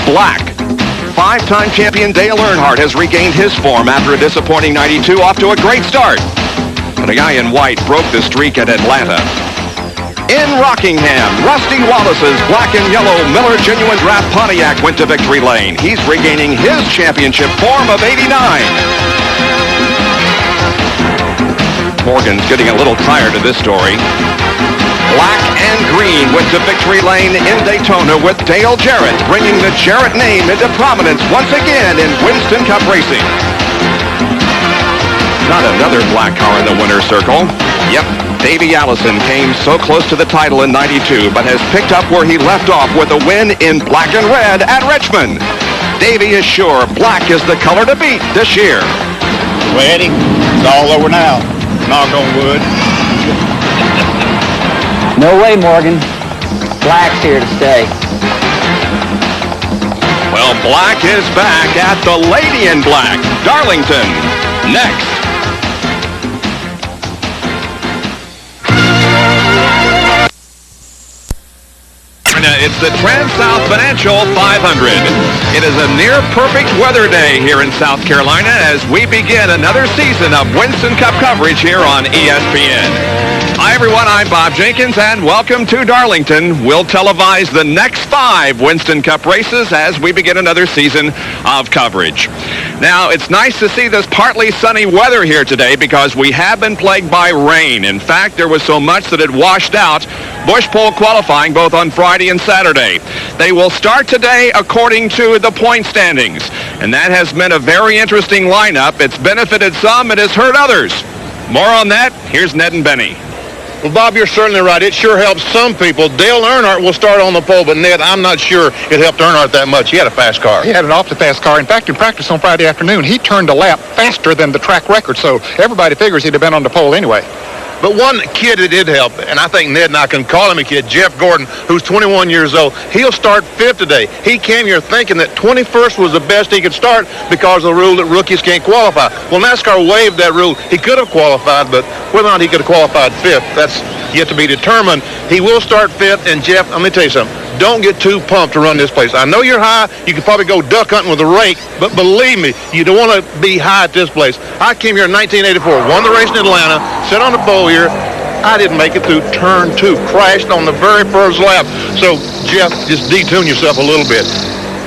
black. Five-time champion Dale Earnhardt has regained his form after a disappointing 92, off to a great start. But a guy in white broke the streak at Atlanta. In Rockingham, Rusty Wallace's black and yellow Miller Genuine Draft Pontiac went to victory lane. He's regaining his championship form of 89. Morgan's getting a little tired of this story. Black and green went to victory lane in Daytona with Dale Jarrett, bringing the Jarrett name into prominence once again in Winston Cup racing. Not another black car in the winner's circle. Yep, Davey Allison came so close to the title in 92, but has picked up where he left off with a win in black and red at Richmond. Davey is sure black is the color to beat this year. Well, Eddie, it's all over now. Knock on wood. No way, Morgan. Black's here to stay. Well, black is back at the Lady in Black. Darlington, next. It's the TranSouth Financial 500. It is a near-perfect weather day here in South Carolina as we begin another season of Winston Cup coverage here on ESPN. Hi, everyone. I'm Bob Jenkins, and welcome to Darlington. We'll televise the next 5 Winston Cup races as we begin another season of coverage. Now, it's nice to see this partly sunny weather here today because we have been plagued by rain. In fact, there was so much that it washed out Bush Pole qualifying both on Friday and Saturday. They will start today according to the point standings, and that has meant a very interesting lineup. It's benefited some, it has hurt others. More on that, here's Ned and Benny. Well, Bob, you're certainly right. It sure helps some people. Dale Earnhardt will start on the pole, but Ned, I'm not sure it helped Earnhardt that much. He had a fast car. He had an awfully fast car. In fact, in practice on Friday afternoon, he turned a lap faster than the track record, so everybody figures he'd have been on the pole anyway. But one kid it did help, and I think Ned and I can call him a kid, Jeff Gordon, who's 21 years old. He'll start 5th today. He came here thinking that 21st was the best he could start because of the rule that rookies can't qualify. Well, NASCAR waived that rule. He could have qualified, but whether or not he could have qualified 5th, that's yet to be determined. He will start 5th, and Jeff, let me tell you something. Don't get too pumped to run this place. I know you're high. You could probably go duck hunting with a rake, but believe me, you don't want to be high at this place. I came here in 1984, won the race in Atlanta, sat on the pole here. I didn't make it through turn 2, crashed on the very first lap. So, Jeff, just detune yourself a little bit.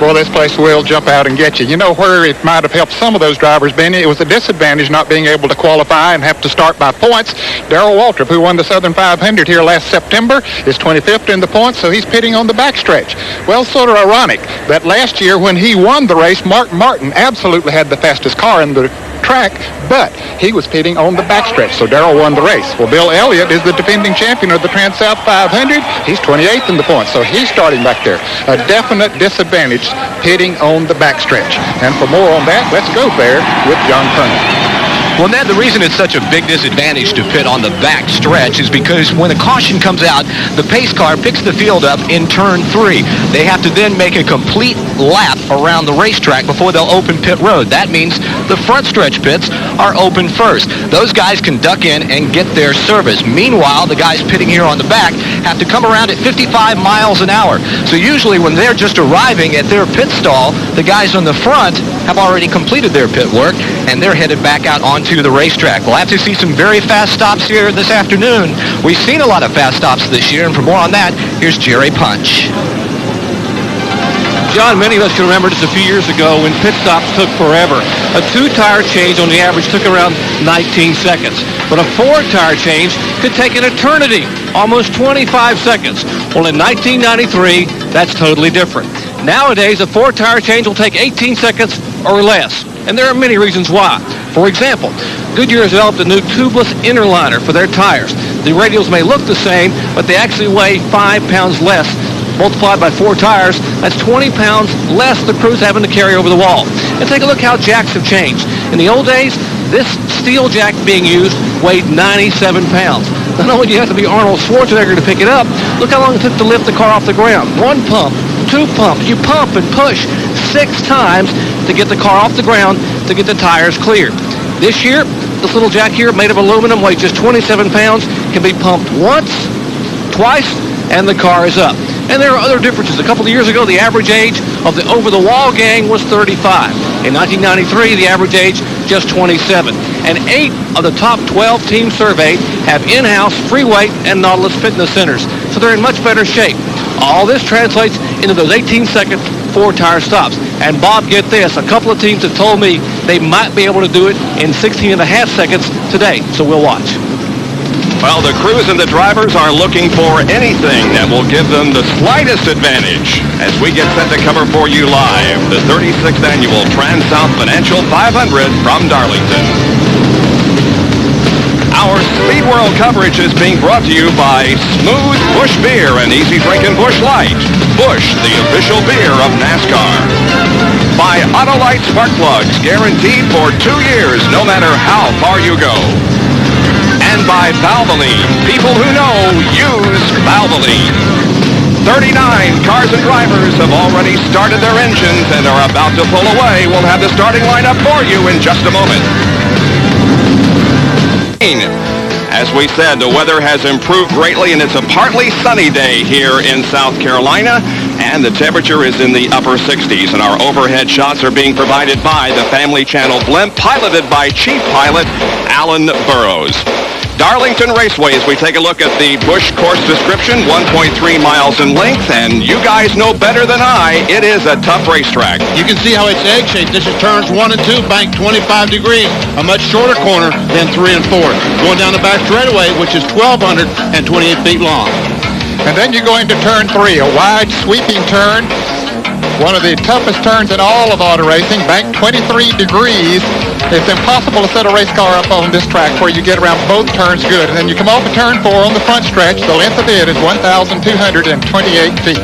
Well, this place will jump out and get you. You know where it might have helped some of those drivers, Benny? It was a disadvantage not being able to qualify and have to start by points. Darrell Waltrip, who won the Southern 500 here last September, is 25th in the points, so he's pitting on the backstretch. Well, sort of ironic that last year when he won the race, Mark Martin absolutely had the fastest car in the track, but he was pitting on the backstretch, so Darrell won the race. Well, Bill Elliott is the defending champion of the TranSouth 500. He's 28th in the points, so he's starting back there. A definite disadvantage pitting on the backstretch. And for more on that, let's go there with John Kernan. Well, Ned, the reason it's such a big disadvantage to pit on the back stretch is because when the caution comes out, the pace car picks the field up in turn 3. They have to then make a complete lap around the racetrack before they'll open pit road. That means the front stretch pits are open first. Those guys can duck in and get their service. Meanwhile, the guys pitting here on the back have to come around at 55 miles an hour. So usually when they're just arriving at their pit stall, the guys on the front have already completed their pit work, and they're headed back out onto the racetrack. We'll have to see some very fast stops here this afternoon. We've seen a lot of fast stops this year, and for more on that, here's Jerry Punch. John, many of us can remember just a few years ago when pit stops took forever. A 2-tire change on the average took around 19 seconds. But a 4-tire change could take an eternity, almost 25 seconds. Well, in 1993, that's totally different. Nowadays, a 4-tire change will take 18 seconds or less. And there are many reasons why. For example, Goodyear has developed a new tubeless inner liner for their tires. The radials may look the same, but they actually weigh 5 pounds less. Multiplied by 4 tires, that's 20 pounds less the crew's having to carry over the wall. And take a look how jacks have changed. In the old days, this steel jack being used weighed 97 pounds. Not only do you have to be Arnold Schwarzenegger to pick it up, look how long it took to lift the car off the ground. 1 pump, 2 pumps. You pump and push 6 times to get the car off the ground to get the tires cleared. This year, this little jack here made of aluminum weighs just 27 pounds, can be pumped once, twice, and the car is up. And there are other differences. A couple of years ago, the average age of the over-the-wall gang was 35. In 1993, the average age just 27. And 8 of the top 12 teams surveyed have in-house free weight and Nautilus fitness centers. So they're in much better shape. All this translates into those 18-second four-tire stops. And Bob, get this, a couple of teams have told me they might be able to do it in 16 and a half seconds today. So we'll watch. Well, the crews and the drivers are looking for anything that will give them the slightest advantage as we get set to cover for you live the 36th Annual TranSouth Financial 500 from Darlington. Our Speed World coverage is being brought to you by Smooth Busch Beer and Easy Drinking Busch Light. Busch, the official beer of NASCAR. By Autolite Spark Plugs, guaranteed for 2 years, no matter how far you go. And by Valvoline. People who know use Valvoline. 39 cars and drivers have already started their engines and are about to pull away. We'll have the starting lineup for you in just a moment. As we said, the weather has improved greatly, and it's a partly sunny day here in South Carolina, and the temperature is in the upper 60s, and our overhead shots are being provided by the Family Channel blimp, piloted by Chief Pilot Alan Burrows. Darlington Raceway, as we take a look at the Busch course description, 1.3 miles in length, and you guys know better than I, it is a tough racetrack. You can see how it's egg-shaped. This is turns 1 and 2, banked 25 degrees, a much shorter corner than 3 and 4. Going down the back straightaway, which is 1,228 feet long. And then you go into turn 3, a wide sweeping turn. One of the toughest turns in all of auto racing, banked 23 degrees. It's impossible to set a race car up on this track where you get around both turns good. And then you come off of turn 4 on the front stretch. The length of it is 1,228 feet.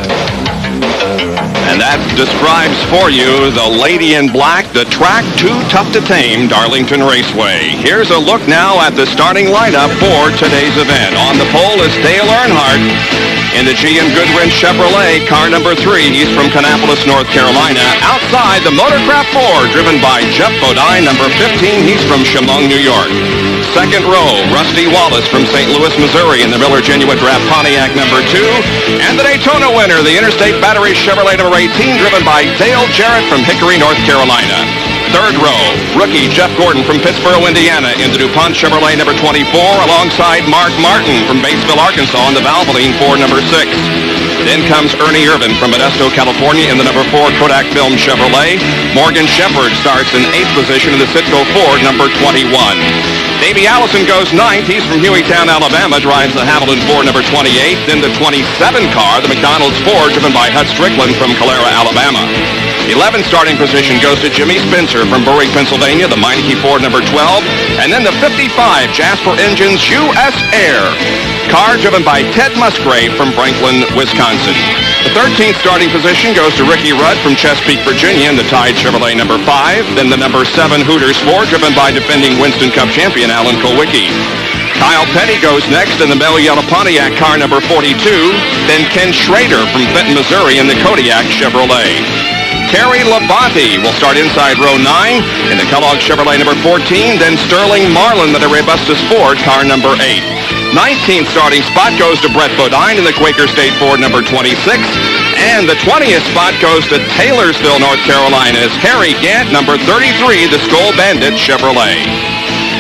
And that describes for you the Lady in Black, the track too tough to tame, Darlington Raceway. Here's a look now at the starting lineup for today's event. On the pole is Dale Earnhardt in the GM Goodwrench Chevrolet, car number 3. He's from Kannapolis, North Carolina. Outside, the Motorcraft 4, driven by Jeff Bodine, number 15. He's from Chemung, New York. Second row, Rusty Wallace from St. Louis, Missouri in the Miller Genuine Draft Pontiac number 2. And the Daytona winner, the Interstate Battery Chevrolet number 18, driven by Dale Jarrett from Hickory, North Carolina. Third row, rookie Jeff Gordon from Pittsboro, Indiana in the DuPont Chevrolet number 24, alongside Mark Martin from Batesville, Arkansas in the Valvoline Ford number 6. Then comes Ernie Irvin from Modesto, California in the number 4 Kodak Film Chevrolet. Morgan Shepherd starts in 8th position in the Citgo Ford number 21. Davey Allison goes 9th. He's from Hueytown, Alabama, drives the Hamilton Ford number 28. Then the 27 car, the McDonald's Ford, driven by Hud Strickland from Calera, Alabama. 11th starting position goes to Jimmy Spencer from Berwick, Pennsylvania, the Meineke Ford number 12. And then the 55 Jasper Engines US Air, car driven by Ted Musgrave from Franklin, Wisconsin. The 13th starting position goes to Ricky Rudd from Chesapeake, Virginia in the Tide Chevrolet number 5. Then the number 7 Hooters Ford, driven by defending Winston Cup champion Alan Kulwicki. Kyle Petty goes next in the Mel Yellow Pontiac car number 42. Then Ken Schrader from Fenton, Missouri in the Kodiak Chevrolet. Terry Labonte will start inside row 9 in the Kellogg Chevrolet number 14. Then Sterling Marlin in the Rebustus Ford, car number 8. 19th starting spot goes to Brett Bodine in the Quaker State Ford number 26. And the 20th spot goes to Taylorsville, North Carolina's Harry Gant, number 33, the Skull Bandit Chevrolet.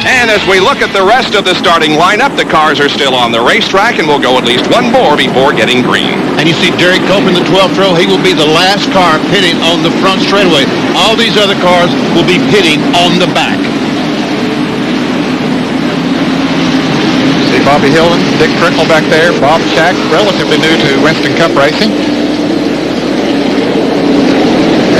And as we look at the rest of the starting lineup, the cars are still on the racetrack, and we'll go at least one more before getting green. And you see Derek Cope in the 12th row. He will be the last car pitting on the front straightaway. All these other cars will be pitting on the back. See Bobby Hillen, Dick Trickle back there, Bob Shack, relatively new to Winston Cup racing.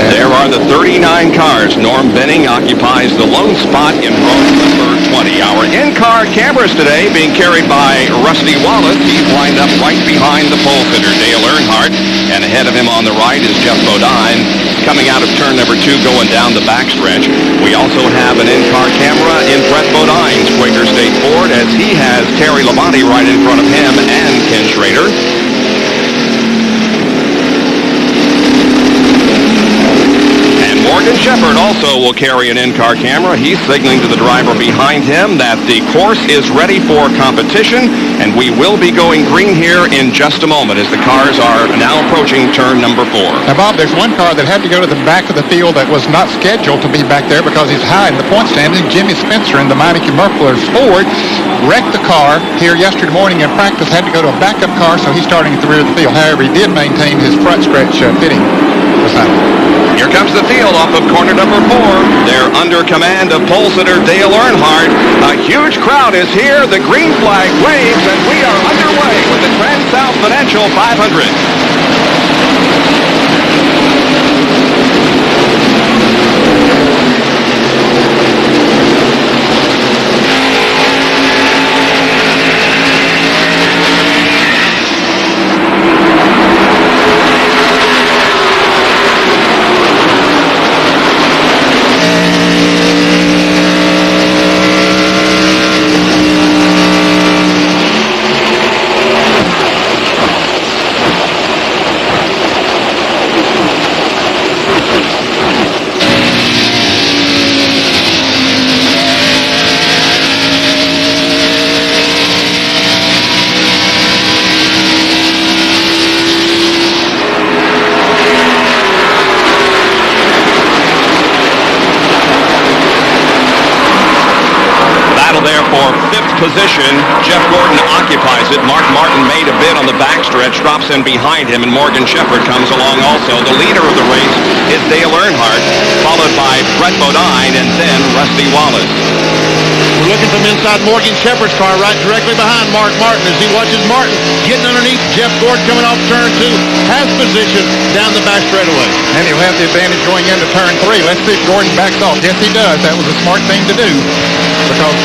There are the 39 cars. Norm Benning occupies the lone spot in row number 20. Our in-car cameras today being carried by Rusty Wallace. He's lined up right behind the pole sitter, Dale Earnhardt. And ahead of him on the right is Jeff Bodine, coming out of turn number 2, going down the backstretch. We also have an in-car camera in Brett Bodine's Quaker State Ford, as he has Terry Labonte right in front of him and Ken Schrader. Morgan Shepherd also will carry an in-car camera. He's signaling to the driver behind him that the course is ready for competition, and we will be going green here in just a moment as the cars are now approaching turn number 4. Now, Bob, there's one car that had to go to the back of the field that was not scheduled to be back there because he's high in the point standing. Jimmy Spencer in the Meineke Merklers Ford wrecked the car here yesterday morning in practice, had to go to a backup car, so he's starting at the rear of the field. However, he did maintain his front stretch fitting beside him. Here comes the field off of corner number 4. They're under command of pole sitter Dale Earnhardt. A huge crowd is here. The green flag waves, and we are underway with the TranSouth Financial 500. Position. Jeff Gordon occupies it. Mark Martin made a bid on the backstretch, drops in behind him, and Morgan Shepherd comes along also. The leader of the race is Dale Earnhardt, followed by Brett Bodine and then Rusty Wallace. We're looking from inside Morgan Shepherd's car right directly behind Mark Martin as he watches Martin getting underneath Jeff Gordon coming off turn 2, has position down the back straightaway. And he'll have the advantage going into turn 3. Let's see if Gordon backs off. Yes, he does. That was a smart thing to do because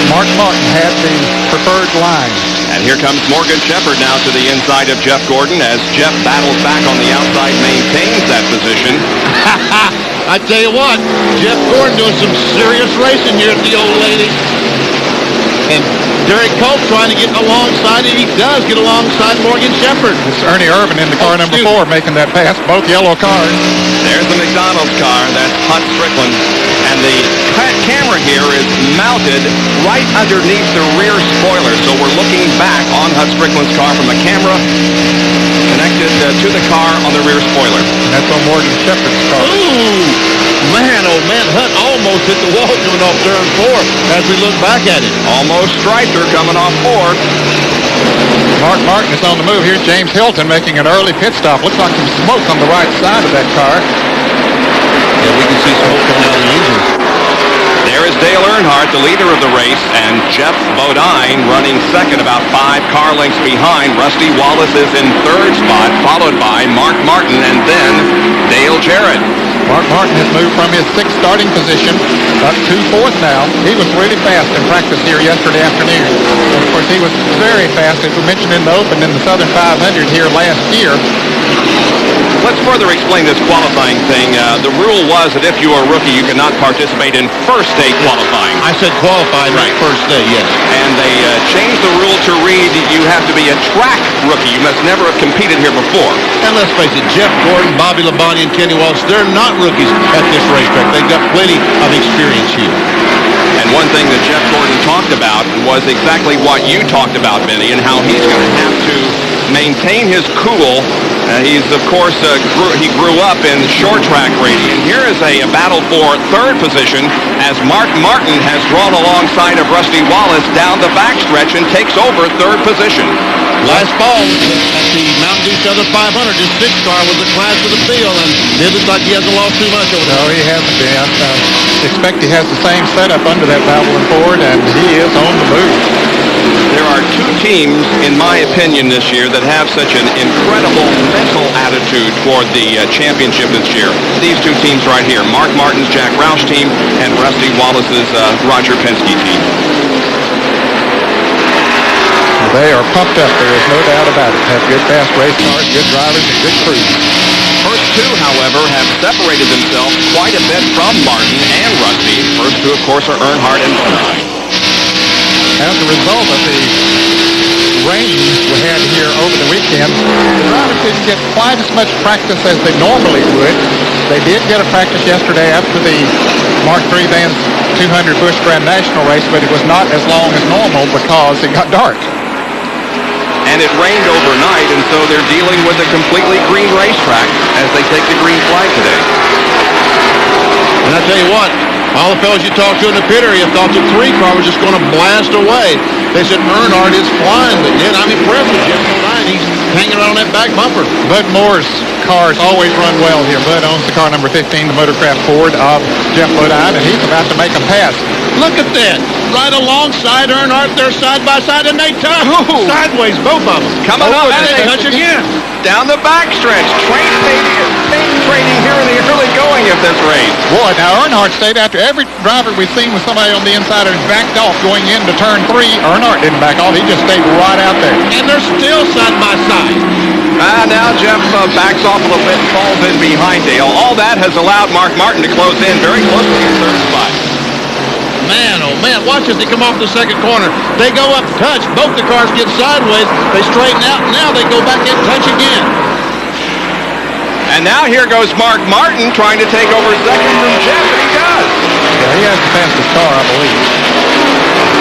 Mark Martin had the preferred line. And here comes Morgan Shepherd now to the inside of Jeff Gordon as Jeff battles back on the outside, maintains that position. I tell you what, Jeff Gordon doing some serious racing here at the old lady. And Derek Cope trying to get alongside, and he does get alongside Morgan Shepherd. It's Ernie Irvin in the car number 4 making that pass, both yellow cars. There's the McDonald's car, that's Hut Strickland. And the camera here is mounted right underneath the rear spoiler, so we're looking back on Hut Strickland's car from a camera connected to the car on the rear spoiler. And that's on Morgan Shepherd's car. Ooh, man, oh man, Hut almost hit the wall coming off turn 4 as we look back at it. Almost striped her coming off 4. Mark Martin is on the move here. James Hilton making an early pit stop. Looks like some smoke on the right side of that car. Yeah, we can see smoke coming out of the engine. There is Dale Earnhardt, the leader of the race, and Jeff Bodine running second, about 5 car lengths behind. Rusty Wallace is in third spot, followed by Mark Martin and then Dale Jarrett. Mark Martin has moved from his 6th starting position up to 4th now. He was really fast in practice here yesterday afternoon. And of course, he was very fast, as we mentioned in the Open, in the Southern 500 here last year. Let's further explain this qualifying thing. The rule was that if you are a rookie, you cannot participate in first day qualifying. I said qualifying, right? First day, yes. And they changed the rule to read you have to be a track rookie. You must never have competed here before. And let's face it, Jeff Gordon, Bobby Labonte, and Kenny Wallace, they're not rookies at this racetrack. They've got plenty of experience here. And one thing that Jeff Gordon talked about was exactly what you talked about, Benny, and how he's going to have to maintain his cool. He's, of course, he grew up in short track racing. And here is a battle for third position as Mark Martin has drawn alongside of Rusty Wallace down the backstretch and takes over third position. Last fall at the Mountain Dew Southern 500, this 6th car was the class of the field, and it looks like he hasn't lost too much over there. No, he hasn't been. I expect he has the same setup under that Valvoline Ford, and he is on the move. There are 2 teams, in my opinion, this year that have such an incredible mental attitude toward the championship this year. These 2 teams right here, Mark Martin's Jack Roush team and Rusty Wallace's Roger Penske team. They are pumped up. There is no doubt about it. Have good fast race cars, good drivers, and good crews. First 2, however, have separated themselves quite a bit from Martin and Rusty. First 2, of course, are Earnhardt and Bodine. as a result of the rain we had here over the weekend, the drivers didn't get quite as much practice as they normally would. They did get a practice yesterday after the Mark III Vans 200 Busch Grand National race, but it was not as long as normal because it got dark. And it rained overnight, and so they're dealing with a completely green racetrack as they take the green flag today. And I tell you what, all the fellas you talked to in the pit area thought the 3 car was just going to blast away. They said Earnhardt is flying, but yet I'm impressed with Jeff Bodine. He's hanging around that back bumper. Bud Moore's cars always run well here. Bud owns the car number 15, the Motorcraft Ford of Jeff Bodine, and he's about to make a pass. Look at that. Right alongside Earnhardt, they're side by side, and they touch. Sideways, both of them. Coming up, and they touch again. Down the backstretch. Trading here in the early going of this race. Boy, now Earnhardt stayed after every driver we've seen with somebody on the inside has backed off going into turn 3. Earnhardt didn't back off. He just stayed right out there. And they're still side by side. Now Jeff backs off a little bit and falls in behind Dale. All that has allowed Mark Martin to close in very closely in third spot. Man, oh man, watch as they come off the second corner. They go up, touch. Both the cars get sideways. They straighten out. Now they go back and touch again. And now here goes Mark Martin trying to take over second from Jeff, and he does. Yeah, he has the fastest car, I believe.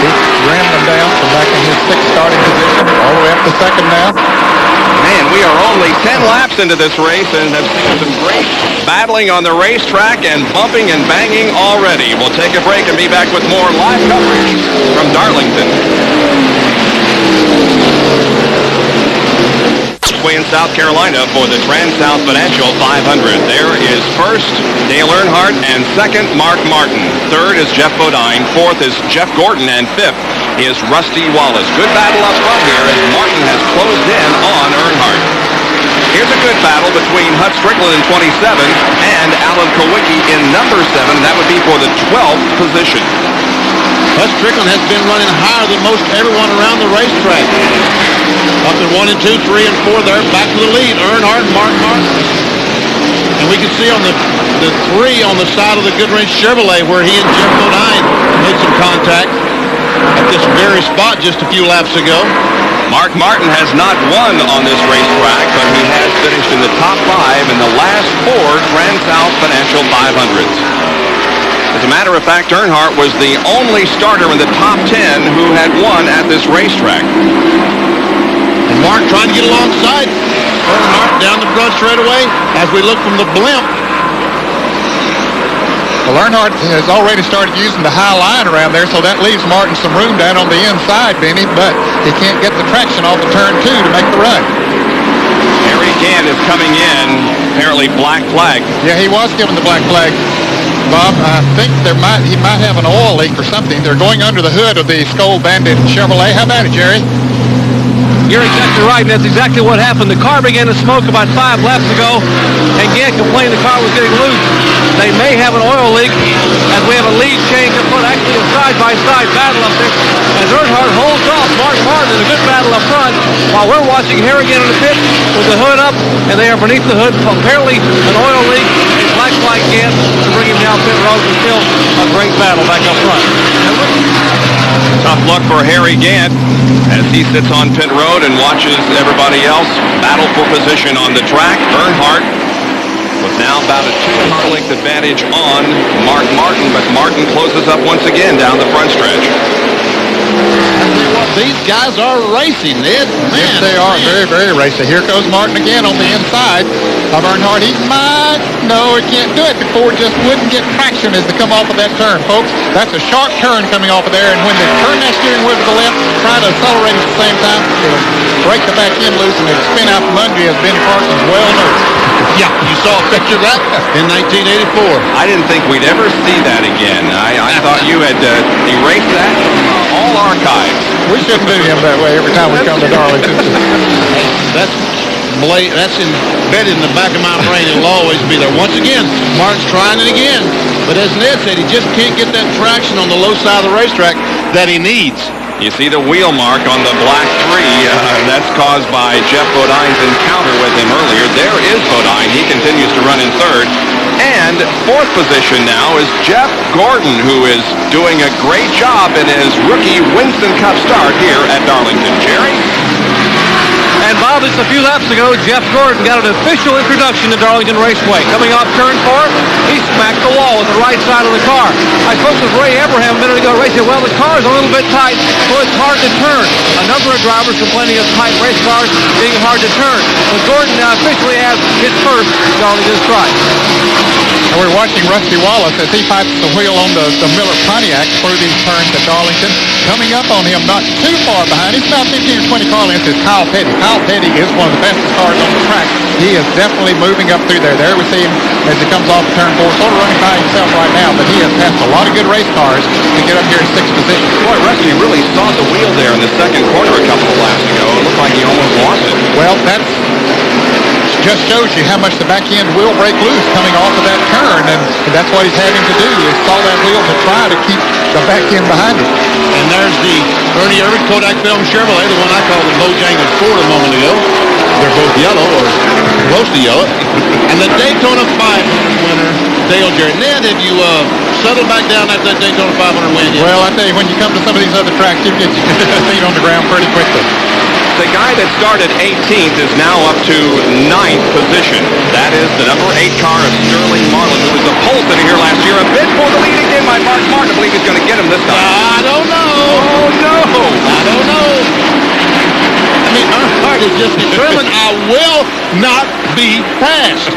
He ran them down from back in his 6th starting position all the way up to second now. Man, we are only 10 laps into this race and have seen some great battling on the racetrack and bumping and banging already. We'll take a break and be back with more live coverage from Darlington. In South Carolina for the TranSouth Financial 500. There is first Dale Earnhardt and second Mark Martin. Third is Jeff Bodine. Fourth is Jeff Gordon, and fifth is Rusty Wallace. Good battle up front here as Martin has closed in on Earnhardt. Here's a good battle between Hut Strickland in 27 and Alan Kowicki in number 7. That would be for the 12th position. Hut Strickland has been running higher than most everyone around the racetrack. Up in 1 and 2, 3 and 4 there, back to the lead. Earnhardt and Mark Martin. And we can see on the 3 on the side of the Goodwrench Chevrolet where he and Jeff Bodine made some contact at this very spot just a few laps ago. Mark Martin has not won on this racetrack, but he has finished in the top 5 in the last 4 TranSouth Financial 500s. As a matter of fact, Earnhardt was the only starter in the top 10 who had won at this racetrack. And Mark trying to get alongside Earnhardt down the front straightaway as we look from the blimp. Well, Earnhardt has already started using the high line around there, so that leaves Martin some room down on the inside, Benny, but he can't get the traction off of turn 2 to make the run. Harry Gant is coming in, apparently black flag. Yeah, he was given the black flag. Bob, I think he might have an oil leak or something. They're going under the hood of the Skull Bandit Chevrolet. How about it, Jerry? You're exactly right, and that's exactly what happened. The car began to smoke about 5 laps ago, and Gant complained the car was getting loose. They may have an oil leak, as we have a lead change up front, actually a side-by-side battle up there, as Earnhardt holds off Mark Martin in a good battle up front, while we're watching Harry Gant in the pit with the hood up, and they are beneath the hood, apparently an oil leak, and black flag Gant to bring him down pit road, and still a great battle back up front. Tough luck for Harry Gant as he sits on pit road and watches everybody else battle for position on the track. Earnhardt was now about a 2-car length advantage on Mark Martin, but Martin closes up once again down the front stretch. These guys are racing, Ned. Man, yes, they are. Very, very racy. Here goes Martin again on the inside of Earnhardt. He might. No, he can't do it. The Ford just wouldn't get traction as they come off of that turn, folks. That's a sharp turn coming off of there, and when they turn that steering wheel to the left, try to accelerate at the same time, it'll break the back end loose and it'll spin out from under you, as Ben Parsons well knows. Yeah, you saw a picture of that in 1984. I didn't think we'd ever see that again. I thought you had erased that from all archives. We shouldn't do him that way every time we come to Darlington. That's embedded in the back of my brain. It'll always be there. Once again, Martin's trying it again. But as Ned said, he just can't get that traction on the low side of the racetrack that he needs. You see the wheel mark on the black 3. That's caused by Jeff Bodine's encounter with him earlier. There is Bodine. He continues to run in third. And fourth position now is Jeff Gordon, who is doing a great job in his rookie Winston Cup start here at Darlington. Jerry? And Bob, just a few laps ago, Jeff Gordon got an official introduction to Darlington Raceway. Coming off turn 4, he smacked the wall with the right side of the car. I spoke with Ray Abraham a minute ago. Ray said, well, the car's a little bit tight, so it's hard to turn. A number of drivers complaining of tight race cars being hard to turn. But Gordon now officially has his first Darlington strike. And we're watching Rusty Wallace as he pipes the wheel on the Miller Pontiac through these turns at Darlington. Coming up on him, not too far behind. He's about 15 or 20 car lengths, is Kyle Petty. Kyle Petty is one of the fastest cars on the track. He is definitely moving up through there. There we see him as he comes off turn 4, sort of running by himself right now, but he has passed a lot of good race cars to get up here in 6th position. Boy, Rusty really sawed the wheel there in the second corner a couple of laps ago. It looked like he almost lost it. Well, that just shows you how much the back end will break loose coming off of that turn, and that's what he's having to do, is saw that wheel to try to keep the back end behind him. And there's the Ernie Irvin Kodak Film Chevrolet, the one I called the Bojangles Ford a moment ago. They're both yellow, or close to yellow. And the Daytona 500 winner, Dale Jarrett. Ned, have you settled back down after that Daytona 500 win yet? Well, I tell you, when you come to some of these other tracks, you get your feet on the ground pretty quickly. The guy that started 18th is now up to 9th position. That is the number 8 car of Sterling Marlin, who was the pole sitter here last year. A bid for the lead again by Mark Martin. I believe he's going to get him this time. I don't know. Oh, no. I don't know. I mean, Earnhardt is just determined I will not be passed.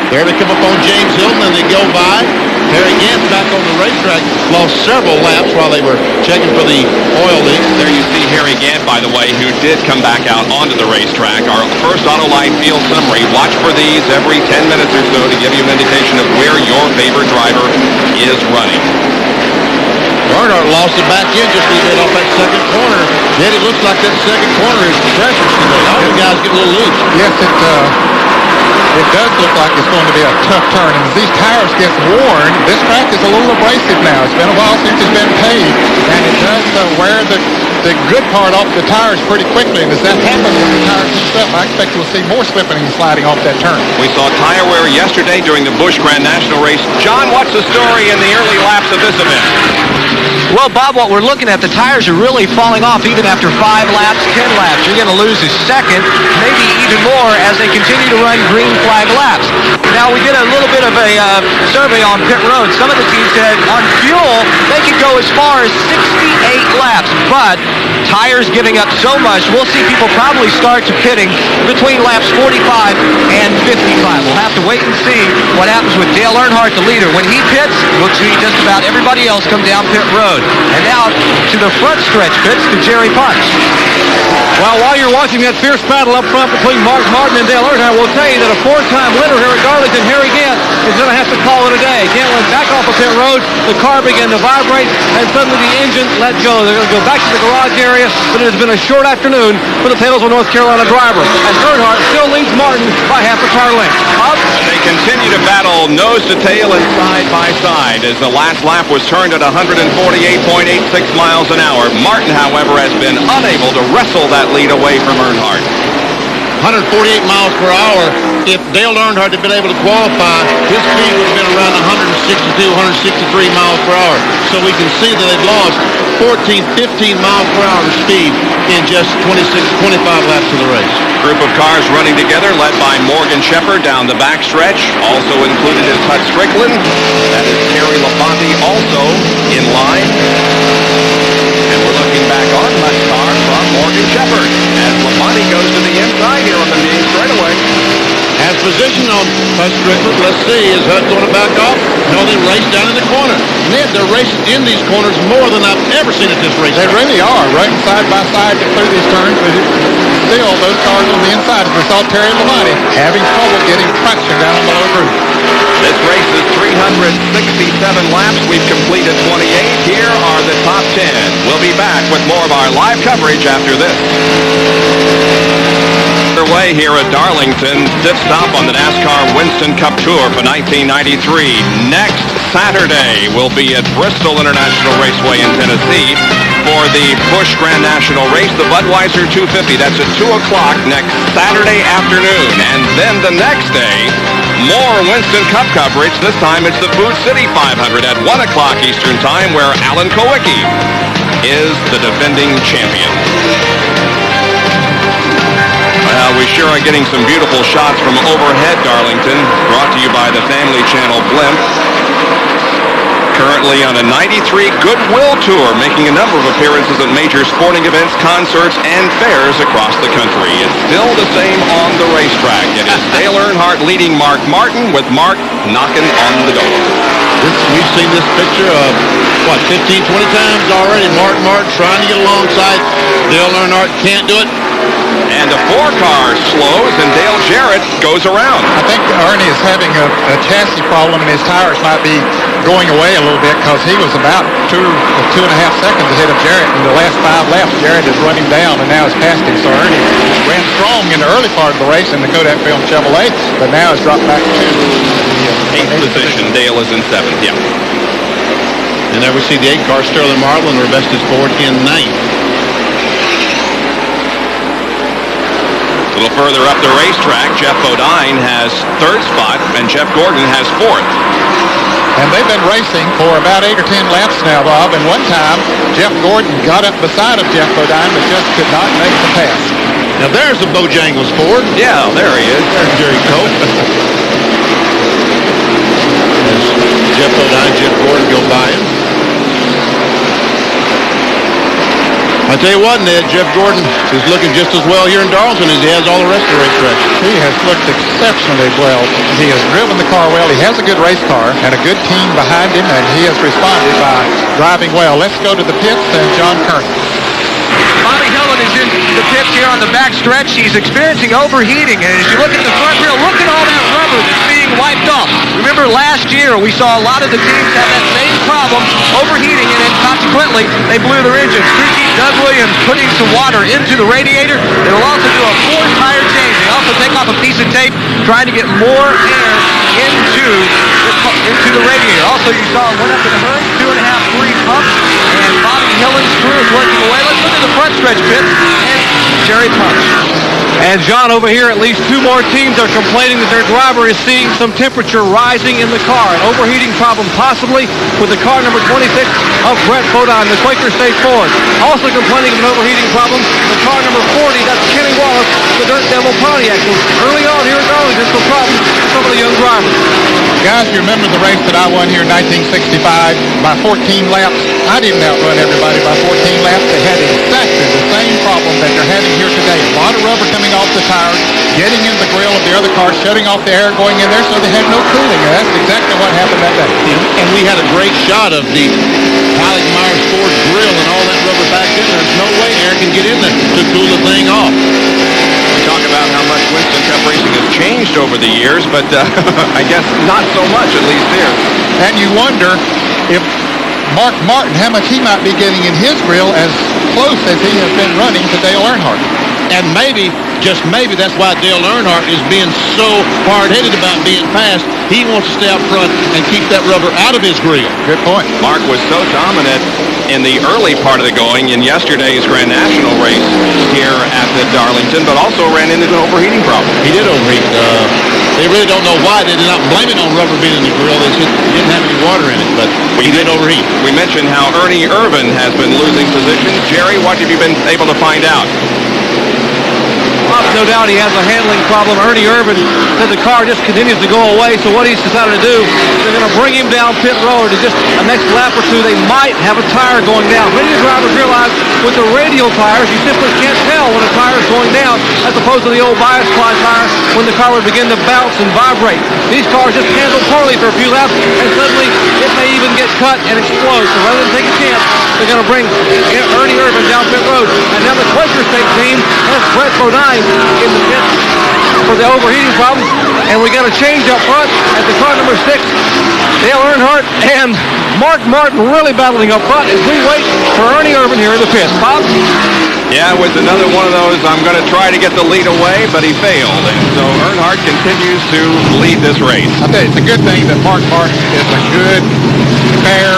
There they come up on James Hilton, and they go by. Harry Gant's back on the racetrack. Lost several laps while they were checking for the oil leak. There you see Harry Gant, by the way, who did come back out onto the racetrack. Our first Autoline field summary. Watch for these every 10 minutes or so to give you an indication of where your favorite driver is running. Earnhardt lost the back end just a little bit off that second corner. Yet it looks like that second corner is treacherous today. All the guys get a little loose. Yes, it does look like it's going to be a tough turn. And as these tires get worn, this track is a little abrasive now. It's been a while since it's been paved, and it does wear the good part off the tires pretty quickly. And as that happens when the tires heat up, I expect we'll see more slipping and sliding off that turn. We saw tire wear yesterday during the Busch Grand National race. John, what's the story in the early laps of this event? Well, Bob, what we're looking at, the tires are really falling off even after 5 laps, 10 laps. You're going to lose a second, maybe even more, as they continue to run green flag laps. Now, we did a little bit of a survey on pit road. Some of the teams said on fuel, they could go as far as 68 laps, but tires giving up so much, we'll see people probably start to pitting between laps 45 and 55. We'll have to wait and see what happens with Dale Earnhardt, the leader. When he pits, we'll see just about everybody else come down pit road. And now to the front stretch pits to Jerry Punch. Well, while you're watching that fierce battle up front between Mark Martin and Dale Earnhardt, I will tell you that a 4-time winner here at Darlington, Harry Gant, is going to have to call it a day. Gant went back off of pit road, the car began to vibrate, and suddenly the engine let go. They're going to go back to the garage area, but it has been a short afternoon for the Taylorsville, North Carolina driver. And Earnhardt still leads Martin by half a car length. They continue to battle nose to tail and side by side as the last lap was turned at 148.86 miles an hour. Martin, however, has been unable to wrestle that lead away from Earnhardt. 148 miles per hour. If Dale Earnhardt had been able to qualify, his speed would have been around 162, 163 miles per hour. So we can see that they've lost 14, 15 miles per hour speed in just 26, 25 laps of the race. Group of cars running together, led by Morgan Shepherd down the backstretch. Also included is Hut Strickland. That is Terry Labonte also in line. And we're looking back on Hut's car from Morgan Shepherd as Labonte goes to the inside here on the main straightaway. Has position on Hut Strickland. Let's see, is Hut going to back off? No, they race down in the corner. Ned, they're racing in these corners more than I've ever seen at this race. They really are, right side by side through these turns. But still, those cars on the inside, as we saw Terry Labonte having trouble getting traction down on the low group. This race is 367 laps. We've completed 28. Here are the top 10. We'll be back with more of our live coverage after this. Underway here at Darlington, fifth stop on the NASCAR Winston Cup Tour for 1993. Next Saturday, we'll be at Bristol International Raceway in Tennessee for the Busch Grand National Race, the Budweiser 250. That's at 2 o'clock next Saturday afternoon. And then the next day, More Winston Cup coverage. This time it's the Food City 500 at 1 o'clock Eastern Time, where Alan Kowicki is the defending champion. Well, we sure are getting some beautiful shots from overhead Darlington, brought to you by the Family Channel Blimp. Currently on a 93 Goodwill Tour, making a number of appearances at major sporting events, concerts, and fairs across the country. It's still the same on the racetrack. It is Dale Earnhardt leading Mark Martin, with Mark knocking on the door. We've seen this picture of, 15, 20 times already. Mark Martin trying to get alongside. Dale Earnhardt can't do it. And the 4-car slows, and Dale Jarrett goes around. I think Ernie is having a chassis problem, and his tires might be going away a little bit, because he was about 2.5 seconds ahead of Jarrett in the last 5 laps. Jarrett is running down, and now is past him. So Ernie ran strong in the early part of the race in the Kodak Film Chevrolet, but now has dropped back to the 8th position. Dale is in 7th, yeah. And there we see the 8-car Sterling Marlin reversed his Ford in 9th. A little further up the racetrack, Jeff Bodine has 3rd spot, and Jeff Gordon has 4th. And they've been racing for about 8 or 10 laps now, Bob. And one time, Jeff Gordon got up beside of Jeff Bodine, but just could not make the pass. Now there's the Bojangles Ford. Yeah, there he is. There's Jerry Cope. As Jeff Bodine, Jeff Gordon go by him. I tell you what, Ned, Jeff Gordon is looking just as well here in Darlington as he has all the rest of the racetrack. He has looked exceptionally well. He has driven the car well. He has a good race car and a good team behind him, and he has responded by driving well. Let's go to the pits and John Kern. Bobby Hillin is in the pits here on the back stretch. He's experiencing overheating, and as you look at the front wheel, look at all that rubber that's being wiped off. Remember last year we saw a lot of the teams have that same problem, overheating, and then consequently they blew their engines. Crew Chief Doug Williams putting some water into the radiator. They will also do a 4-tire change. They also take off a piece of tape trying to get more air into the radiator. Also, you saw one up in the hood, 2.5, 3 pumps, and Bobby Hillin's crew is working away. Let's look at the front stretch pits and Jerry Punch. And John, over here, at least 2 more teams are complaining that their driver is seeing some temperature rising in the car. An overheating problem possibly with the car number 26 of Brett Bodine, the Quaker State Ford. Also complaining of an overheating problem, the car number 40, that's Kenny Wallace, the Dirt Devil Pontiac. So early on here in Darlington, some problems with some of the young drivers. Guys, you remember the race that I won here in 1965 by 14 laps? I didn't outrun everybody by 14 laps. They had exactly the same problem that they're having here today. A lot of rubber coming off the tires, getting in the grill of the other car, shutting off the air going in there, so they had no cooling. And that's exactly what happened that day. And we had a great shot of the Heilig Myers Ford grill and all that rubber back in there. There's no way air can get in there to cool the thing off. We talk about how much Winston Cup racing has changed over the years, but I guess not so much, at least here. And you wonder if Mark Martin, how much he might be getting in his grill as close as he has been running to Dale Earnhardt. And maybe, just maybe, that's why Dale Earnhardt is being so hard-headed about being fast. He wants to stay up front and keep that rubber out of his grill. Good point. Mark was so dominant in the early part of the going in yesterday's Grand National race here at the Darlington, but also ran into an overheating problem. He did overheat. They really don't know why. They did not blame it on rubber being in the grill. They said he didn't have any water in it, but he did overheat. We mentioned how Ernie Irvan has been losing positions. Jerry, what have you been able to find out? No doubt he has a handling problem. Ernie Irvan said the car just continues to go away, so what he's decided to do, they're going to bring him down pit road, and just a next lap or 2, they might have a tire going down. Many of the drivers realize with the radial tires, you simply can't tell when a tire is going down, as opposed to the old bias ply tire when the car would begin to bounce and vibrate. These cars just handle poorly for a few laps, and suddenly it may even get cut and explode. So rather than take a chance, they're going to bring Ernie Irvan down pit road. And now the Quaker State team has Brett Bodine in the pit for the overheating problem, and we got a change up front at the car number 6. Dale Earnhardt and Mark Martin really battling up front as we wait for Ernie Irvan here in the pit. Bob? Yeah, it was another one of those, I'm going to try to get the lead away, but he failed. And so Earnhardt continues to lead this race. I tell you, it's a good thing that Mark Martin is a good, fair,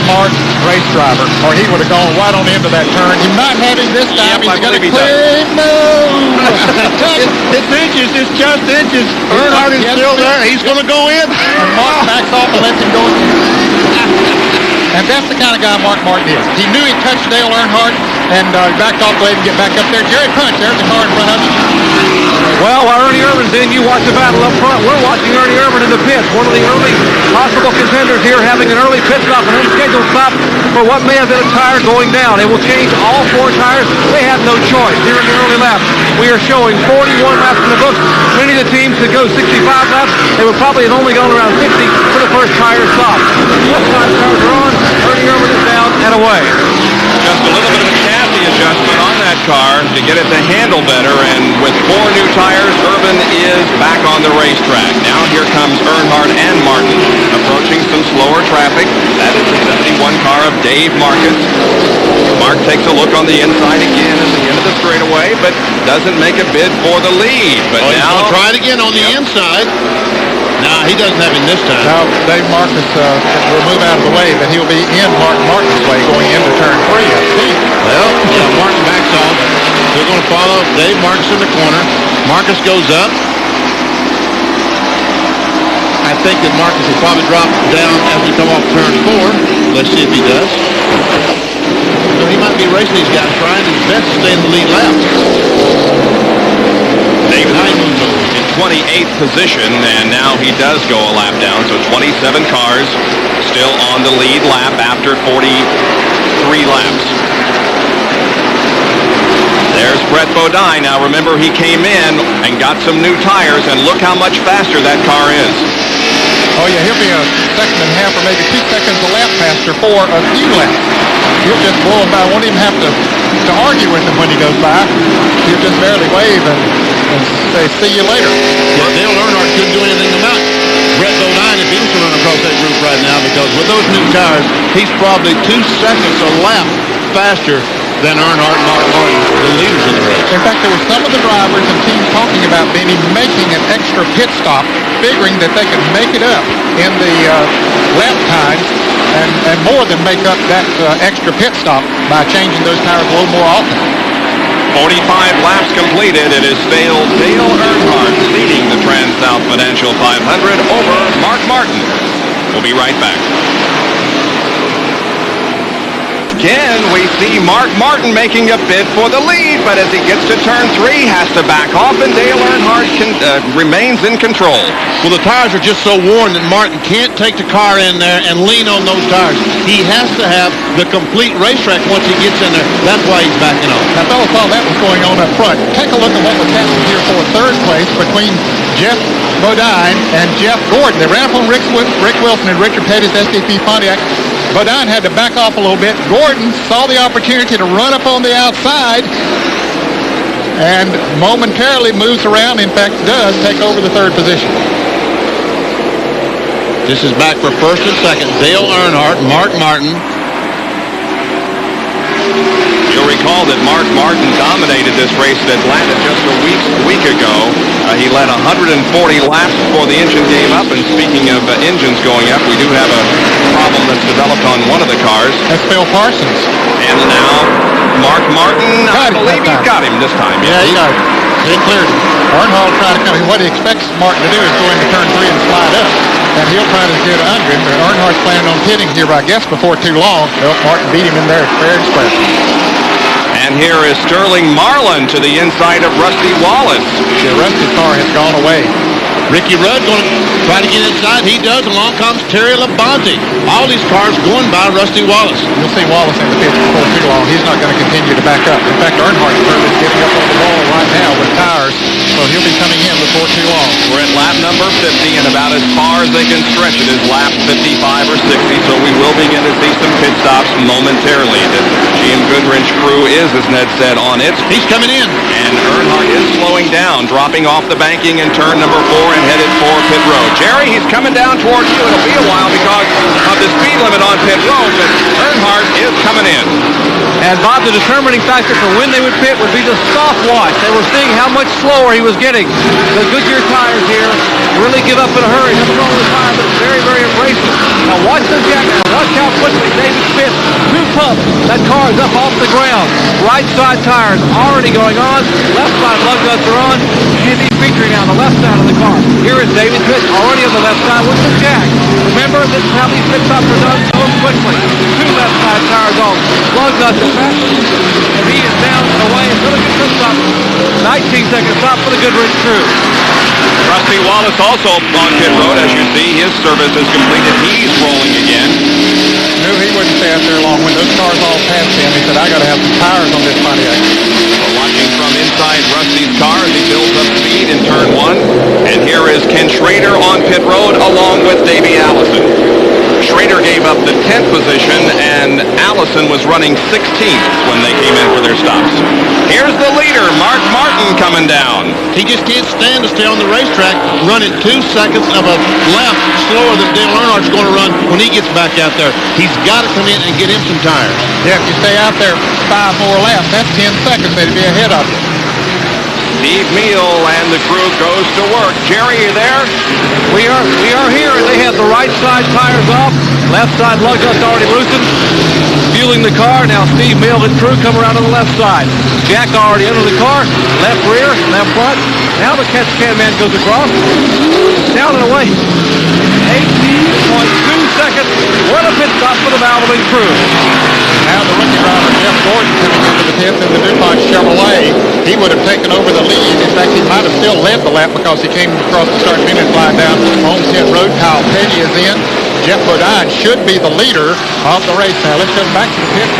smart race driver, or he would have gone right on into that turn. He might have him this time. Yep, He's going to he clear him. No! It's inches. It's just inches. Earnhardt is still there. He's going to go in. And Mark backs off and lets him go. And that's the kind of guy Mark Martin is. He knew he touched Dale Earnhardt and backed off to let him get back up there. Jerry Punch, there's the car in front of him. Well, while Ernie Irvin's in, you watch the battle up front. We're watching Ernie Irvin in the pits, one of the early possible contenders here, having an early pit stop, an unscheduled stop for what may have been a tire going down. It will change all 4 tires. They have no choice here in the early laps. We are showing 41 laps in the books. Many of the teams that go 65 laps, they would probably have only gone around 50 for the first tire stop. Left side tires are on. Ernie Irvin is down and away. Just a little bit of a chassis adjustment on that car to get it to handle better, and with 4 new tires, Irvin is back on the racetrack. Now here comes Earnhardt and Martin approaching some slower traffic. That is the 71 car of Dave Marcus. Mark takes a look on the inside again at the end of the straightaway, but doesn't make a bid for the lead. But He's now going to try it again on the inside. Nah, he doesn't have him this time. Now, Dave Marcus will move out of the way, but he'll be in Mark Martin's way going into turn 3, I think. Well, yeah, Martin backs off. They're going to follow Dave Marcus in the corner. Marcus goes up. I think that Marcus will probably drop down as we come off turn 4. Let's see if he does. So he might be racing these guys, trying his best to stay in the lead lap. Dave moves over in 28th position, and now he does go a lap down. So 27 cars still on the lead lap after 43 laps. There's Brett Bodine. Now remember, he came in and got some new tires, and look how much faster that car is. Oh, yeah, he'll be a second and a half or maybe 2 seconds a lap faster for a few laps. He'll just blow him by. Won't even have to argue with him when he goes by. He'll just barely wave and say, see you later. Yeah, Dale Earnhardt couldn't do anything about Brett Bodine if he was to run across that group right now, because with those new tires, he's probably 2 seconds a lap faster than Earnhardt and Mark Martin, the leaders in the race. In fact, there were some of the drivers and teams talking about Benny making an extra pit stop, figuring that they could make it up in the lap times and more than make up that extra pit stop by changing those tires a little more often. 45 laps completed. It is Dale Earnhardt leading the TranSouth Financial 500 over Mark Martin. We'll be right back. Again, we see Mark Martin making a bid for the lead, but as he gets to turn 3, has to back off, and Dale Earnhardt remains in control. Well, the tires are just so worn that Martin can't take the car in there and lean on those tires. He has to have the complete racetrack once he gets in there. That's why he's backing off. Now, fellas, while that was going on up front, take a look at what was happening here for 3rd place between Jeff Bodine and Jeff Gordon. They ran up on Rick Wilson and Richard Petty's SDP Pontiac. Bodine had to back off a little bit. Gordon saw the opportunity to run up on the outside and momentarily moves around. In fact, does take over the 3rd position. This is back for 1st and 2nd. Dale Earnhardt, Mark Martin. You'll recall that Mark Martin dominated this race at Atlanta just a week ago. He led 140 laps before the engine gave up. And speaking of engines going up, we do have a problem that's developed on one of the cars. That's Phil Parsons. And now Mark Martin, I believe he's got him this time. Yeah, he got it. He cleared it. Earnhardt will try to come. What he expects Martin to do is go into turn 3 and slide up. And he'll try to get under him. But Earnhardt's planning on pitting here, I guess, before too long. Well, Martin beat him in there fair and square. And here is Sterling Marlin to the inside of Rusty Wallace. The Rusty's car has gone away. Ricky Rudd going to try to get inside. He does. Along comes Terry Labonte. All these cars going by Rusty Wallace. You'll see Wallace in the pits before too long. He's not going to continue to back up. In fact, Earnhardt's is getting up on the wall right now with tires, so he'll be coming in before too long. We're at lap number 50, and about as far as they can stretch it is lap 55 or 60, so we will begin to see some pit stops momentarily. The GM Goodwrench crew is, as Ned said, on it. He's coming in. And Earnhardt is slowing down, dropping off the banking in turn number 4. and headed for pit road. Jerry, he's coming down toward you. It'll be a while because of the speed limit on pit road, but Earnhardt is coming in. And Bob, the determining factor for when they would pit would be the stopwatch. They were seeing how much slower he was getting. The Goodyear tires here really give up in a hurry. Nothing wrong with the tire, but it's very, very abrasive. Now watch the jack. Watch how quickly David spits. 2 pumps. That car is up off the ground. Right side tires already going on. Left side lug nuts are on. And he's featuring on the left side of the car. Here is David Pitt already on the left side with the jack. Remember that how these pit stops are done so quickly. 2 left side tires on. Lug nuts are back. And he is down and away until the good stop. 19-second stop for the Goodrich crew. Rusty Wallace also on pit road. As you see, his service is completed. He's rolling again. Knew he wouldn't stay out there long. When those cars all passed him, he said, I got to have some tires on this Pontiac. We're watching from inside Rusty's car as he builds up speed in turn 1. And here is Ken Schrader on pit road along with Davey Allison. Schrader gave up the 10th position, and Allison was running 16th when they came in for their stops. Here's the leader, Mark Martin, coming down. He just can't stand to stay on the racetrack running 2 seconds of a lap slower than Dale Earnhardt's going to run when he gets back out there. He's got to come in and get him some tires. Yeah, if you stay out there 5 more laps, that's 10 seconds. They'd be ahead of you. Steve Meal and the crew goes to work. Jerry, you there? We are here. They have the right side tires off. Left side lug nuts already loosened. Fueling the car. Now Steve Meal and crew come around to the left side. Jack already under the car. Left rear, left front. Now the catch can man goes across. Down and away. 18.2 seconds. What a pit stop for the Valvoline crew. Now the rookie driver, Jeff Gordon, coming into the pits in the DuPont Chevrolet. He would have taken over the lead. In fact, he might have still led the lap because he came across the start-finish line down home pit road. Kyle Petty is in. Jeff Bodine should be the leader of the race now. Let's go back to the pits.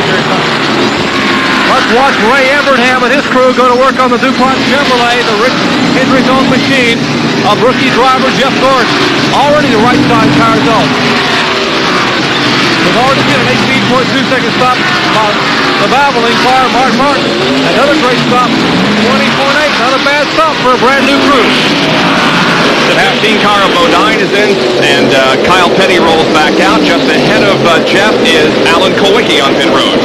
Let's watch Ray Evernham and his crew go to work on the DuPont Chevrolet, the Rick Hendrick's own machine of rookie driver Jeff Gordon. Already the right side tires on. We've already seen an 18.2 second stop by the Valvoline car, Mark Martin. Another great stop, 20.8. Not a bad stop for a brand new crew. The 15 car of Bodine is in, and Kyle Petty rolls back out. Just ahead of Jeff is Alan Kowicki on pit road.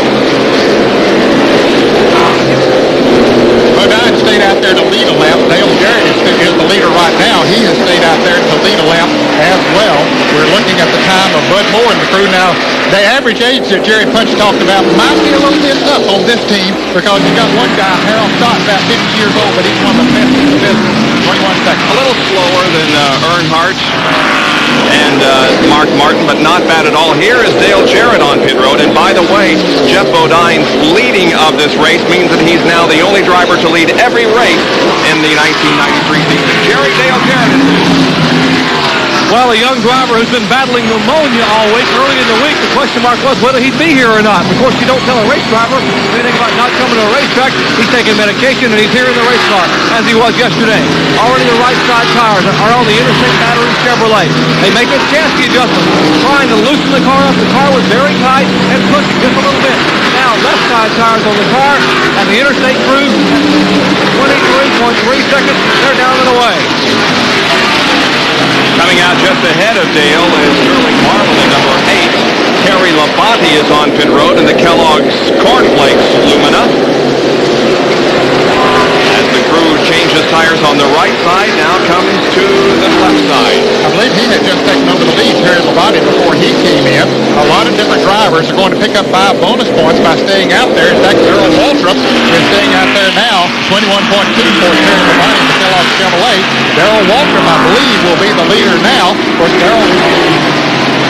Bodine stayed out there to lead a lap. Dale Jarrett is the leader right now. He has stayed out there to lead a lap as well. We're looking at the time of Bud Moore and the crew now. The average age that Jerry Punch talked about might be a little bit up on this team because you got one guy, Harold Stott, about 50 years old, but he's one of the best in the business. 21 seconds. A little slower than Earnhardt and Mark Martin, but not bad at all. Here is Dale Jarrett on pit road. And by the way, Jeff Bodine's leading of this race means that he's now the only driver to lead every race in the 1993 season. Jerry, Dale Jarrett. Well, a young driver who's been battling pneumonia all week. Early in the week, the question mark was whether he'd be here or not. Of course, you don't tell a race driver anything about not coming to a racetrack. He's taking medication, and he's here in the race car, as he was yesterday. Already the right side tires are on the Interstate Battery Chevrolet. They make a chassis adjustment, trying to loosen the car up. The car was very tight and pushing just a little bit. Now, left side tires on the car, and the Interstate crew, 23.3 seconds, they're down and away. Coming out just ahead of Dale is Sterling Marvel in number 8. Terry Labonte is on pit road in the Kellogg's Cornflakes Lumina. As the crew changes tires on the right side, now comes to the left side. I believe he had just taken over the lead, Terry Labonte, before he came in. A lot of different drivers are going to pick up 5 bonus points by staying out there. In fact, Darrell Waltrip is staying out there now, 21.2 for Terry Labonte in the Kellogg's Chevrolet. Darrell Waltrip, I believe, will be the leader now. Of course, Darrell will be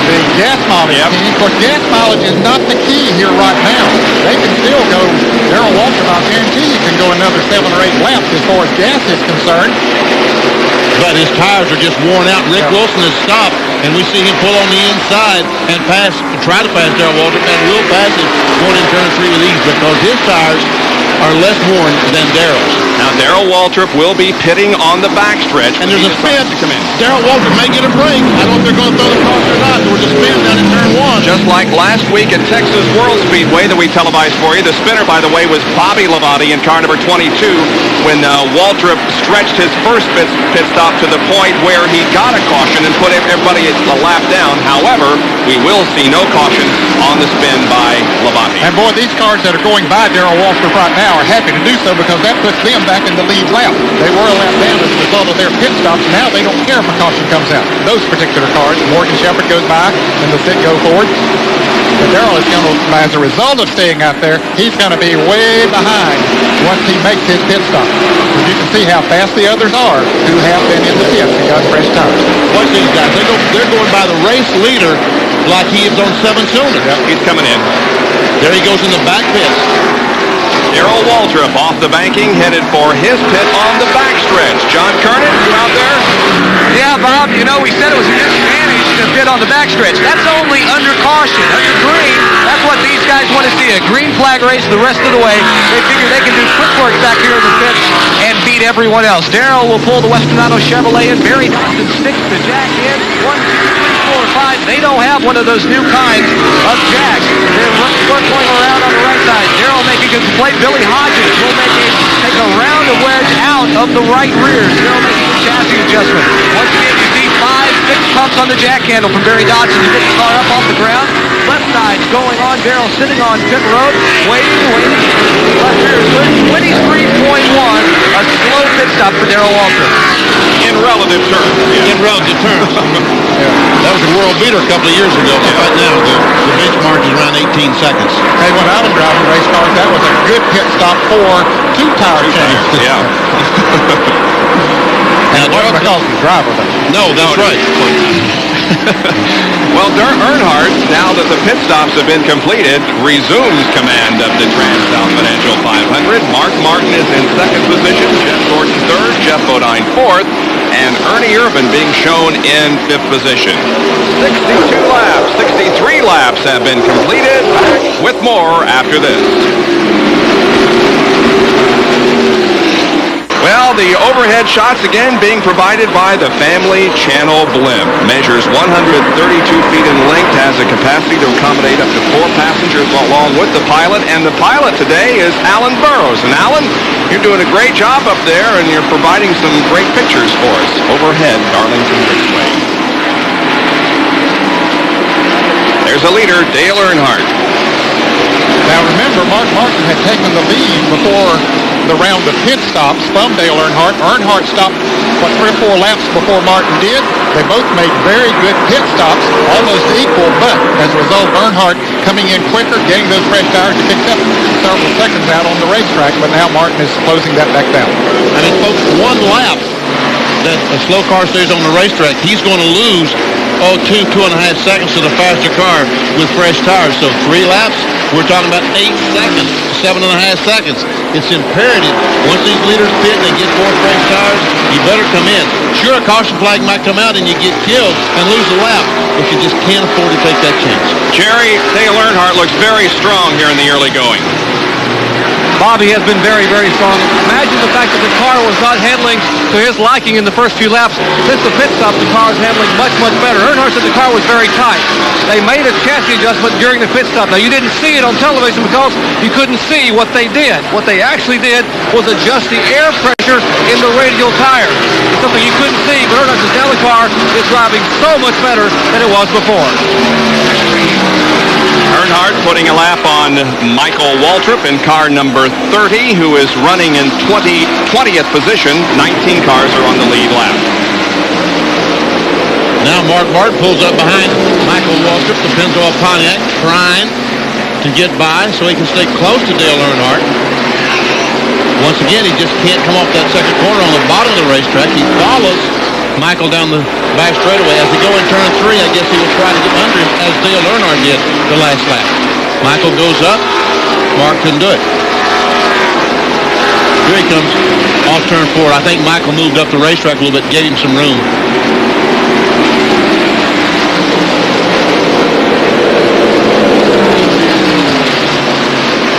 the gas mileage team. Of course, gas mileage is not the key here right now. They can still go, Darrell Waltrip, I guarantee you can go another 7 or 8 laps as far as gas is concerned. But his tires are just worn out. Rick Wilson has stopped, and we see him pull on the inside and try to pass Darrell Waltrip, and will pass it going in turn 3 with ease because his tires are less worn than Darrell's. Now, Darrell Waltrip will be pitting on the backstretch. And there's a spin. Darrell Waltrip may get a break. I don't know if they're going to throw the caution or not. There was a spin down in turn 1. just like last week at Texas World Speedway that we televised for you. The spinner, by the way, was Bobby Labonte in car number 22 when Waltrip stretched his first pit stop to the point where he got a caution and put everybody a lap down. However, we will see no caution on the spin by Labonte. And boy, these cars that are going by Darrell Waltrip right now are happy to do so because that puts them back in the lead lap. They were a lap down as a result of their pit stops. Now they don't care if a caution comes out. Those particular cars, Morgan Shepherd goes by and the pit go forward. But Darrell is going to, as a result of staying out there, he's going to be way behind once he makes his pit stop. And you can see how fast the others are who have been in the pits and got fresh tires. Watch these guys. They're going by the race leader like he is on 7-cylinder. Yep, he's coming in. There he goes in the back pits. Darrell Waltrip off the banking, headed for his pit on the backstretch. John Kernan, you out there? Yeah, Bob, you know, we said it was a disadvantage to pit on the backstretch. That's only under caution. Under green, that's what these guys want to see. A green flag race the rest of the way. They figure they can do quick work back here in the pit and beat everyone else. Darrell will pull the Western Auto Chevrolet in. Barry Dawson sticks the jack in. 1, 2, 3, 4, 5. They don't have one of those new kinds of jacks. They're circling around on the right side. Darrell making a play. Billy Hodges will take a round of wedge out of the right rear. Darrell making a chassis adjustment. Once again, you see 5 fixed pumps on the jack handle from Barry Dodson to get the car up off the ground. Left side going on. Darrell sitting on pit road, waiting. Left rear is good. 23.1. A slow pit stop for Darrell Waltrip. In relative terms. Yeah. In relative terms. That was a world beater a couple of years ago. But right now, the benchmark is around 18 seconds. Hey, when I was driving race cars, that was a good pit stop for 2 tire changes. Yeah. And it wasn't because the driver, but No, that's right. Well, Earnhardt, now that the pit stops have been completed, resumes command of the TranSouth Financial 500. Mark Martin is in second position, Jeff Gordon third, Jeff Bodine fourth, and Ernie Irvin being shown in fifth position. 62 laps, 63 laps have been completed, with more after this. Well, the overhead shots again being provided by the Family Channel blimp. Measures 132 feet in length, has a capacity to accommodate up to 4 passengers along with the pilot. And the pilot today is Alan Burrows. And Alan, you're doing a great job up there and you're providing some great pictures for us overhead Darlington Raceway. There's a leader, Dale Earnhardt. now remember, Mark Martin had taken the lead before the round of pit stops from Dale Earnhardt. Earnhardt stopped, 3 or 4 laps before Martin did. They both made very good pit stops, almost equal, but as a result, Earnhardt coming in quicker, getting those fresh tires, he picked up several seconds out on the racetrack, but now Martin is closing that back down. I mean, folks, 1 lap that a slow car stays on the racetrack, he's going to lose 2.5 seconds to the faster car with fresh tires. So 3 laps, we're talking about 8 seconds, 7.5 seconds. It's imperative. Once these leaders pit and they get 4 fresh tires, you better come in. Sure, a caution flag might come out and you get killed and lose a lap, but you just can't afford to take that chance. Jerry, Dale Earnhardt looks very strong here in the early going. Bobby has been very, very strong. Imagine the fact that the car was not handling to his liking in the first few laps. Since the pit stop, the car is handling much, much better. Earnhardt said the car was very tight. They made a chassis adjustment during the pit stop. Now, you didn't see it on television because you couldn't see what they did. What they actually did was adjust the air pressure in the radial tires. Something you couldn't see, but Earnhardt says now the car is driving so much better than it was before. Earnhardt putting a lap on Michael Waltrip in car number 30, who is running in 20th position. 19 cars are on the lead lap. Now Mark Martin pulls up behind Michael Waltrip, the Pennzoil Pontiac, trying to get by so he can stay close to Dale Earnhardt. Once again, he just can't come off that second corner on the bottom of the racetrack. He follows Michael down the back straightaway. As they go in turn 3, I guess he will try to get under him as Dale Earnhardt did the last lap. Michael goes up. Mark couldn't do it. Here he comes off turn 4. I think Michael moved up the racetrack a little bit, gave him some room.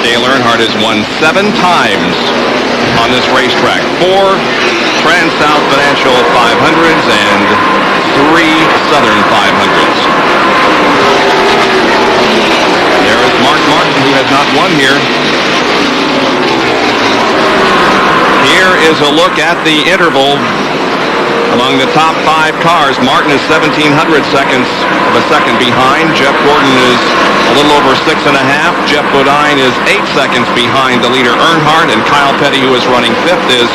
Dale Earnhardt has won 7 times on this racetrack. 4 TranSouth Financial 500s and 3 Southern 500s. here. Here is a look at the interval among the top 5 cars. Martin is 1,700 seconds of a second behind. Jeff Gordon is a little over 6.5. Jeff Bodine is 8 seconds behind the leader Earnhardt, and Kyle Petty, who is running 5th, is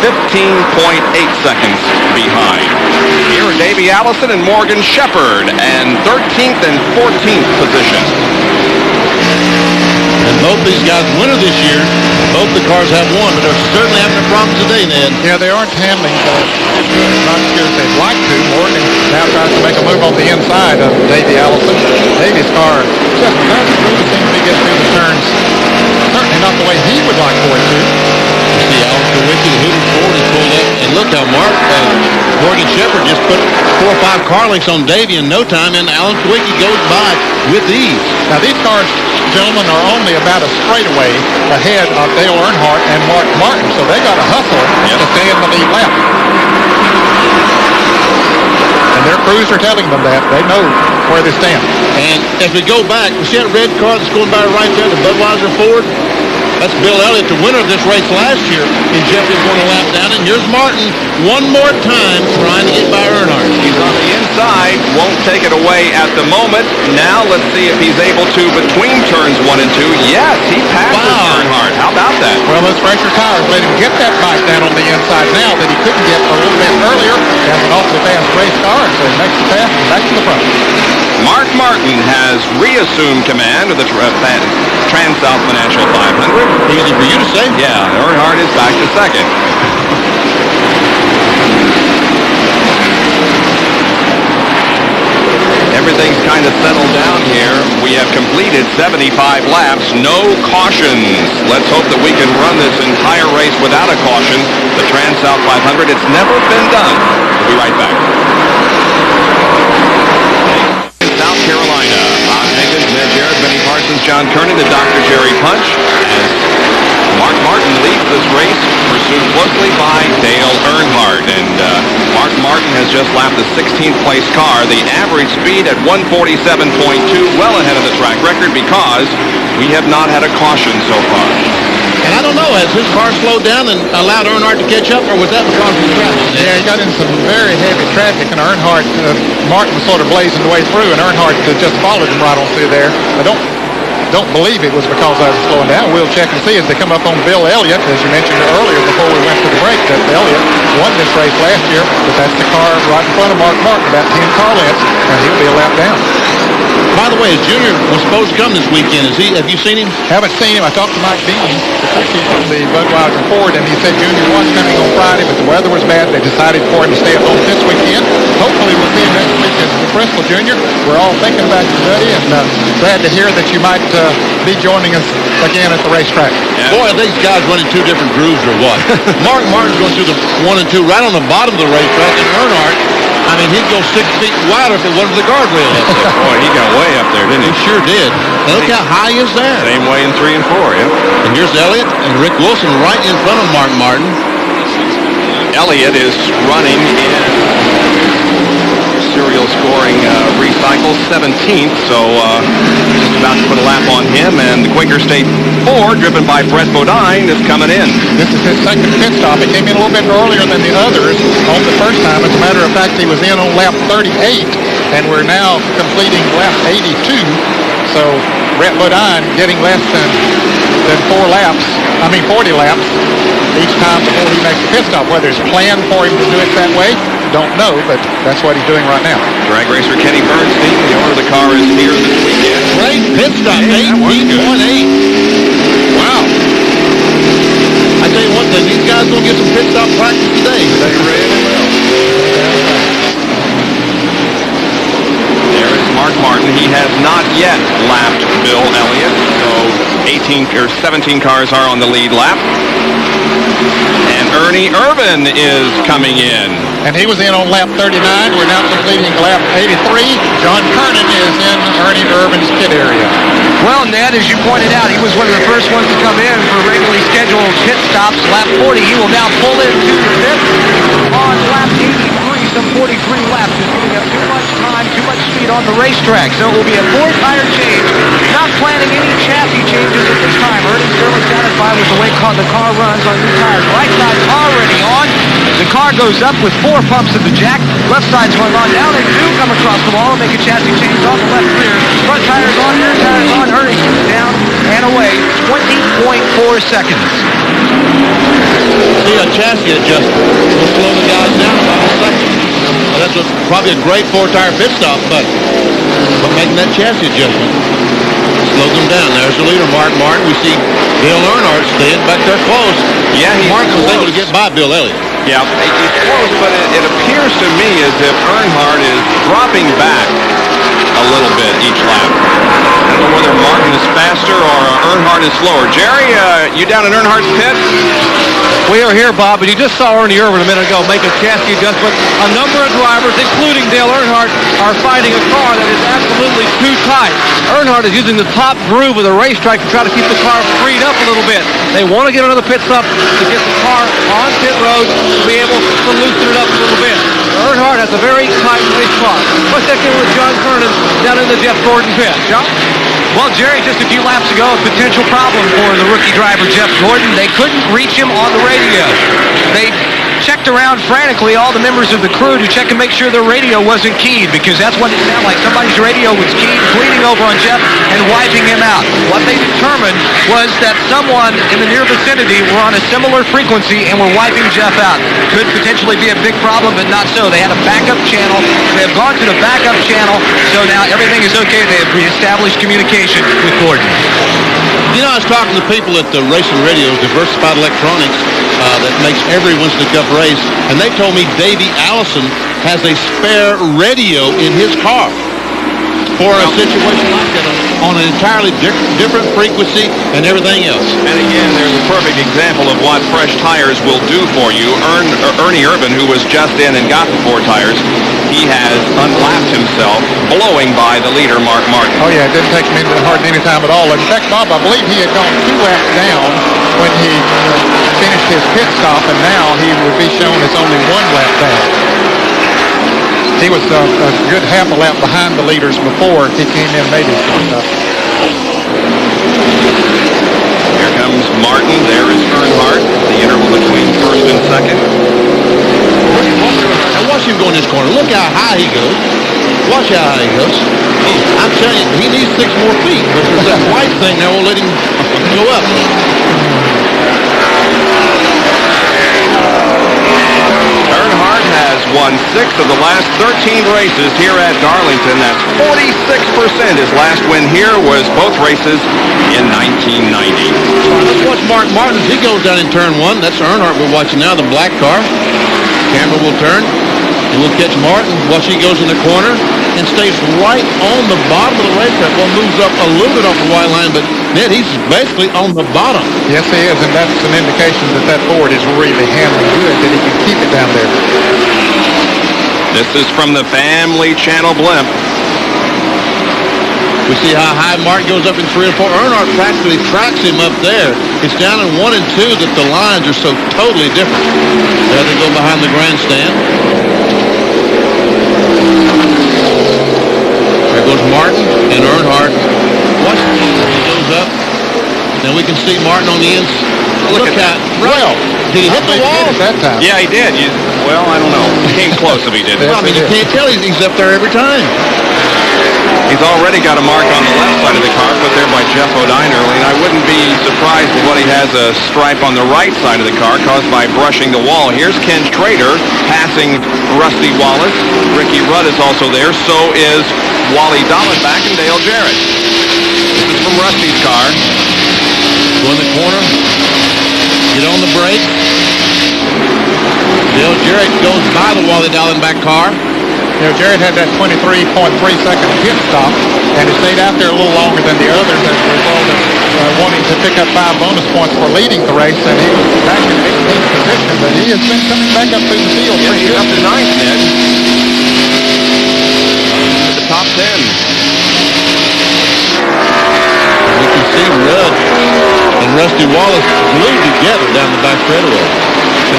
15.8 seconds behind. Here are Davey Allison and Morgan Shepherd, and 13th and 14th position. And both these guys winner this year. Both the cars have won, but they're certainly having a problem today, Ned. Yeah, they aren't handling not as good as they'd like to. Morgan now tries to make a move on the inside of Davey Allison. Davey's car just doesn't really seem to be getting through the turns. Certainly not the way he would like for it to. You see Alex Kowicki, the Hooters Ford, is pulled up. And look how Morgan Shepherd just put 4 or 5 car lengths on Davey in no time, and Alex Kowicki goes by with ease. Now, these cars, gentlemen, are only about a straightaway ahead of Dale Earnhardt and Mark Martin, so they got to hustle to stay in the lead lap. And their crews are telling them that. They know where they stand. And as we go back, we see that red car that's going by right there, the Budweiser Ford. That's Bill Elliott, the winner of this race last year. And Jeff is going to lap down. And here's Martin one more time trying to get by Earnhardt. He's on the inside, won't take it away at the moment. Now let's see if he's able to between turns 1 and 2. Yes, he passes Earnhardt. How about that? Well, those fresher tires let him get that bike down on the inside now that he couldn't get a little bit earlier. Has an awfully fast race car, so he makes the pass and back to the front. Mark Martin has reassumed command of the TranSouth Financial 500. Easy for you to say. Yeah, Earnhardt is back to second. Everything's kind of settled down here. We have completed 75 laps, no cautions. Let's hope that we can run this entire race without a caution. The TranSouth 500, it's never been done. We'll be right back. South Carolina, Bob Higgins, Ned Jarrett, Benny Parsons, John Kernan, and Dr. Jerry Punch, as Mark Martin leads this race, pursued closely by Dale Earnhardt. And Mark Martin has just lapped the 16th place car. The average speed at 147.2, well ahead of the track record because we have not had a caution so far. And I don't know, has his car slowed down and allowed Earnhardt to catch up, or was that because of the traffic? Yeah, he got in some very heavy traffic, and Earnhardt, Martin was sort of blazing the way through, and Earnhardt just followed him right on through there. I don't believe it was because I was slowing down. We'll check and see as they come up on Bill Elliott, as you mentioned earlier before we went to the break, that Elliott won this race last year, but that's the car right in front of Mark Martin, about 10 car lengths, and he'll be a lap down. By the way, his junior was supposed to come this weekend. Have you seen him? Haven't seen him. I talked to Mike Bean, the cookie from the Budweiser Ford, and he said Junior was coming on Friday, but the weather was bad. They decided for him to stay at home this weekend. Hopefully we'll see him next week at the Bristol Junior. We're all thinking about you, buddy, and glad to hear that you might be joining us again at the racetrack. Yeah. Boy, are these guys running 2 different grooves or what? Mark Martin's going through the 1 and 2 right on the bottom of the racetrack, and Earnhardt, I mean, he'd go 6 feet wider if it wasn't the guardrail up there. Boy, he got way up there, didn't he? He sure did. And look how high he is there. Same way in 3 and 4, yeah. And here's Elliott and Rick Wilson right in front of Mark Martin. Elliott is running in serial scoring recycle 17th, so just about to put a lap on him, and the Quaker State Ford, driven by Brett Bodine, is coming in. This is his second pit stop. He came in a little bit earlier than the others on the first time. As a matter of fact, he was in on lap 38, and we're now completing lap 82. So Brett Bodine getting less than 40 laps each time before he makes a pit stop. Whether it's planned for him to do it that way, don't know, but that's what he's doing right now. Drag racer Kenny Bernstein, the owner of the car, is here this weekend. Great pit stop, 18.8. Wow. I tell you one thing, these guys going to get some pit stop practice today. They really will. There is Mark Martin. He has not yet lapped Bill Elliott, so 17 cars are on the lead lap. And Ernie Irvin is coming in. And he was in on lap 39. We're now completing lap 83. John Kernan is in Ernie Irvin's pit area. Well, Ned, as you pointed out, he was one of the first ones to come in for regularly scheduled pit stops. Lap 40, he will now pull into the pit on lap 83. Some 43 laps, just giving up too much time, too much speed on the racetrack. So it will be a 4-tire change. Not planning any chassis changes at this time. Ernie's fairly satisfied with the way the car runs on new tires. Right side's already on. The car goes up with 4 pumps of the jack. Left side's going on. Now they do come across the wall and make a chassis change on the left rear. Front tire's on, rear tire's on. Ernie down and away. 20.4 seconds. See, a chassis adjustment will slow the guys down about a second. Well, that's probably a great 4-tire pit stop, but making that chassis adjustment slows them down. There's the leader, Mark Martin. We see Bill Earnhardt staying back there close. Yeah, Martin was able to get by Bill Elliott. Yeah, he's close, but it appears to me as if Earnhardt is dropping back a little bit each lap. I don't know whether Martin is faster or Earnhardt is slower. Jerry, you down in Earnhardt's pit? We are here, Bob, and you just saw Ernie Irvin a minute ago make a chassis adjustment. A number of drivers, including Dale Earnhardt, are fighting a car that is absolutely too tight. Earnhardt is using the top groove of the racetrack to try to keep the car freed up a little bit. They want to get another pit stop to get the car on pit road to be able to loosen it up a little bit. Earnhardt has a very tight race car. Let's check in with John Kernan down in the Jeff Gordon pit. John? Well, Jerry, just a few laps ago, a potential problem for the rookie driver, Jeff Gordon. They couldn't reach him on the radio. They checked around frantically, all the members of the crew, to check and make sure their radio wasn't keyed, because that's what it sounded like. Somebody's radio was keyed, bleeding over on Jeff and wiping him out. What they determined was that someone in the near vicinity were on a similar frequency and were wiping Jeff out. Could potentially be a big problem, but not so. They had a backup channel. They have gone to the backup channel, so now everything is okay. They have reestablished communication with Gordon. You know, I was talking to people at the Racing Radios, Diversified Electronics, that makes every Winston Cup race, and they told me Davey Allison has a spare radio in his car for a situation like that on an entirely different frequency and everything else. And again, there's a perfect example of what fresh tires will do for you. Ernie Irvin, who was just in and got the 4 tires, he has unlapped himself, blowing by the leader, Mark Martin. Oh, yeah, it didn't take him hardly any time at all. In fact, Bob, I believe he had gone 2 laps down when he finished his pit stop, and now he would be shown as only 1 lap down. He was a good half a lap behind the leaders before he came in and made his pit stop. Here comes Martin. There is Earnhardt, the interval between first and second. Now watch him go in this corner. Look how high he goes. Watch how high he goes. I'm telling you, he needs 6 more feet, but there's that white thing that won't let him go up. Earnhardt has won 6 of the last 13 races here at Darlington. That's 46%. His last win here was both races in 1990. Let's watch Mark Martin as he goes down in turn 1. That's Earnhardt we're watching now, the black car. Camera will turn, and we'll catch Martin. Watch he goes in the corner and stays right on the bottom of the racetrack. Well, moves up a little bit off the white line, but Ned, he's basically on the bottom. Yes, he is, and that's an indication that Ford is really handling good, that he can keep it down there. This is from the Family Channel blimp. We see how high Mark goes up in 3 and 4. Earnhardt practically tracks him up there. It's down in 1 and 2 that the lines are so totally different. There they go behind the grandstand. There goes Martin and Earnhardt. Watch he goes up. Now we can see Martin on the inside. Look at that. Well, did he hit the wall? At that time. Yeah, he did. Well, I don't know. He came close if he did. I mean, you can't tell he's up there every time. He's already got a mark on the left side of the car put there by Jeff O'Dine early, and I wouldn't be surprised if he has a stripe on the right side of the car caused by brushing the wall. Here's Ken Schrader passing Rusty Wallace. Ricky Rudd is also there. So is Wally Dallenbach and Dale Jarrett. This is from Rusty's car. Go in the corner. Get on the brake. Dale Jarrett goes by the Wally Dallenbach car. You know, Jarrett had that 23.3 second pit stop, and he stayed out there a little longer than the others as a result of wanting to pick up 5 bonus points for leading the race, and he was back in 18th position, but he has been coming back up through the field. Yeah, he's up to 9th, Ned. At the top 10. We can see Rudd and Rusty Wallace glued together down the back straightaway.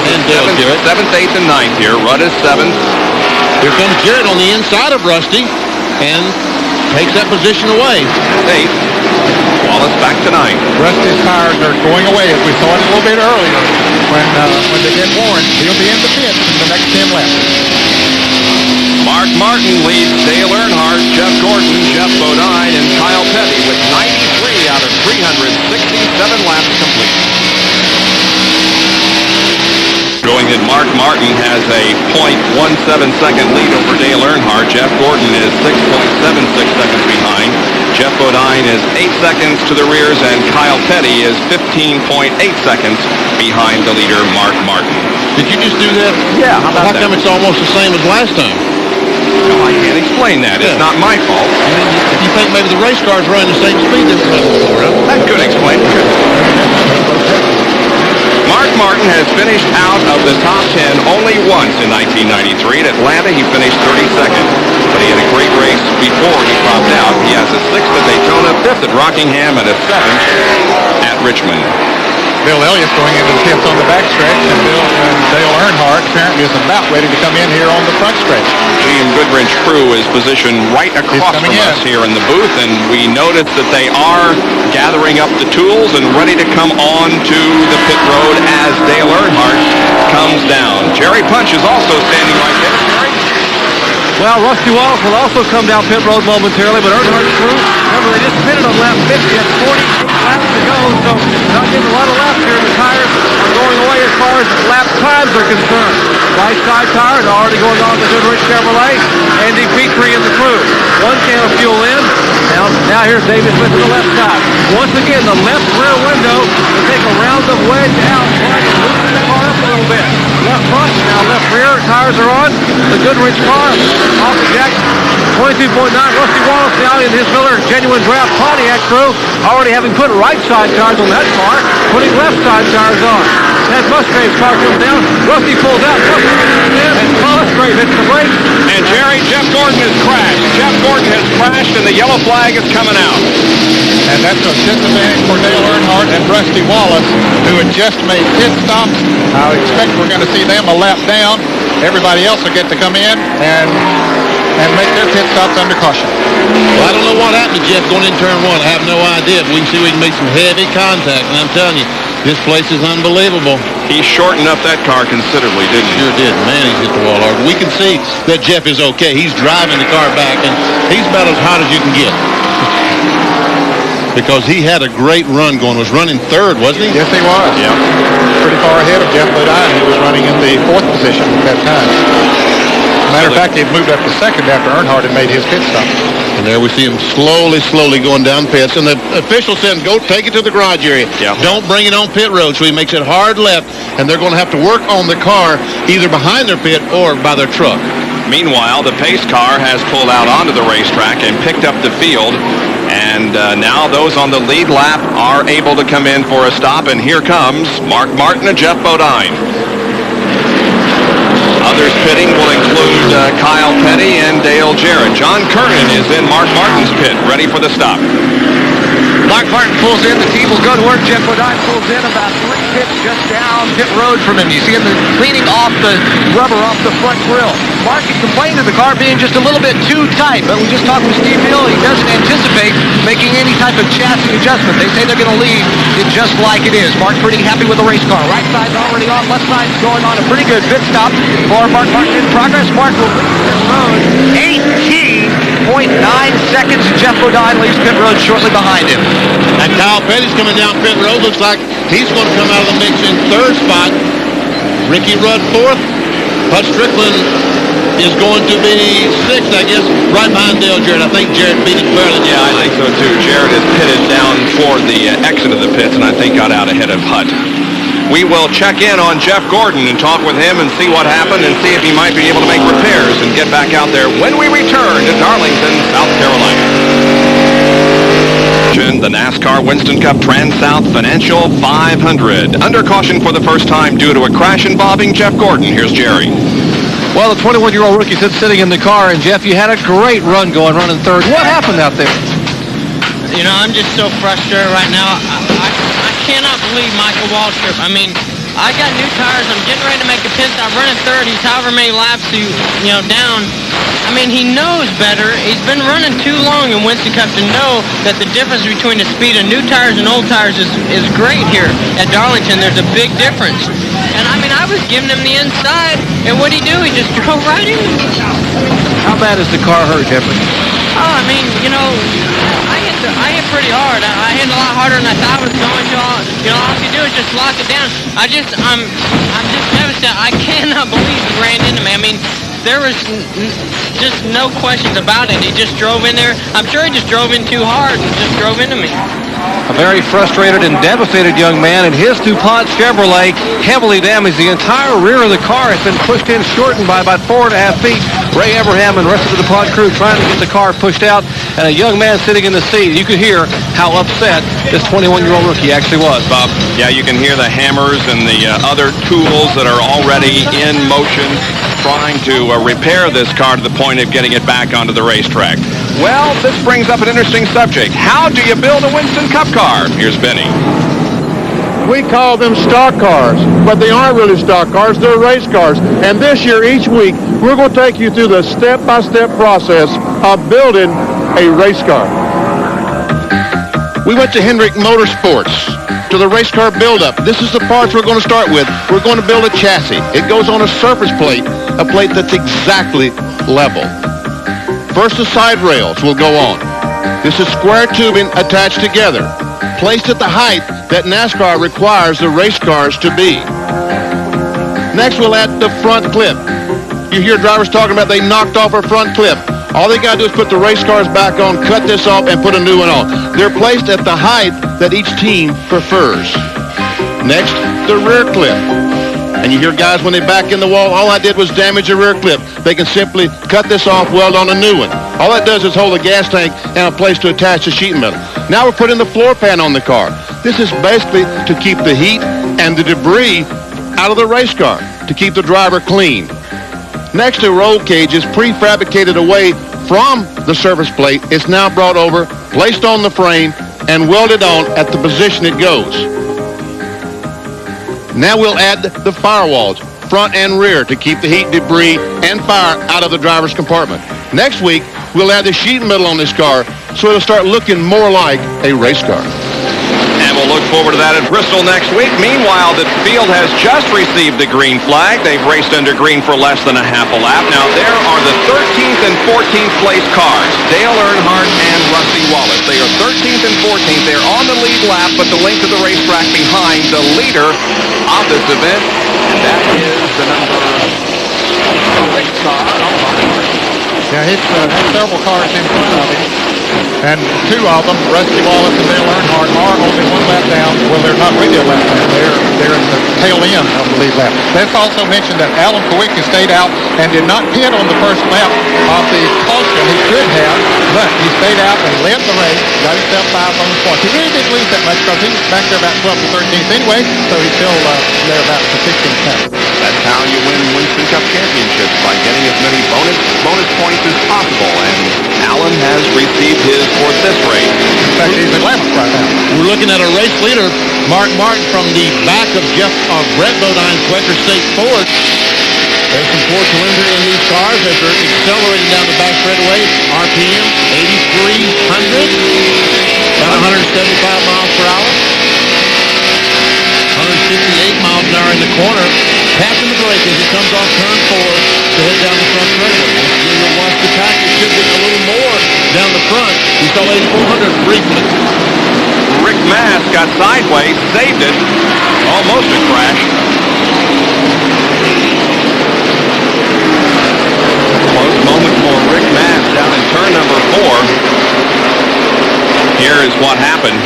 And then Dale Jarrett. 7th, 8th, and 9th here. Rudd is 7th. Here comes Jarrett on the inside of Rusty. and takes that position away. 8th. Wallace back to 9th. Rusty's tires are going away, as we saw it a little bit earlier. When they get worn, he'll be in the pits in the next 10 laps. Mark Martin leads Dale Earnhardt, Jeff Gordon, Jeff Bodine, and Kyle Petty with 93 out of 367 laps complete. Showing that Mark Martin has a .17 second lead over Dale Earnhardt. Jeff Gordon is 6.76 seconds behind. Jeff Bodine is 8 seconds to the rears, and Kyle Petty is 15.8 seconds behind the leader, Mark Martin. Did you just do that? Yeah, how about that? How come it's almost the same as last time? No, I can't explain that. It's not my fault. You think maybe the race cars running the same speed this time before, huh? That could explain it. Mark Martin has finished out of the top 10 only once in 1993. At Atlanta, he finished 32nd, but he had a great race before he dropped out. He has a 6th at Daytona, 5th at Rockingham, and a 7th at Richmond. Bill Elliott's going into the pits on the backstretch, and Dale Earnhardt apparently is about ready to come in here on the front stretch. GM Goodwrench crew is positioned right across from us here in the booth, and we notice that they are gathering up the tools and ready to come on to the pit road as Dale Earnhardt comes down. Jerry Punch is also standing right there. Jerry? Well, Rusty Wallace will also come down pit road momentarily, but Earnhardt's crew, remember, they just pitted on lap 50 at 48 laps to go, so not getting a lot of laps here. The tires are going away as far as lap times are concerned. Right side tires are already going on to Goodrich Chevrolet. Andy Petrie and the crew. One can of fuel in. Now here's David Smith to the left side. Once again, the left rear window to take a round of wedge out, trying to loosen the car up a little bit. Left front, now left rear, tires are on. The Goodrich car off the jack. 22.9, Rusty Wallace now in his Miller Genuine Draft Pontiac crew, already having put right side tires on that car, putting left side tires on. As Musgrave's car comes down, Rusty pulls out, and Musgrave hits the brakes. And Jerry, Jeff Gordon has crashed. Jeff Gordon has crashed, and the yellow flag is coming out. And that's a disadvantage for Dale Earnhardt and Rusty Wallace, who had just made pit stops. I expect we're going to see them a lap down. Everybody else will get to come in and make their pit stops under caution. Well, I don't know what happened to Jeff going in turn one. I have no idea. But we can see we can make some heavy contact, and I'm telling you, this place is unbelievable. He shortened up that car considerably, didn't he? Sure did. Man, he's hit the wall hard. We can see that Jeff is okay. He's driving the car back, and he's about as hot as you can get. Because he had a great run going. Was running third, wasn't he? Yes, he was. Yeah. Pretty far ahead of Jeff Bodine, who was running in the 4th position at that time. Matter of fact, he had moved up to 2nd after Earnhardt had made his pit stop. And there we see him slowly going down pits. And the official said, go take it to the garage area. Yeah. Don't bring it on pit road. So he makes it hard left. And they're going to have to work on the car either behind their pit or by their truck. Meanwhile, the pace car has pulled out onto the racetrack and picked up the field. And now those on the lead lap are able to come in for a stop. And here comes Mark Martin and Jeff Bodine. Others pitting will include Kyle Petty and Dale Jarrett. John Kernan is in Mark Martin's pit, ready for the stop. Mark Martin pulls in. The team will go to work. Jeff Bodine pulls in about 3 pits just down pit road from him. You see him cleaning off the rubber off the front grill. Mark had complained of the car being just a little bit too tight, but we just talked with Steve Hill. He doesn't anticipate making any type of chassis adjustment. They say they're going to leave it just like it is. Mark pretty happy with the race car. Right side's already on. Left side's going on a pretty good pit stop for Mark Martin in progress. Mark will leave pit road 18.9 seconds. Jeff Bodine leaves pit road shortly behind him. And Kyle Petty's coming down pit road. Looks like he's going to come out of the mix in 3rd spot. Ricky Rudd 4th. Bud Strickland is going to be 6th, I guess, right behind Dale Jarrett. I think Jarrett beat it barely. Yeah, I think so too. Jarrett is pitted down toward the exit of the pits, and I think got out ahead of Hutt. We will check in on Jeff Gordon and talk with him and see what happened and see if he might be able to make repairs and get back out there when we return to Darlington, South Carolina. The NASCAR Winston Cup TranSouth Financial 500. Under caution for the first time due to a crash involving Jeff Gordon. Here's Jerry. Well, the 21-year-old rookie sitting in the car, and Jeff, you had a great run going, running third. What happened out there? You know, I'm just so frustrated right now. I cannot believe Michael Waltrip. I mean, I got new tires. I'm getting ready to make a pit stop. Running third. He's however many laps down. I mean, he knows better. He's been running too long in Winston Cup to know that the difference between the speed of new tires and old tires is great here at Darlington. There's a big difference. And I mean, I was giving him the inside, and what'd he do? He just drove right in. How bad is the car hurt, Jeffrey? Oh, I mean, I hit pretty hard. I hit a lot harder than I thought I was going to. All you do is just lock it down. I'm just devastated. I cannot believe he ran into me. I mean, there was just no questions about it. He just drove in there. I'm sure he just drove in too hard and just drove into me. A very frustrated and devastated young man, and his DuPont Chevrolet heavily damaged. The entire rear of the car has been pushed in, shortened by about 4.5 feet. Ray Abraham and the rest of the DuPont crew trying to get the car pushed out, and a young man sitting in the seat. You could hear how upset this 21-year-old rookie actually was, Bob. Yeah, you can hear the hammers and the other tools that are already in motion trying to repair this car to the point of getting it back onto the racetrack. Well, this brings up an interesting subject. How do you build a Winston Cup car? Here's Benny. We call them stock cars, but they aren't really stock cars. They're race cars. And this year, each week, we're going to take you through the step-by-step process of building a race car. We went to Hendrick Motorsports to the race car buildup. This is the parts we're going to start with. We're going to build a chassis. It goes on a surface plate, a plate that's exactly level. First, the side rails will go on. This is square tubing attached together, placed at the height that NASCAR requires the race cars to be. Next, we'll add the front clip. You hear drivers talking about they knocked off our front clip. All they got to do is put the race cars back on, cut this off, and put a new one on. They're placed at the height that each team prefers. Next, the rear clip. And you hear guys, when they back in the wall, all I did was damage the rear clip. They can simply cut this off, weld on a new one. All that does is hold a gas tank and a place to attach the sheet metal. Now we're putting the floor pan on the car. This is basically to keep the heat and the debris out of the race car, to keep the driver clean. Next, the roll cage is prefabricated away from the surface plate. It's now brought over, placed on the frame, and welded on at the position it goes. Now we'll add the firewalls, front and rear, to keep the heat, debris, and fire out of the driver's compartment. Next week, we'll add the sheet metal on this car so it'll start looking more like a race car. And we'll look forward to that at Bristol next week. Meanwhile, the field has just received the green flag. They've raced under green for less than a half a lap. Now, there are the 13th and 14th place cars, Dale Earnhardt and Rusty Wallace. They are 13th and 14th. They're on the lead lap, but the length of the racetrack behind the leader of this event, and that is the number 6 car. Yeah, he's had several cars in front of him. And two of them, Rusty Wallace and Dale Earnhardt, are only one lap down. Well, they're not really a lap down. They're at the tail end of the lead lap. Let's also mention that Alan Kowicki stayed out and did not pit on the first lap of the caution. He could have, but he stayed out and led the race, got himself 5 bonus points. He really didn't lose that much because he was back there about 12th to 13th anyway, so he's still there about the 16th count. That's how you win Winston Cup championships, by getting as many bonus points as possible. And Alan has received his for this race. In fact, he's 11th right now. We're looking at a race leader, Mark Martin, from the back of Brett Bodine's Quaker State Ford. There's some four cylinder in these cars as they're accelerating down the back straightaway. RPM 8,300, about 175 miles per hour. 168 miles an hour in the corner. Passing the brake as he comes off turn 4 to head down the front straightaway. You'll watch the package should be a little more down the front. We saw 8,400 briefly. Rick Mass got sideways, saved it, almost a crash. Close moment for Rick Mass down in turn number 4. Here is what happened.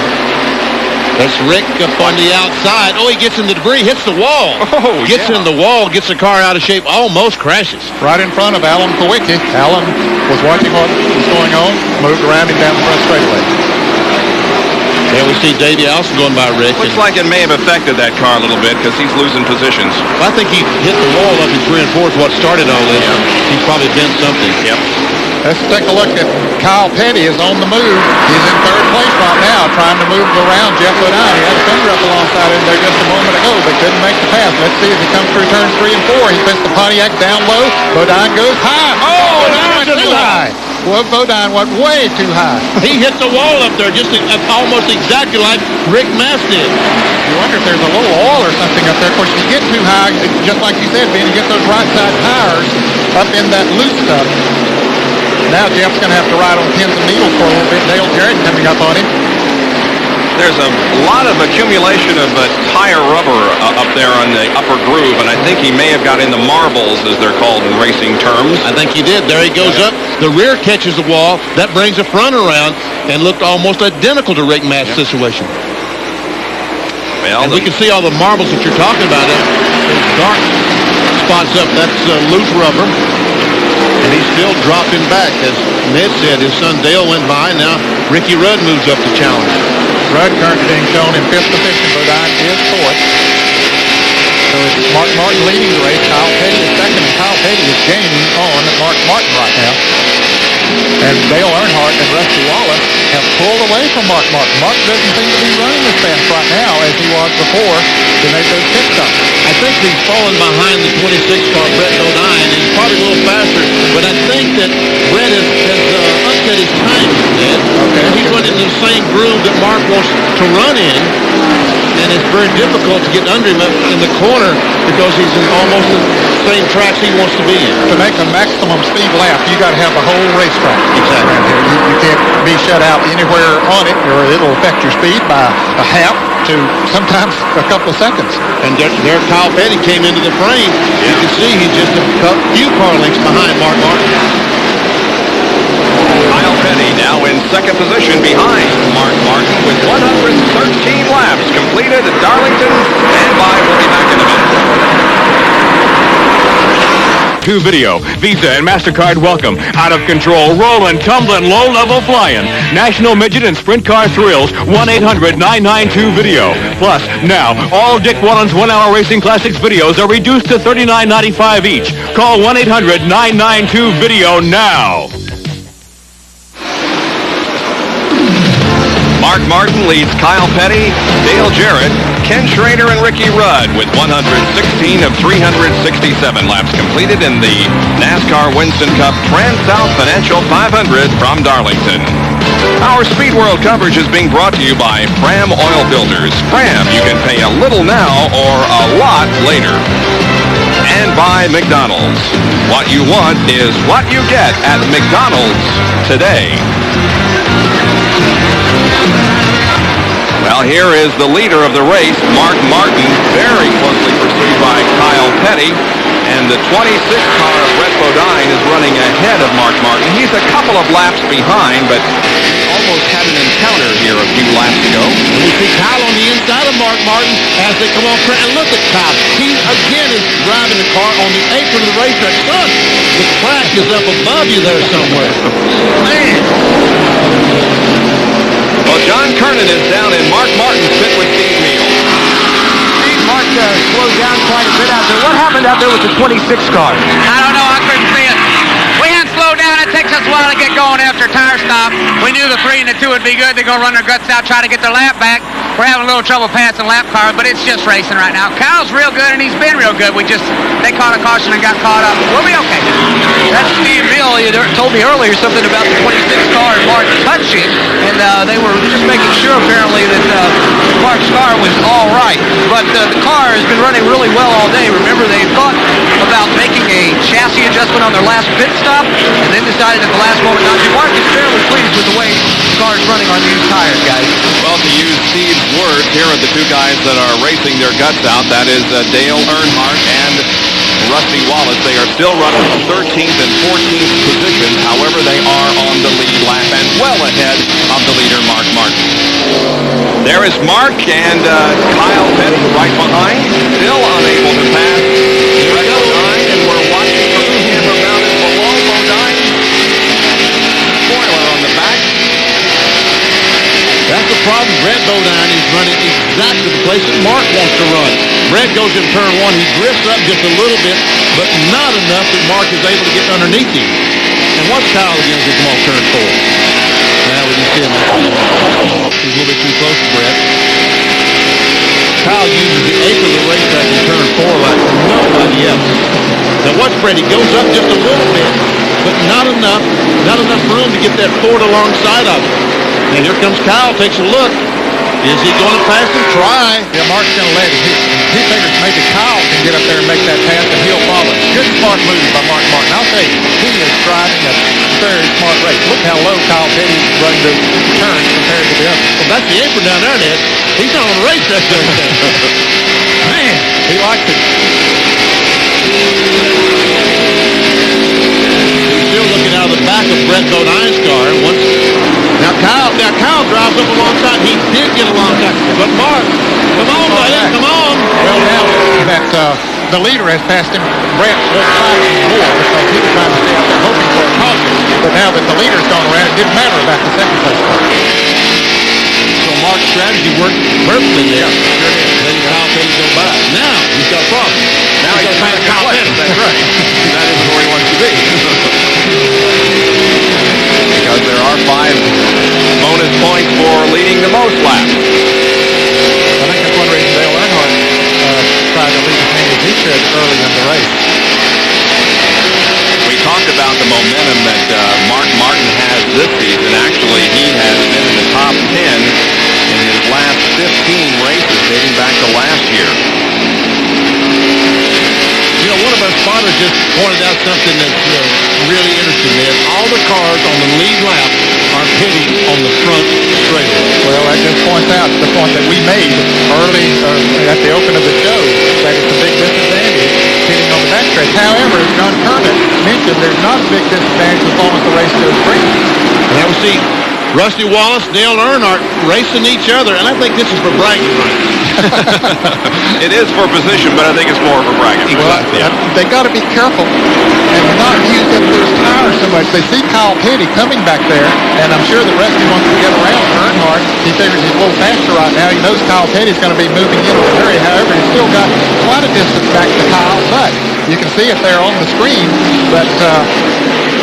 That's Rick up on the outside. Oh, he gets in the debris, hits the wall. Oh, gets in the wall, gets the car out of shape, almost crashes. Right in front of Alan Kowicki. Alan was watching what was going on, moved around him down the front straightaway. Yeah, we see Davey Allison going by Rick. Looks like it may have affected that car a little bit because he's losing positions. I think he hit the wall up in 3 and 4 is what started all this. Yeah. He's probably bent something. Yep. Let's take a look at Kyle Petty is on the move. He's in 3rd place right now, trying to move around Jeff Bodine. He had a fender up alongside him there just a moment ago, but couldn't make the pass. Let's see as he comes through turns 3 and 4. He puts the Pontiac down low. Bodine goes high. Oh, Bodine too high. Well, Bodine went way too high. He hit the wall up there just almost exactly like Rick Mast did. You wonder if there's a little oil or something up there. Of course, you get too high, just like you said, Ben, you get those right side tires up in that loose stuff. Now Jeff's going to have to ride on pins and needles for a little bit. Dale Jarrett coming up on him. There's a lot of accumulation of tire rubber up there on the upper groove, and I think he may have got in the marbles, as they're called in racing terms. I think he did. There he goes up. The rear catches the wall. That brings the front around and looked almost identical to Rick Mast's situation. Well, and we can see all the marbles that you're talking about. Those dark spots up, that's loose rubber. And he's still dropping back. As Ned said, his son Dale went by. Now Ricky Rudd moves up to challenge. Rudd currently being shown in 5th position. Bodine is 4th. So it's Mark Martin leading the race. Kyle Petty is 2nd, and Kyle Petty is gaining on Mark Martin right now. And Dale Earnhardt and Rusty Wallace have pulled away from Mark Martin. Mark doesn't seem to be running as fast right now as he was before to make those pit stops. I think he's fallen behind the 26 car, Brett Bodine. He's probably a little faster, but I think that Brett has upset his time, Ned. Okay. He's running in the same groove that Mark wants to run in, and it's very difficult to get under him in the corner because he's in almost the same tracks he wants to be in. To make a maximum speed lap, you got to have a whole racetrack. Exactly. Around here. You can't be shut out anywhere on it, or it'll affect your speed by a half to sometimes a couple of seconds. And there Kyle Petty came into the frame. Yeah. You can see he's just a few car lengths behind Mark Martin. Kyle Petty now in 2nd position behind Mark Martin with 113 laps completed at Darlington. Stand by, we'll be back in a minute. To video, Visa and MasterCard welcome. Out of control, rolling, tumbling, low-level flying. National Midget and Sprint Car Thrills, 1-800-992-VIDEO. Plus, now, all Dick Wallen's 1-hour Racing Classics videos are reduced to $39.95 each. Call 1-800-992-VIDEO now. Mark Martin leads Kyle Petty, Dale Jarrett, Ken Schrader, and Ricky Rudd with 116 of 367 laps completed in the NASCAR Winston Cup TranSouth Financial 500 from Darlington. Our Speed World coverage is being brought to you by Fram Oil Filters. Fram, you can pay a little now or a lot later. And by McDonald's. What you want is what you get at McDonald's today. Well, here is the leader of the race, Mark Martin, very closely pursued by Kyle Petty. And the 26 car of Brett Bodine is running ahead of Mark Martin. He's a couple of laps behind, but almost had an encounter here a few laps ago. And we see Kyle on the inside of Mark Martin as they come off track. And look at Kyle. He, again, is driving the car on the apron of the racetrack. Son, the track is up above you there somewhere. Man. Well, John Kernan is down in Mark Martin's pit with Steve Neal. Steve, Mark slowed down quite a bit out there. What happened out there with the 26 car? I don't know. I couldn't see it. We hadn't slowed down. It takes us a while to get going after a tire stop. We knew the 3 and the 2 would be good. They're going to run their guts out, try to get their lap back. We're having a little trouble passing lap cars, but it's just racing right now. Kyle's real good, and he's been real good. They caught a caution and got caught up. We'll be okay. That's Steve Neal. You told me earlier something about the 26 car and Mark touching, and they were just making sure apparently that Mark's car was all right. But the car has been running really well all day. Remember, they thought about making a chassis adjustment on their last pit stop, and then decided at the last moment not to. Mark is fairly pleased with the way the car is running on used tires, guys. Well, to use Steve's words, here are the two guys that are racing their guts out. That is Dale Earnhardt and Rusty Wallace. They are still running from 13th and 14th positions. However, they are on the lead lap and well ahead of the leader, Mark Martin. There is Mark and Kyle Petty right behind, still unable to pass Brett Bodine, and we're watching from the camera mounted below Bodine. Spoiler on the back. That's the problem. Brett Bodine is running exactly the place that Mark wants to run. Brett goes in turn 1. He drifts up just a little bit, but not enough that Mark is able to get underneath him. And watch Kyle again as we come off turn 4. Now we can see him. He's a little bit too close to Brett. Kyle uses the apron of the racetrack in turn 4 like nobody else. Now watch Brett. He goes up just a little bit, but not enough not enough room to get that Ford alongside of him. And here comes Kyle, takes a look. Is he going to pass him? Try. Yeah, Mark's going to let him. He figures maybe Kyle can get up there and make that pass, and he'll follow. Good smart move by Mark Martin. I'll tell you, he is driving a very smart race. Look how low Kyle Petty's running the turns compared to the others. Well, that's the apron down there, Ned. He's not on the race that thing. Man, he likes it. He's still looking out of the back of Brett Bodine's car. Now Kyle drives up alongside. He did get alongside. But Mark, come on, buddy, come on. Well, now that the leader has passed him, Brett was fighting more because he was trying to stay out there hoping for a caution. But now that the leader's gone around, it didn't matter about the second place car. So Mark's strategy worked perfectly there. Letting Kyle Petty go by. Now he's got a problem. Now he's trying to Kyle Petty. That's right. That is where he wants to be. Because there are 5 bonus points for leading the most laps. I think that's one reason Dale Earnhardt tried to lead as many as he could early in the race. We talked about the momentum that Mark Martin has this season. Actually, he has been in the top 10 in his last 15 races dating back to last year. You know, one of our spotters just pointed out something that's really interesting, Ned. All the cars on the lead lap are pitting on the front straightaway. Well, that just points out the point that we made early at the open of the show, that it's a big disadvantage pitting on the backstretch. However, as John Kermit mentioned, there's not a big disadvantage as long as the race goes green. And now we see Rusty Wallace, Dale Earnhardt racing each other, and I think this is for bragging rights. It is for position, but I think it's more for bragging. Well, they got to be careful and not use up those tires so much. They see Kyle Petty coming back there, and I'm sure that Rusty wants to get around Earnhardt. He figures he's a little faster right now. He knows Kyle Petty's going to be moving into the area. However, he's still got quite a distance back to Kyle, but you can see it there on the screen. But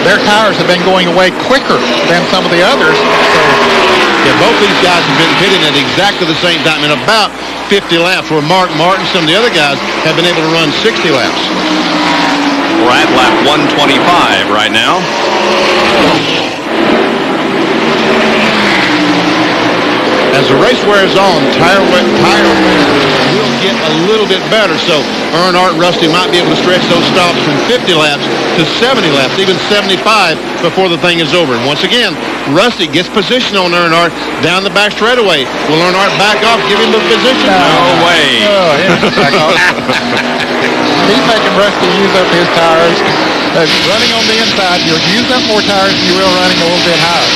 their tires have been going away quicker than some of the others. So, yeah, both these guys have been pitting at exactly the same time in about 50 laps, where Mark Martin, some of the other guys, have been able to run 60 laps. We're at lap 125 right now. As the race wears on, tire wear will get a little bit better. So Earnhardt and Rusty might be able to stretch those stops from 50 laps to 70 laps, even 75 before the thing is over. And once again, Rusty gets position on Earnhardt down the back straightaway. Will Earnhardt back off, give him the position? No way. Oh, yeah, back off. He's making Rusty use up his tires. Running on the inside, you'll use up more tires than you will running a little bit higher.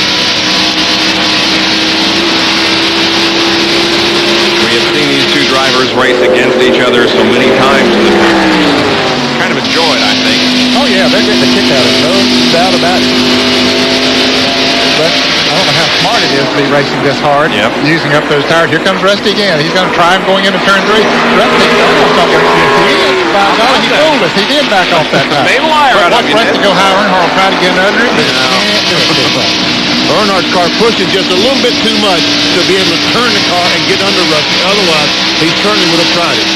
We have seen these two drivers race against each other so many times in the past. Kind of enjoy it, I think. Oh, yeah, they're getting a kick out of it. No doubt about it. But I don't know how smart it is to be racing this hard, using up those tires. Here comes Rusty again. He's going to try him going into turn 3. Rusty, almost not going to get he is. He fooled us. He did back off that time. Made a liar out of it. Rusty go higher, Earnhardt will try to get under him, but he can't do it. Earnhardt's car pushes just a little bit too much to be able to turn the car and get under Rusty. Otherwise, he certainly would have tried it.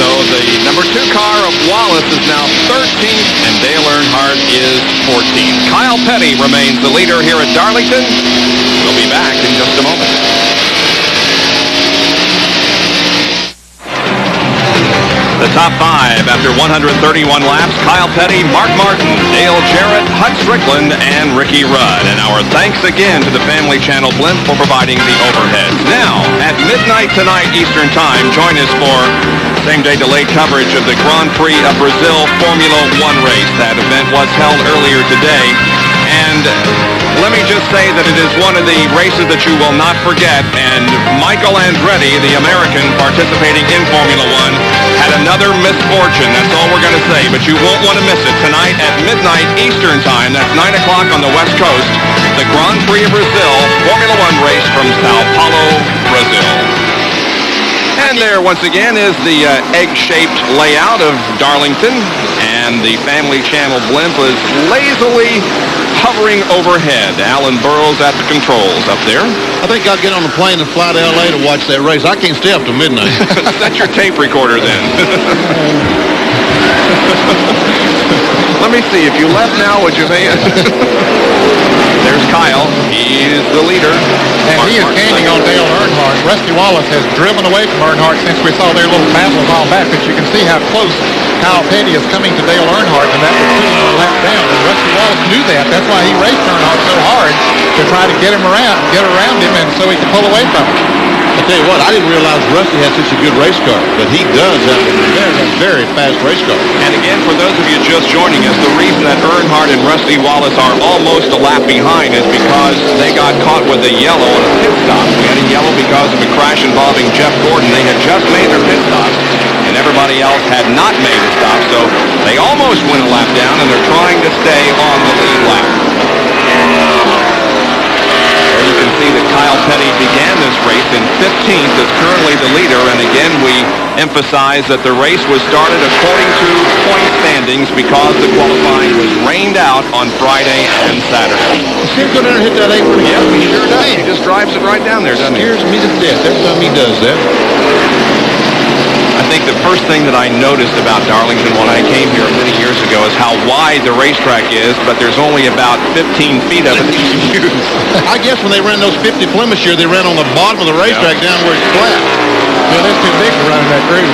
So the number 2 car of Wallace is now 13th, and Dale Earnhardt is 14th. Kyle Petty remains the leader here at Darlington. We'll be back in just a moment. The top 5 after 131 laps, Kyle Petty, Mark Martin, Dale Jarrett, Hut Strickland, and Ricky Rudd. And our thanks again to the Family Channel Blimp for providing the overheads. Now, at midnight tonight Eastern Time, join us for same-day delayed coverage of the Grand Prix of Brazil Formula One race. That event was held earlier today. And let me just say that it is one of the races that you will not forget. And Michael Andretti, the American participating in Formula One, had another misfortune. That's all we're going to say. But you won't want to miss it. Tonight at midnight Eastern Time, that's 9 o'clock on the West Coast, the Grand Prix of Brazil Formula One race from Sao Paulo, Brazil. And there, once again, is the egg-shaped layout of Darlington. And the Family Channel Blimp is lazily hovering overhead. Alan Burrows at the controls up there. I think I'll get on the plane and fly to L.A. to watch that race. I can't stay up till midnight. Set your tape recorder then. Let me see. If you left now, would you say it? There's Kyle. He's the leader. And he is gaining on Dale Earnhardt. Rusty Wallace has driven away from Earnhardt since we saw their little battle a while back, but you can see how close Kyle Petty is coming to Dale Earnhardt, and that was putting him a lap down. And Rusty Wallace knew that. That's why he raced Earnhardt so hard to try to get around him, and so he could pull away from him. I tell you what, I didn't realize Rusty had such a good race car, but he does have a very, very fast race car. And again, for those of you just joining us, the reason that Earnhardt and Rusty Wallace are almost a lap behind is because they got caught with a yellow on a pit stop. We had a yellow because of a crash involving Jeff Gordon. They had just made their pit stop, and everybody else had not made a stop, so they almost went a lap down, and they're trying to stay on the lead lap. You can see that Kyle Petty began this race in 15th, is currently the leader, and again we emphasize that the race was started according to point standings because the qualifying was rained out on Friday and Saturday. See him go down and hit that apron again? He sure does. He just drives it right down there, doesn't he? Scares me to death every time he does that. I think the first thing that I noticed about Darlington when I came here many years ago is how wide the racetrack is, but there's only about 15 feet of it that you can use. I guess when they ran those 50 Plymouths here, they ran on the bottom of the racetrack down where it's flat. Well, that's too big to run in that groove.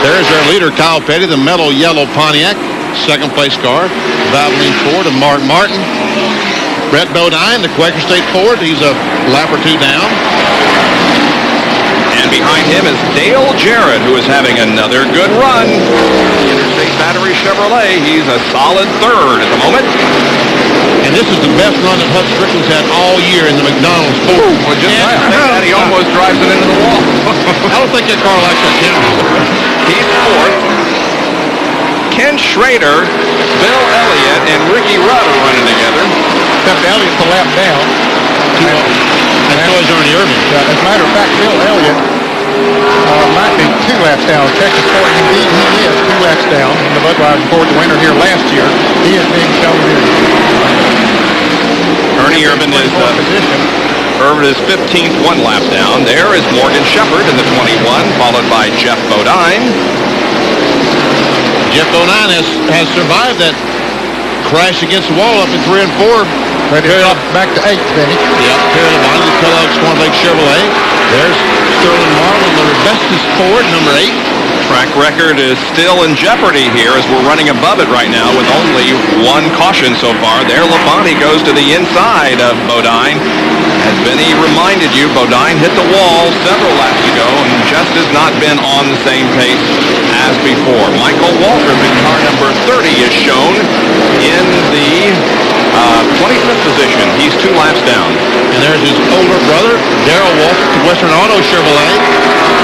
There's our leader, Kyle Petty, the metal yellow Pontiac, second place car. Valvoline Ford and Mark Martin. Brett Bodine, the Quaker State Ford, he's a lap or two down. And behind him is Dale Jarrett, who is having another good run. Interstate Battery Chevrolet, he's a solid third at the moment. And this is the best run that Hutch Strickland's had all year in the McDonald's Ford. Well, just like that, he almost drives it into the wall. I don't think that car likes that camera. He's fourth. Ken Schrader, Bill Elliott, and Ricky Rudd are running together. Except Elliott's a lap down. And so is Ernie Irvin. As a matter of fact, Bill Elliott might be 2 laps down. Texas Ford, indeed, he is 2 laps down. In the Budweiser Ford, the winner here last year, he is being shown here. Ernie Irvin is Irvin is 15th, 1 lap down. There is Morgan Shepherd in the 21, followed by Jeff Bodine. Jeff Bodine has survived that crash against the wall up in 3 and 4. Ready to drop back to 8th, Benny. Yep, here at the bottom of the Kellogg's Cornflake Chevrolet. There's Sterling Marvel, the Rebestis Ford, number 8. Track record is still in jeopardy here as we're running above it right now with only 1 caution so far. There, Labonte goes to the inside of Bodine. As Benny reminded you, Bodine hit the wall several laps ago and just has not been on the same pace as before. Michael Waltrip in car number 30 is shown in the 25th position. He's 2 laps down. And there's his older brother, Darrell Waltrip, the Western Auto Chevrolet,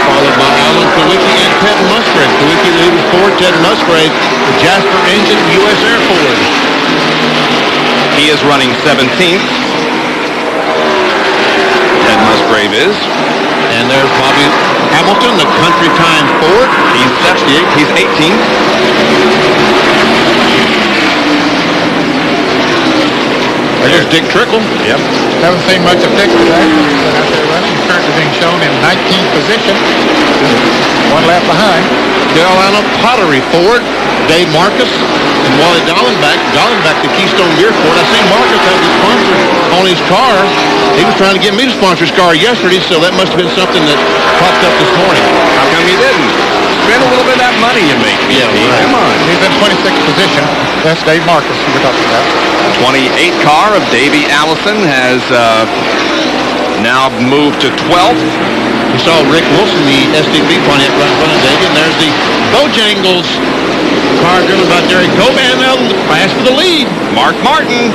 followed by Alan Kawicki and Ted Musgrave. Kawicki leading Ford, Ted Musgrave, the Jasper Engine U.S. Air Ford. He is running 17th. Ted Musgrave is. And there's Bobby Hamilton, the Country Time Ford. He's 68. He's 18th. There's Dick Trickle. Yep. Haven't seen much of Dick today. He's been out there running. He's currently being shown in 19th position. 1 lap behind. Carolina Pottery Ford, Dave Marcus and Wally Dallenbach. Dallenbach, the Keystone Beer Ford. I see Marcus has a sponsor on his car. He was trying to get me to sponsor his car yesterday, so that must have been something that popped up this morning. How come you didn't? Spend a little bit of that money you make. Yeah, right. Come on. He's in 26th position. That's Dave Marcus who we're talking about. 28 car of Davey Allison has now moved to 12th. We saw Rick Wilson, the SDP Pontiac, right in front of Davey, and there's the Bojangles car driven by Derek Cope, and fast for the lead. Mark Martin.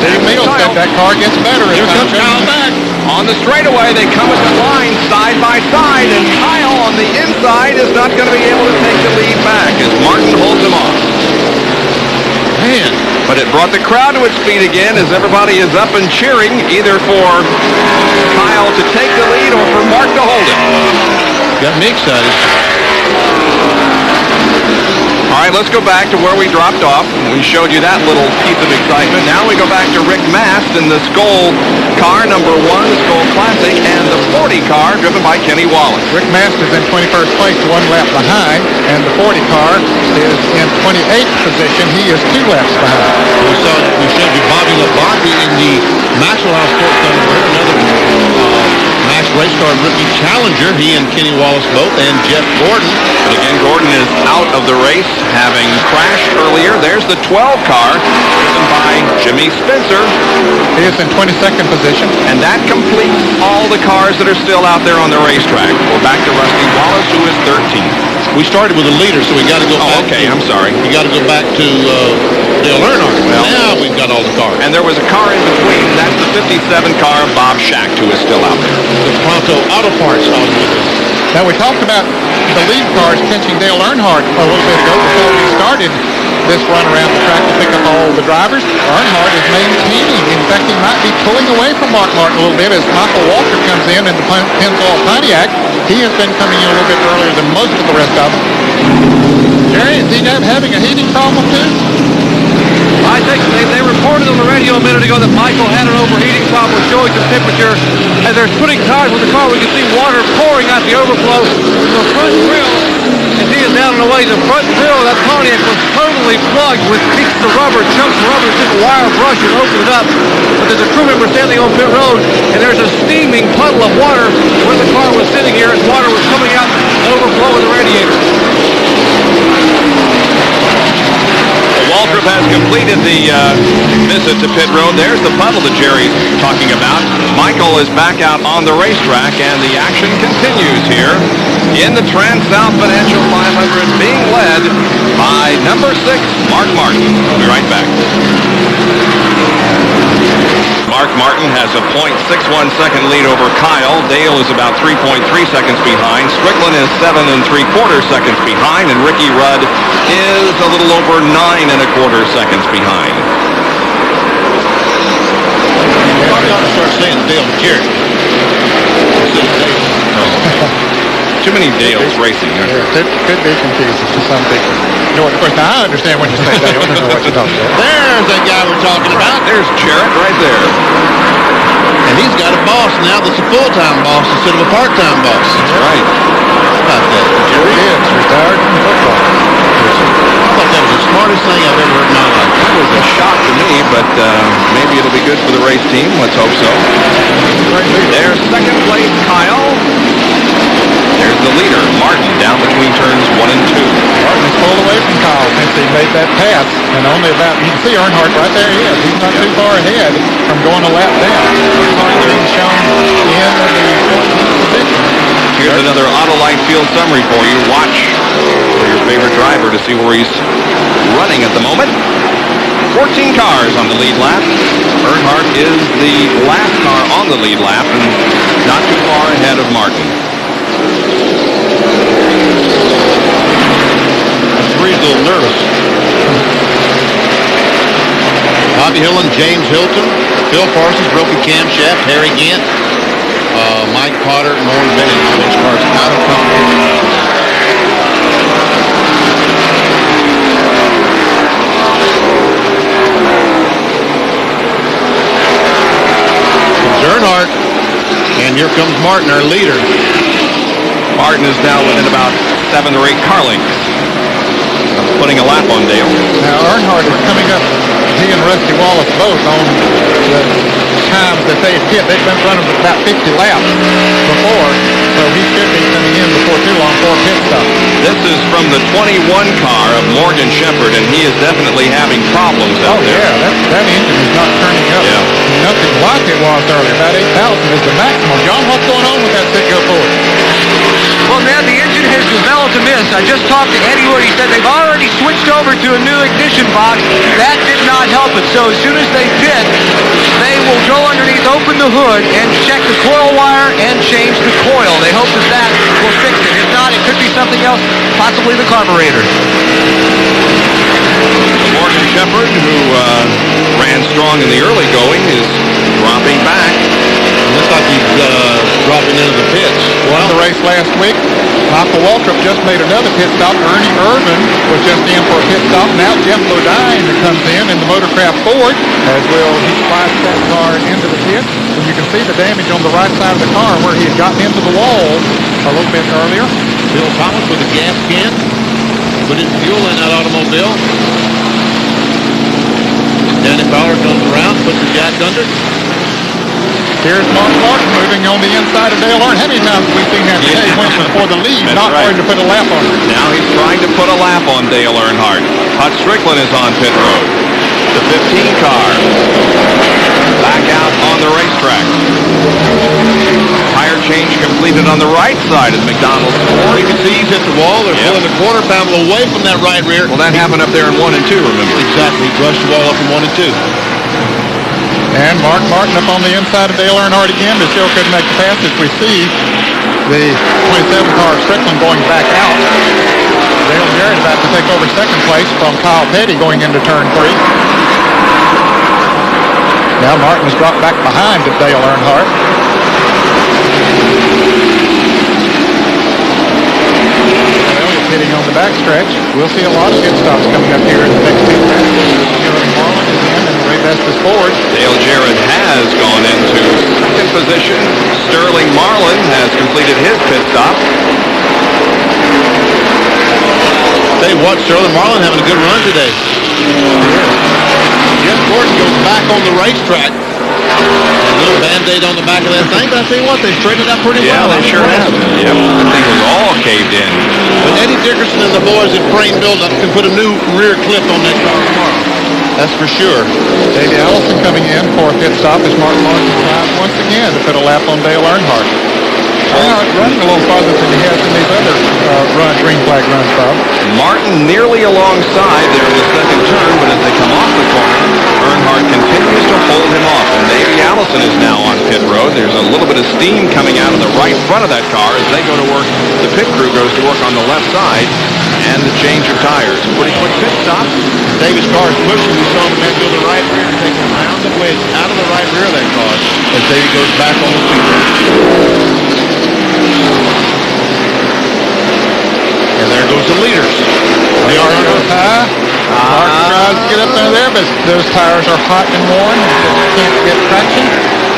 Steve Mills said that car gets better. Here comes Kyle back. On the straightaway, they come at the line side by side, and Kyle on the inside is not going to be able to take the lead back as Martin holds him off. Man. But it brought the crowd to its feet again as everybody is up and cheering either for Kyle to take the lead or for Mark to hold it. Got me excited. All right, let's go back to where we dropped off. We showed you that little piece of excitement. Now we go back to Rick Mast in the Skoll car, number 1, the Skoll Classic, and the 40 car driven by Kenny Wallace. Rick Mast is in 21st place, 1 lap behind, and the 40 car is in 28th position. He is 2 laps behind. We showed you Bobby Labonte in the Maxwell House Sports Underwear, another Max Race Car Rookie Challenger. He and Kenny Wallace both, and Jeff Gordon. But again, Gordon is out of the race, having crashed earlier. There's the 12 car, driven by Jimmy Spencer. He is in 22nd position. And that completes all the cars that are still out there on the racetrack. We're back to Rusty Wallace, who is 13th. We started with a leader, so we got to go back. Okay, I'm sorry. We got to go back to Dale Earnhardt. Well, now we've got all the cars. And there was a car in between. That's the 57 car of Bob Schacht, who is still out there. The Pronto Auto Parts on with us. Now, we talked about the lead cars catching Dale Earnhardt a little bit ago before we started this run around the track to pick up all the drivers. Earnhardt is maintaining. In fact, he might be pulling away from Mark Martin a little bit as Michael Walker comes in the Pennzoil Pontiac. He has been coming in a little bit earlier than most of the rest of them. Jerry, is he having a heating problem too? I think they reported on the radio a minute ago that Michael had an overheating problem with showing some temperature. As they're putting tires on the car, we can see water pouring out the overflow. The front grill, as he is down and away, the front grill of that Pontiac was totally plugged with pieces of rubber, chunks of rubber, took a wire brush and opened it up. But there's a crew member standing on pit road, and there's a steaming puddle of water where the car was sitting here as water was coming out and overflowing the radiator. Waltrip has completed the visit to pit road. There's the puddle that Jerry's talking about. Michael is back out on the racetrack, and the action continues here in the TranSouth Financial 500, being led by number 6, Mark Martin. We'll be right back. Mark Martin has a .61 second lead over Kyle. Dale is about 3.3 seconds behind. Strickland is 7 3/4 seconds behind, and Ricky Rudd is a little over 9 1/4 seconds behind. Probably ought to start saying Dale McCarry. Too many Dales racing. It could be confusing to some people. No, of course, now I understand when you say Dale. I don't know what you're talking about. There's that guy we're talking about. There's Jarrett right there. And he's got a boss now that's a full-time boss instead of a part-time boss. That's right. How about that? Jerry is retired from football. I thought that was the smartest thing I've ever heard in my life. That was a shock to me, but maybe it'll be good for the race team. Let's hope so. There's second place, Kyle. There's the leader, Martin, down between turns 1 and 2. Martin is pulled away from Kyle since he made that pass, and only about, you can see Earnhardt right there he is. He's not too far ahead from going a lap down. Earnhardt being shown in the 14th position. Here's another Autolite field summary for you. Watch for your favorite driver to see where he's running at the moment. 14 cars on the lead lap. Earnhardt is the last car on the lead lap and not too far ahead of Martin. He's a little nervous. Bobby Hillin, James Hilton, Phil Parsons, broken camshaft, Harry Gant, Mike Potter, and Norm Bennett. All those cars out of competition. Comes Earnhardt, and here comes Martin, our leader. Martin is now within about 7 or 8 car lengths. Putting a lap on Dale. Now, Earnhardt is coming up, he and Rusty Wallace both on the times that they've hit. They've been running about 50 laps before, so he should be coming in before too long for a pit stop. This is from the 21 car of Morgan Shepherd, and he is definitely having problems out there. Oh, yeah, that engine is not turning up. Yeah. Nothing like it was earlier. About 8,000 is the maximum. John, what's going on with that Citgo Ford? Well, man, the engine has developed a miss. I just talked to Eddie Wood. He said they've already switched over to a new ignition box. That did not help it. So as soon as they pit, they will go underneath, open the hood, and check the coil wire and change the coil. They hope that that will fix it. If not, it could be something else, possibly the carburetor. Morgan Shepherd, who ran strong in the early going, is dropping back. Looks like he's dropping into the pits. Won the race last week. Michael Waltrip just made another pit stop. Ernie Irvin was just in for a pit stop. Now Jeff Bodine comes in the Motorcraft Ford, as will he slides that car into the pit. And you can see the damage on the right side of the car where he had gotten into the wall a little bit earlier. Bill Thomas with a gas can, putting fuel in that automobile. Danny Fowler comes around, puts the jack under. Here's Mark Martin moving on the inside of Dale Earnhardt. How many times have we seen that today? Winston for the lead, not trying to put a lap on him. Now he's trying to put a lap on Dale Earnhardt. Hut Strickland is on pit road. The 15 car back out on the racetrack. Tire change completed on the right side of the McDonald's Ford. You can see he's hit the wall. They're pulling the quarter panel away from that right rear. Well, that happened up there in 1 and 2, remember? Exactly. He brushed the wall up in 1 and 2. And Mark Martin up on the inside of Dale Earnhardt again, but still couldn't make the pass as we see the 27 car of Strickland going back out. Dale Jarrett about to take over second place from Kyle Petty going into turn 3. Now Martin has dropped back behind Dale Earnhardt. Well, we're pitting on the backstretch. We'll see a lot of pit stops coming up here in the next few minutes. Marlin is in and Ray Vestas Ford. Dale Jarrett has gone into second position. Sterling Marlin has completed his pit stop. Tell you what, Sterling Marlin having a good run today. Jeff Gordon goes back on the racetrack. A little Band-Aid on the back of that thing, but I tell you what, they straightened it up pretty well. Yeah, they sure have. Yep, the thing was all caved in. But Eddie Dickerson and the boys at Frame Build-Up can put a new rear clip on that car tomorrow. That's for sure. Davey Allison coming in for a pit stop as Mark Martin tries once again to put a lap on Dale Earnhardt. Earnhardt running a little farther than he has in these other green flag runs, Bob. Martin nearly alongside there in the second turn, but as they come off the corner, Earnhardt continues to hold him off. And Davey Allison is now on pit road. There's a little bit of steam coming out of the right front of that car as they go to work. The pit crew goes to work on the left side and the change of tires. Pretty quick pit stop. Davis' car is pushing. We saw the man go to the right rear and take a round of wedge out of the right rear of that car as Davey goes back on the speedway. And there goes the leaders. They are high. Martin tries to get up there, but those tires are hot and worn. He just can't get traction,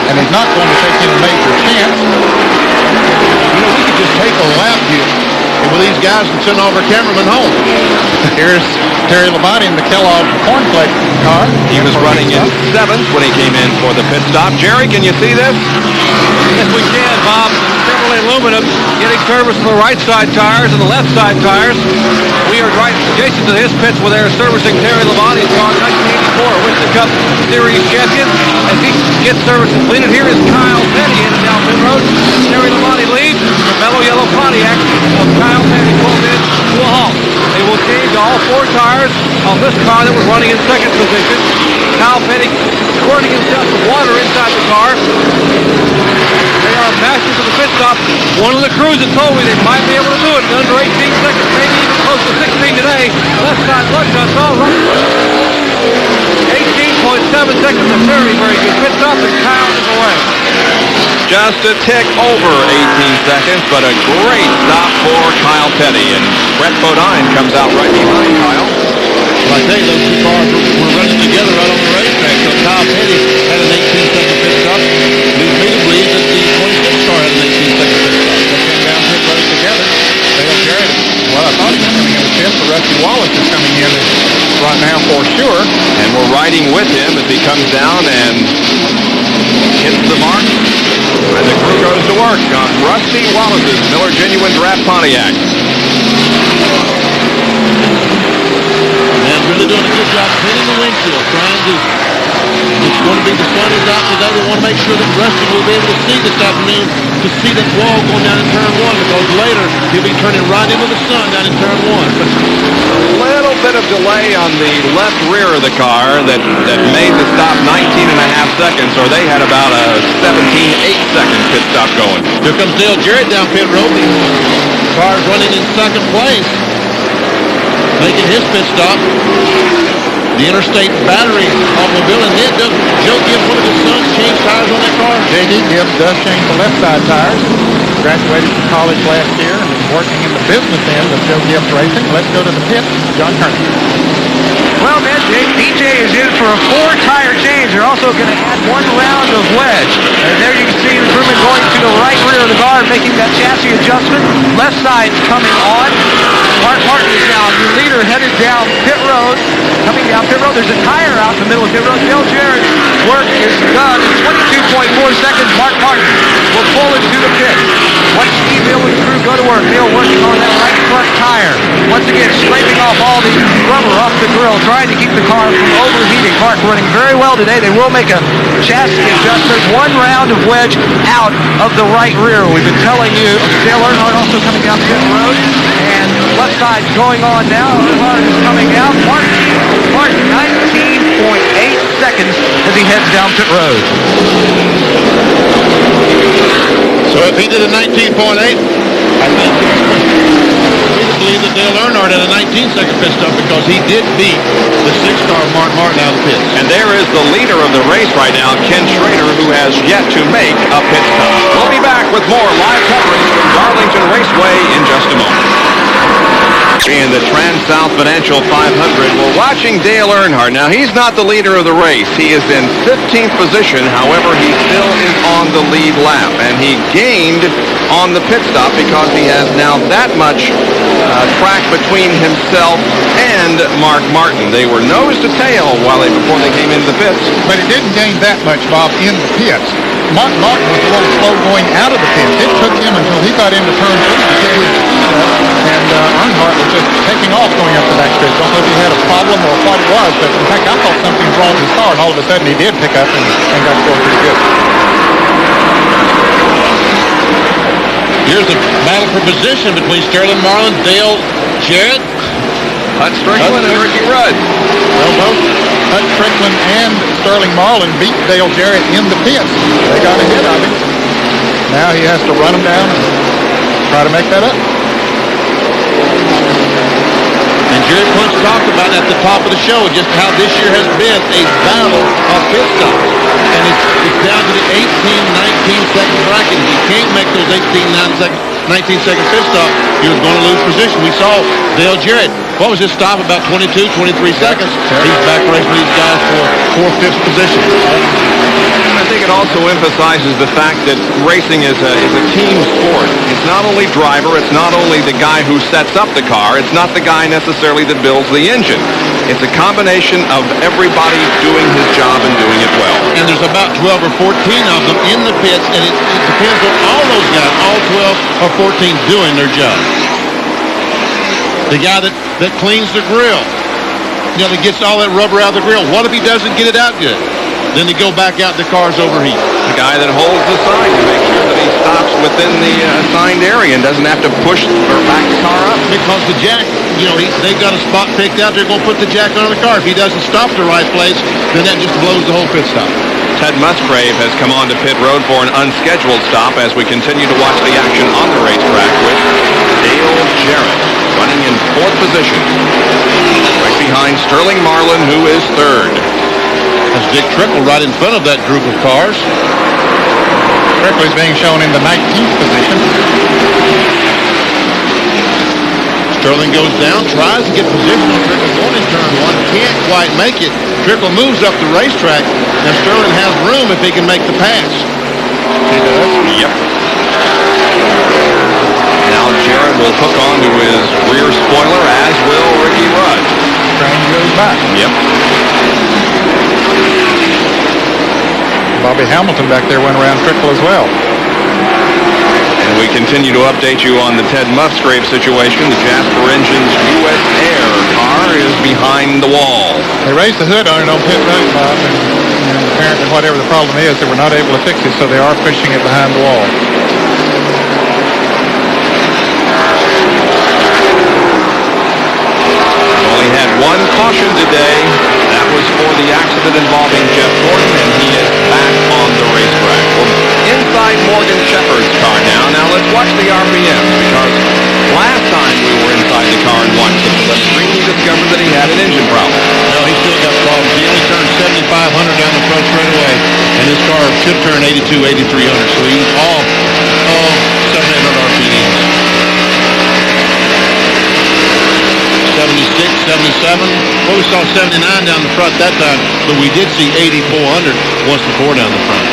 and he's not going to take any major chance. You know, we could just take a lap here and with these guys and send all our cameramen home. Here's Terry Labonte in the Kellogg cornflake car. He was running in 7th when he came in for the pit stop. Jerry, can you see this? Yes, we can, Bob. Chevrolet Aluminum getting service for the right side tires and the left side tires. We are right adjacent to his pits where they're servicing Terry Labonte's car, 1984 Winston Cup Series champion. As he gets service completed, here is Kyle Petty in down pit road. Terry Labonte leads. The mellow yellow Pontiac of Kyle Petty pulled in to a halt. They will change all 4 tires on this car that was running in second position. Kyle Petty squirting himself with water inside the car. They are masters of the pit stop. One of the crews had told me they might be able to do it in under 18 seconds, maybe even close to 16 today. Left side blood shots all running. 18.7 seconds, a very, very good pit stop, and Kyle is away. Just a tick over 18 seconds, but a great stop for Kyle Petty. And Brett Bodine comes out right behind Kyle. Well, I tell you, those 2 cars were running together right on the racetrack. So Kyle Petty had an 18-second pit stop. Leads me to believe that the 26 car had an 18-second pit stop. They came down pit road together. Dale Jarrett, well, I thought he was coming in the pit, but Rusty Wallace is coming in right now for sure. And we're riding with him as he comes down and hits the mark. And the crew goes to work on Rusty Wallace's Miller Genuine Draft Pontiac. Man, really doing a good job cleaning the windshield, trying to... It's going to be the sun is out today. We want to make sure that Rusty will be able to see this afternoon to see that wall going down in turn 1, because later he'll be turning right into the sun down in turn 1. A little bit of delay on the left rear of the car that made the stop 19.5 seconds, or they had about a 17.8-second pit stop going. Here comes Dale Jarrett down pit road. The car's running in second place, making his pit stop. the interstate battery automobile. And then does Joe Gibbs, one of his sons, change tires on that car? J.D. Gibbs does change the left side tires. Graduated from college last year and is working in the business end of Joe Gibbs Racing. Let's go to the pit. John Kerner. Well, man, DJ is in for a 4-tire change. They're also going to add 1 round of wedge. And there you can see the crewman going to the right rear of the car, making that chassis adjustment. Left side coming on. Mark Martin is now the leader, headed down pit road. Coming down pit road, there's a tire out in the middle of pit road. Dale Jarrett's work is done. In 22.4 seconds, Mark Martin will pull into the pit. Watch Steve Hill and the crew go to work. Hill working on that right front tire. Once again, scraping off all the rubber off the grill, trying to keep the car from overheating. Mark running very well today. They will make a chassis adjustment. 1 round of wedge out of the right rear. We've been telling you. Dale Earnhardt also coming down pit road. And left side going on now. Earnhardt is coming out. Martin 19.8 seconds as he heads down pit road. So if he did a 19.8, I think we believe that Dale Earnhardt had a 19-second pit stop because he did beat the 6-star Mark Martin out of the pits. And there is the leader of the race right now, Ken Schrader, who has yet to make a pit stop. We'll be back with more live coverage from Darlington Raceway in just a moment. In the TranSouth Financial 500, we're watching Dale Earnhardt. Now, he's not the leader of the race. He is in 15th position. However, he still is on the lead lap. And he gained on the pit stop because he has now that much track between himself and Mark Martin. They were nose to tail before they came into the pits. But he didn't gain that much, Bob, in the pits. Mark Martin was a little slow going out of the pits. It took him until he got into turn 3 to get his speed up, and Earnhardt was just taking off going up the backstretch. Don't know if he had a problem or what it was, but in fact, I thought something was wrong with his car, and all of a sudden he did pick up and got going pretty good. Here's the battle for position between Sterling Marlin, Dale Jarrett, Hut Strickland and Ricky Rudd. Well, both Hut Strickland and Sterling Marlin beat Dale Jarrett in the pits. They got ahead of him. Now he has to run them down and try to make that up. And Jerry Punch talked about at the top of the show just how this year has been a battle of pit stops. And it's down to the 18, 19 second bracket. If you can't make those 19 second pit stop, you're going to lose position. We saw Dale Jarrett. What was his stop? About 22, 23 seconds. He's back racing these guys for 4/5 position. I think it also emphasizes the fact that racing is a team sport. It's not only driver, it's not only the guy who sets up the car, it's not the guy necessarily that builds the engine. It's a combination of everybody doing his job and doing it well. And there's about 12 or 14 of them in the pits, and it depends on all those guys, all 12 or 14 doing their job. The guy that cleans the grill, that gets all that rubber out of the grill. What if he doesn't get it out good? Then they go back out, the car's overheat. The guy that holds the sign to make sure that he stops within the assigned area and doesn't have to push or back the car up. Because the jack, they've got a spot picked out, they're going to put the jack on the car. If he doesn't stop the right place, then that just blows the whole pit stop. Ted Musgrave has come on to pit road for an unscheduled stop as we continue to watch the action on the racetrack with Dale Jarrett running in 4th position. Right behind Sterling Marlin, who is 3rd. That's Dick Trickle right in front of that group of cars. Trickle is being shown in the 19th position. Sterling goes down, tries to get position on Trickle going in turn 1, can't quite make it. Trickle moves up the racetrack, and Sterling has room if he can make the pass. He does. Yep. Now Jarrett will hook onto his rear spoiler, as will Ricky Rudd. Train goes back. Yep. Bobby Hamilton back there went around Trickle as well. And we continue to update you on the Ted Musgrave situation. The Jasper Engines U.S. Air car is behind the wall. They raised the hood on it on pit road, Bob, and apparently whatever the problem is, they were not able to fix it, so they are pushing it behind the wall. Only had one caution today. That was for the accident involving Jeff Gordon, and he is back on the racetrack. We're inside Morgan Shepherd's car now. Now let's watch the RPMs, because last time we were inside the car and watched the blip screen, we discovered that he had an engine problem. No, he still got should turn 82, 8300. So he's all 700, 800 RPMs. 76, 77. Well, we saw 79 down the front that time, but we did see 8400 once before down the front.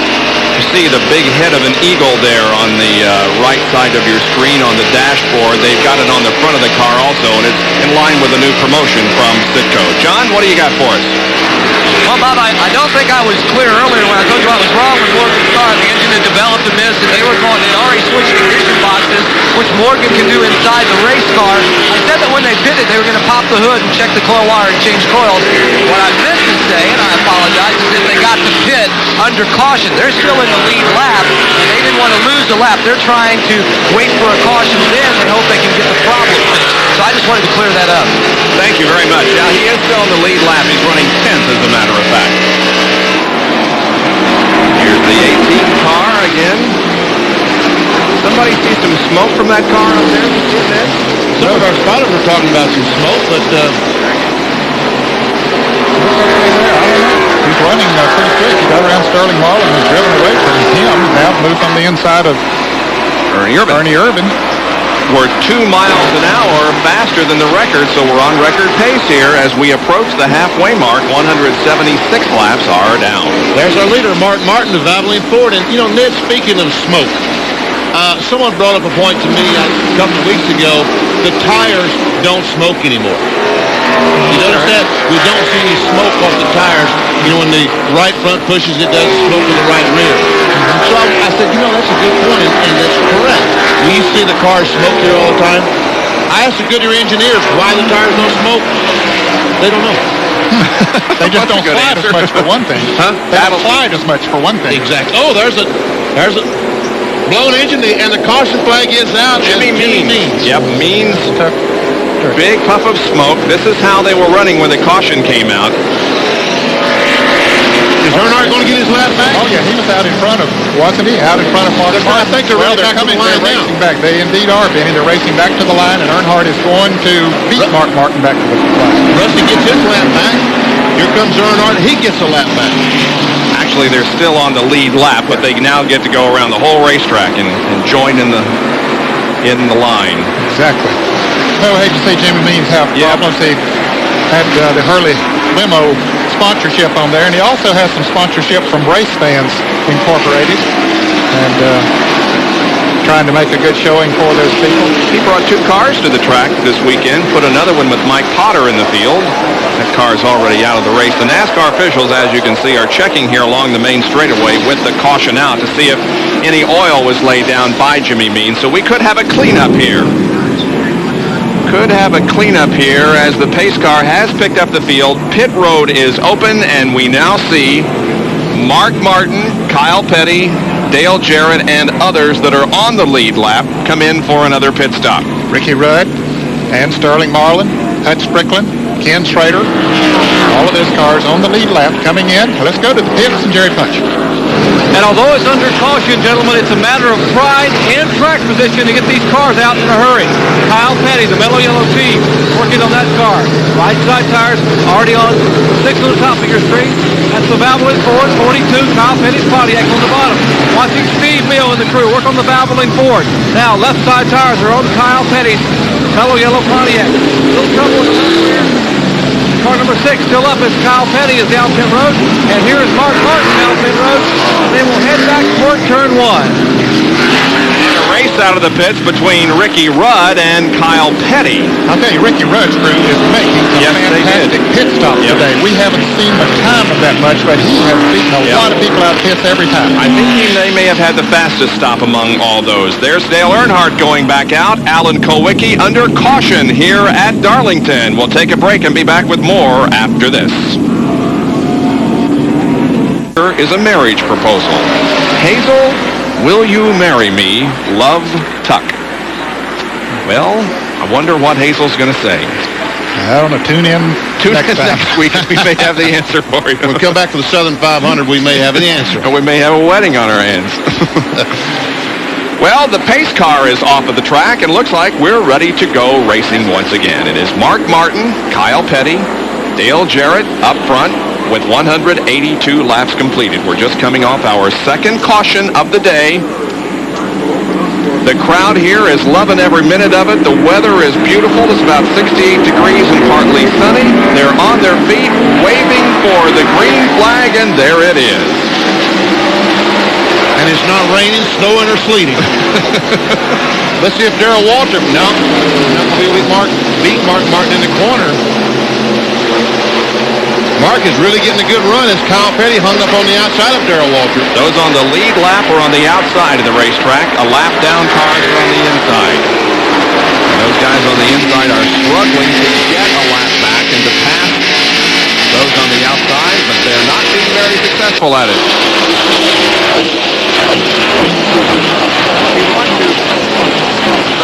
You see the big head of an eagle there on the right side of your screen on the dashboard. They've got it on the front of the car also, and it's in line with a new promotion from Sitco. John, what do you got for us? Well, Bob, I don't think I was clear earlier when I told you I was wrong with Morgan's car. The engine had developed a miss, and they already switched ignition boxes, which Morgan can do inside the race car. I said that when they pitted, they were going to pop the hood and check the coil wire and change coils. What I meant to say, and I apologize, is that they got to pit under caution. They're still in the lead lap, and they didn't want to lose a lap. They're trying to wait for a caution, then they hope they can get the problem fixed. So I just wanted to clear that up. Thank you very much. Yeah, he is still in the lead lap. He's running 10th, as a matter of fact. Here's the 18 car again. Somebody see some smoke from that car up there? Some of our spotters were talking about some smoke, but He's running pretty quick. He got around Sterling Marlin, who's driven away from him. Now moved on the inside of Ernie Irvin. We're 2 miles an hour faster than the record, so we're on record pace here as we approach the halfway mark. 176 laps are down. There's our leader, Mark Martin of Valvoline Ford. And, you know, Ned, speaking of smoke, someone brought up a point to me a couple of weeks ago. The tires don't smoke anymore. You notice that? We don't see any smoke off the tires. You know, when the right front pushes, it does smoke in the right rear. So I said, you know, that's a good point, and that's correct. We see the cars smoke here all the time. I asked the Goodyear engineers why the tires don't smoke. They don't know. They just don't slide as much for one thing. They don't slide as much for one thing. Exactly. Oh, there's a blown engine, and the caution flag is out. Jimmy Means. Yep, Means. Big puff of smoke. This is how they were running when the caution came out. Is Earnhardt going to get his lap back? Oh, yeah, he was out in front of, wasn't he? Out in front of Mark Martin. I think they're coming, they're racing back. They indeed are, Benny. They're racing back to the line, and Earnhardt is going to beat Mark Martin back to the line. Rusty gets his lap back. Here comes Earnhardt. He gets a lap back. Actually, they're still on the lead lap, but they now get to go around the whole racetrack and join in the line. Exactly. No, I hate to see Jimmy Means have problems. He had the Hurley limo sponsorship on there, and he also has some sponsorship from Race Fans Incorporated, and trying to make a good showing for those people. He brought 2 cars to the track this weekend, put another one with Mike Potter in the field. That car's already out of the race. The NASCAR officials, as you can see, are checking here along the main straightaway with the caution out to see if any oil was laid down by Jimmy Means. So we could have a cleanup here. Could have a cleanup here as the pace car has picked up the field. Pit road is open, and we now see Mark Martin, Kyle Petty, Dale Jarrett, and others that are on the lead lap come in for another pit stop. Ricky Rudd and Sterling Marlin, Hut Strickland, Ken Schrader, all of those cars on the lead lap coming in. Let's go to the pits and Jerry Punch. And although it's under caution, gentlemen, it's a matter of pride and track position to get these cars out in a hurry. Kyle Petty, the mellow yellow team, working on that car. Right side tires already on 6 on the top of your screen. That's the Valvoline Ford 42, Kyle Petty's Pontiac on the bottom. Watching Steve Mill and the crew work on the Valvoline Ford. Now left side tires are on Kyle Petty's mellow yellow Pontiac. Little trouble in the left rear. Car number 6 still up as Kyle Petty is down pit road. And here is Mark Martin down pit road. They will head back toward turn 1. And a race out of the pits between Ricky Rudd and Kyle Petty. I'll tell you, Ricky Rudd's crew is making some fantastic pit stops today. We haven't seen a time of that much, but he has beaten a lot of people out of pits every time. I think they may have had the fastest stop among all those. There's Dale Earnhardt going back out. Alan Kulwicki under caution here at Darlington. We'll take a break and be back with more after this. Here is a marriage proposal. Hazel, will you marry me? Love, Tuck. Well, I wonder what Hazel's going to say. I don't know. Tune in next week. We may have the answer for you. We'll come back to the Southern 500. We may have the answer. Or we may have a wedding on our hands. Well, the pace car is off of the track, and looks like we're ready to go racing once again. It is Mark Martin, Kyle Petty, Dale Jarrett up front, with 182 laps completed. We're just coming off our second caution of the day. The crowd here is loving every minute of it. The weather is beautiful. It's about 68 degrees and partly sunny. They're on their feet waving for the green flag, and there it is. And it's not raining, snowing, or sleeting. Let's see if Darrell Waltrip, no, not going to be beat Mark Martin in the corner. Mark is really getting a good run as Kyle Petty hung up on the outside of Darrell Waltrip. Those on the lead lap are on the outside of the racetrack. A lap down cars are on the inside. And those guys on the inside are struggling to get a lap back and to pass those on the outside, but they're not being very successful at it.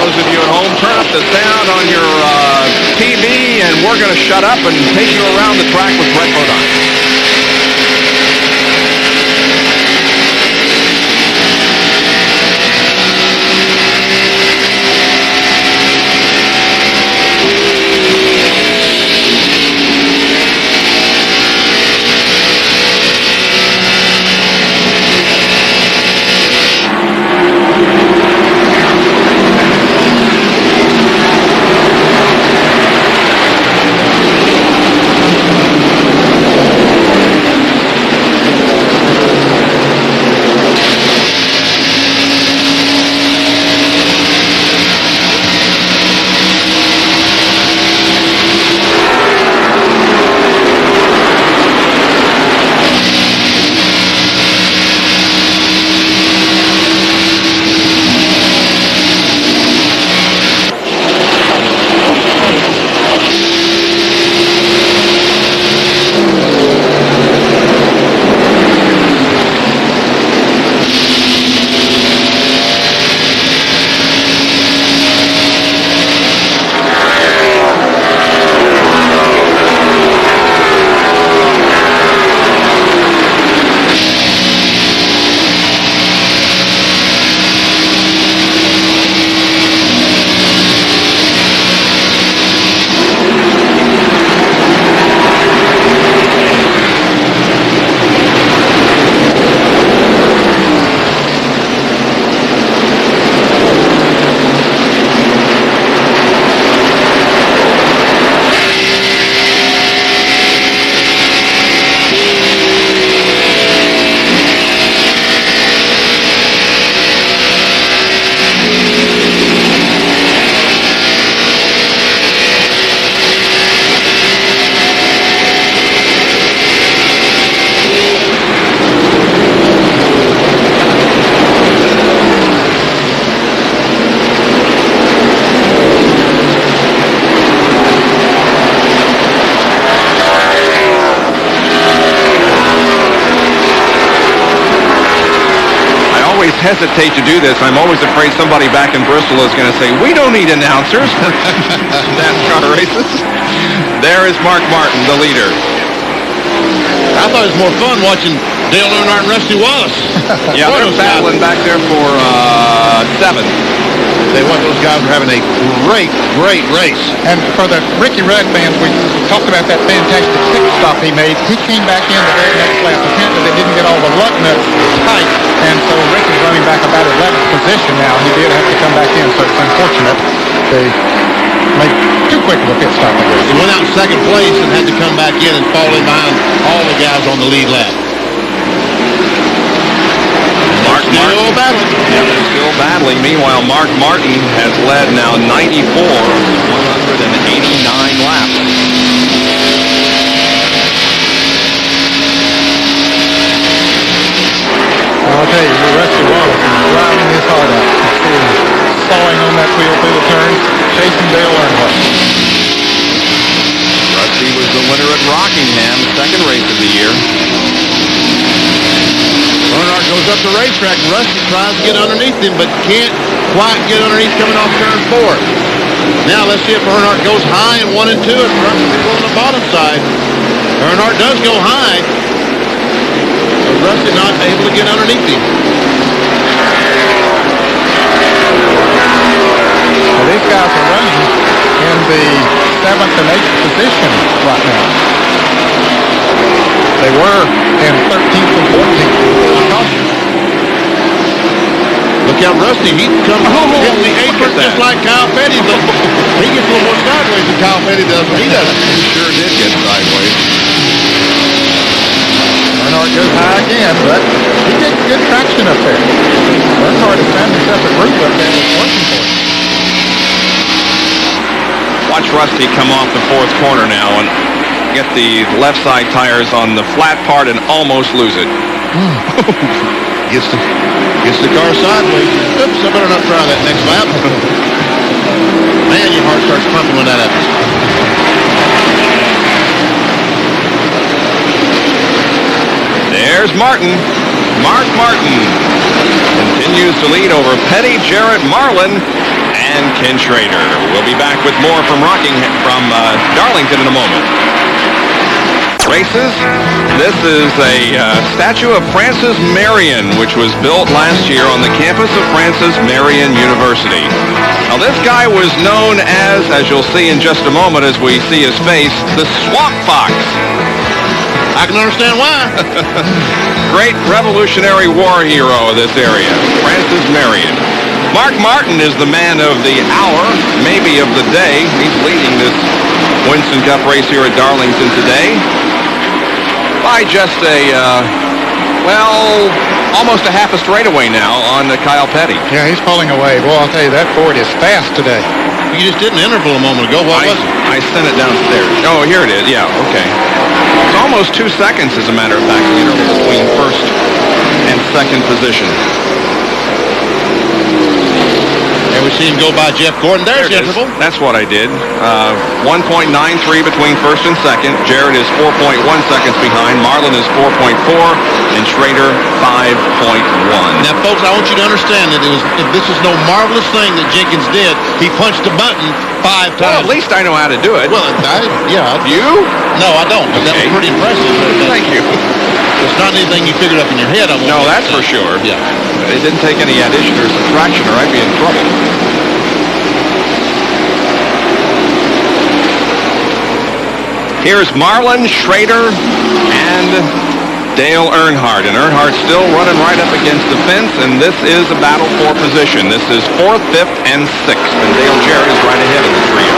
Those of you at home, turn up the sound on your TV, and we're going to shut up and take you around the track with Brett Bodine. Hesitate to do this. I'm always afraid somebody back in Bristol is going to say, we don't need announcers for NASCAR races. There is Mark Martin, the leader. I thought it was more fun watching Dale Earnhardt and Rusty Wallace. Yeah, they're battling back there for 7. Those guys were having a great race. And for the Ricky Rudd fans, we talked about that fantastic pit stop he made. He came back in the very next lap. Apparently they didn't get all the lug nuts tight, and so Ricky's running back about 11th position now. He did have to come back in, so it's unfortunate they made too quick of a pit stop. He went out in second place and had to come back in and fall in behind all the guys on the lead lap. Still battling. Yeah, they're still battling. Meanwhile, Mark Martin has led now 94 of 189 laps. I'll tell you, Rusty Wallace is driving his heart out. Sawing on that wheel through the turns, chasing Dale Earnhardt. Rusty was the winner at Rockingham, second race of the year. Earnhardt goes up the racetrack. Rusty tries to get underneath him, but can't quite get underneath coming off turn 4. Now let's see if Earnhardt goes high in 1 and 2 and Rusty people on the bottom side. Earnhardt does go high, but Rusty not able to get underneath him. Well, these guys are running in the 7th and 8th position right now. They were in 13th and 14th before the caution. Look out, Rusty. He comes hitting the apron just like Kyle Petty does. He gets a little more sideways than Kyle Petty does, but he doesn't. He sure did get sideways. Earnhardt goes high again, but he gets good traction up there. Earnhardt has found himself a group up there that's working for him. Watch Rusty come off the fourth corner now and get the left side tires on the flat part and almost lose it. Gets the car sideways. Oops, I better not try that next lap. Man, your heart starts pumping when that happens. There's Martin. Mark Martin continues to lead over Petty, Jarrett, Marlin, and Ken Schrader. We'll be back with more from Darlington in a moment. Races. This is a statue of Francis Marion, which was built last year on the campus of Francis Marion University. Now, this guy was known as you'll see in just a moment as we see his face, the Swamp Fox. I can understand why. Great Revolutionary War hero of this area, Francis Marion. Mark Martin is the man of the hour, maybe of the day. He's leading this Winston Cup race here at Darlington today by just almost a half a straightaway now on Kyle Petty. Yeah, he's pulling away. Boy, I'll tell you, that Ford is fast today. You just did an interval a moment ago. What was it? I sent it downstairs. Oh, here it is. Yeah, okay. It's almost 2 seconds, as a matter of fact, the interval between first and second position. And we see him go by Jeff Gordon. There's the interval. That's what I did. 1.93 between first and second. Jarrett is 4.1 seconds behind. Marlin is 4.4, and Schrader 5.1. Now, folks, I want you to understand that this is no marvelous thing that Jenkins did. He punched the button 5 times. Well, at least I know how to do it. Well, You? No, I don't. But that was pretty impressive. Thank you. It's not anything you figured up in your head. No, that's for sure. Yeah. It didn't take any addition or subtraction, or I'd be in trouble. Here's Marlin, Schrader, and Dale Earnhardt. And Earnhardt still running right up against the fence, and this is a battle for position. This is 4th, 5th, and 6th, and Dale Jarrett is right ahead of the trio.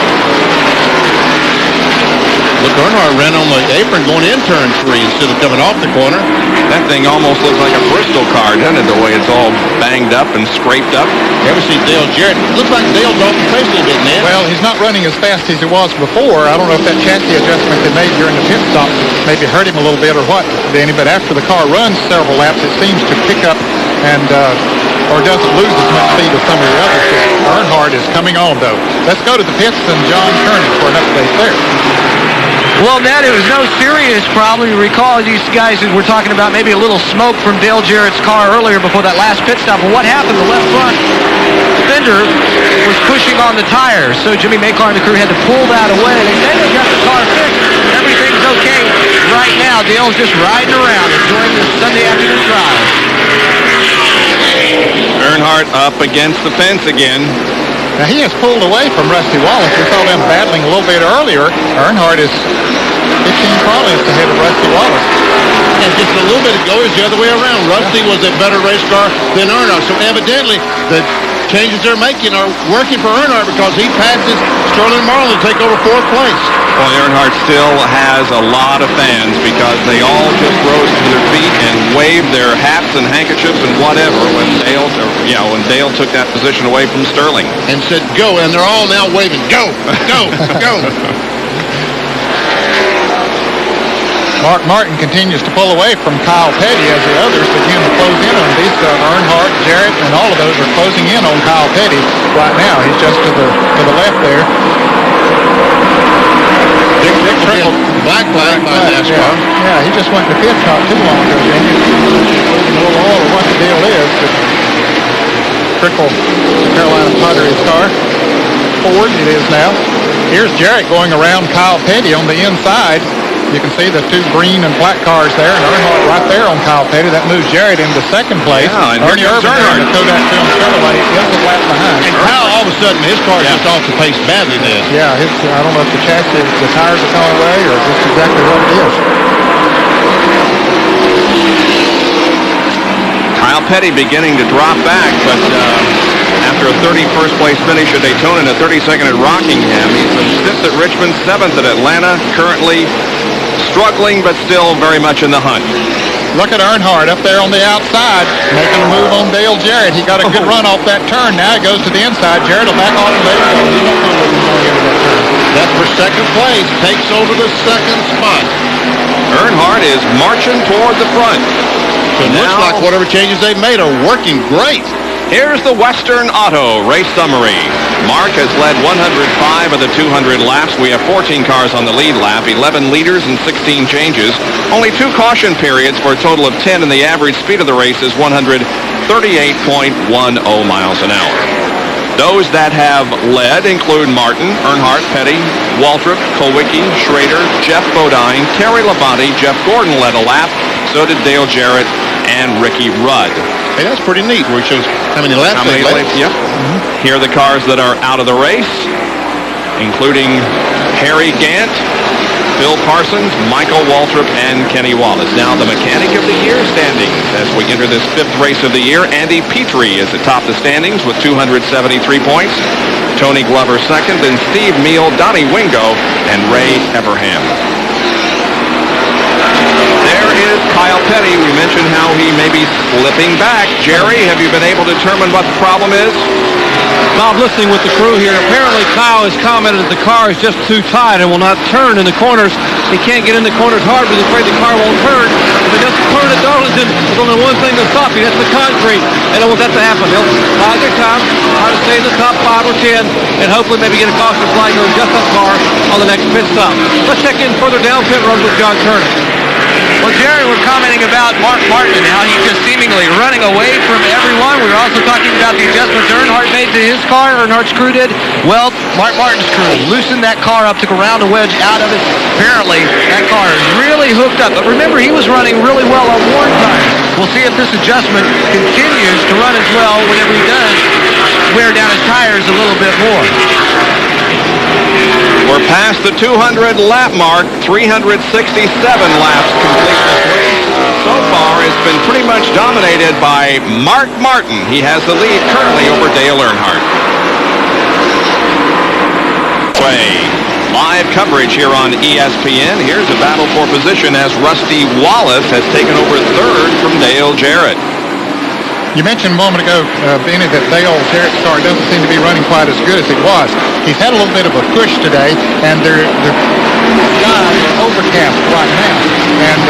Look, Earnhardt ran on the apron going in turn 3 instead of coming off the corner. That thing almost looks like a Bristol car, doesn't it, the way it's all banged up and scraped up? You ever see Dale Jarrett? Looks like Dale's off the pace a little bit, man. Well, he's not running as fast as he was before. I don't know if that chassis adjustment they made during the pit stop maybe hurt him a little bit or what, Danny, but after the car runs several laps, it seems to pick up and or doesn't lose as much speed as some of the others. Earnhardt is coming on, though. Let's go to the pits and John Kernan for an update there. Well, Ned, it was no serious problem. You recall these guys were talking about maybe a little smoke from Dale Jarrett's car earlier before that last pit stop. But what happened? The left front fender was pushing on the tires, so Jimmy Maycar and the crew had to pull that away. They say they got the car fixed. Everything's okay right now. Dale's just riding around, enjoying this Sunday afternoon drive. Earnhardt up against the fence again. Now, he has pulled away from Rusty Wallace. We saw them battling a little bit earlier. Earnhardt is 15 car lengths ahead of Rusty Wallace. And just a little bit ago, it's the other way around. Rusty was a better race car than Earnhardt. So evidently, the changes they're making are working for Earnhardt because he passes Sterling Marlin to take over 4th place. Well, Earnhardt still has a lot of fans because they all just rose to their feet and waved their hats and handkerchiefs and whatever when Dale took that position away from Sterling. And said, go, and they're all now waving, go, go, go. Mark Martin continues to pull away from Kyle Petty as the others begin to close in on these. Earnhardt, Jarrett, and all of those are closing in on Kyle Petty right now. He's just to the left there. Dick Trickle, black flag by NASCAR. Yeah, he just went to pit not too long ago, Jamie. Losing a little oil or what the deal is, but Trickle, Carolina Pottery's car. Ford it is now. Here's Jarrett going around Kyle Petty on the inside. You can see the 2 green and black cars there, and Earnhardt right there on Kyle Petty. That moves Jarrett into 2nd place. Yeah, and Ernie Irvin in the Kodak Film Chevrolet is a lap behind. And Kyle, all of a sudden, his car just off the pace badly then. Yeah, I don't know if the chassis, the tires are going away or just exactly what it is. Kyle Petty beginning to drop back, but after a 31st place finish at Daytona and a 32nd at Rockingham, he's been 5th at Richmond, 7th at Atlanta, currently struggling but still very much in the hunt. Look at Earnhardt up there on the outside, making a move on Dale Jarrett. He got a good run off that turn. Now he goes to the inside. Jarrett will back off and let him go. He won't come with him going into that turn. That's for second place. Takes over the second spot. Earnhardt is marching toward the front. So it looks like whatever changes they've made are working great. Here's the Western Auto race summary. Mark has led 105 of the 200 laps. We have 14 cars on the lead lap, 11 leaders and 16 changes. Only 2 caution periods for a total of 10, and the average speed of the race is 138.10 miles an hour. Those that have led include Martin, Earnhardt, Petty, Waltrip, Kulwicki, Schrader, Jeff Bodine, Terry Labonte. Jeff Gordon led a lap. So did Dale Jarrett and Ricky Rudd. Hey, that's pretty neat where he shows how many laps they led. Yep. Here are the cars that are out of the race, including Harry Gant, Phil Parsons, Michael Waltrip, and Kenny Wallace. Now the Mechanic of the Year standings as we enter this 5th race of the year. Andy Petrie is atop the standings with 273 points. Tony Glover second, then Steve Meal, Donnie Wingo, and Ray Everham. There is Kyle Petty. We mentioned how he may be slipping back. Jerry, have you been able to determine what the problem is? Bob, listening with the crew here, apparently Kyle has commented that the car is just too tight and will not turn in the corners. He can't get in the corners hard because he's afraid the car won't turn. If it doesn't turn at Darlington, there's only one thing to stop you. That's the concrete. They don't want that to happen. They'll bide their time, try to stay in the top 5 or 10, and hopefully maybe get a caution flag and adjust that car on the next pit stop. Let's check in further down pit road with John Turner. Well, Jerry, we're commenting about Mark Martin and how he's just seemingly running away from everyone. We were also talking about the adjustments Earnhardt made to his car. Earnhardt's crew did. Well, Mark Martin's crew loosened that car up, took a round of wedge out of it. Apparently, that car is really hooked up. But remember, he was running really well on worn tires. We'll see if this adjustment continues to run as well whenever he does wear down his tires a little bit more. We're past the 200 lap mark, 367 laps complete this race. So far, it's been pretty much dominated by Mark Martin. He has the lead currently over Dale Earnhardt. Live coverage here on ESPN. Here's a battle for position as Rusty Wallace has taken over 3rd from Dale Jarrett. You mentioned a moment ago, Benny, that Dale Jarrett's car doesn't seem to be running quite as good as it was. He's had a little bit of a push today, and the skies are overcast right now. And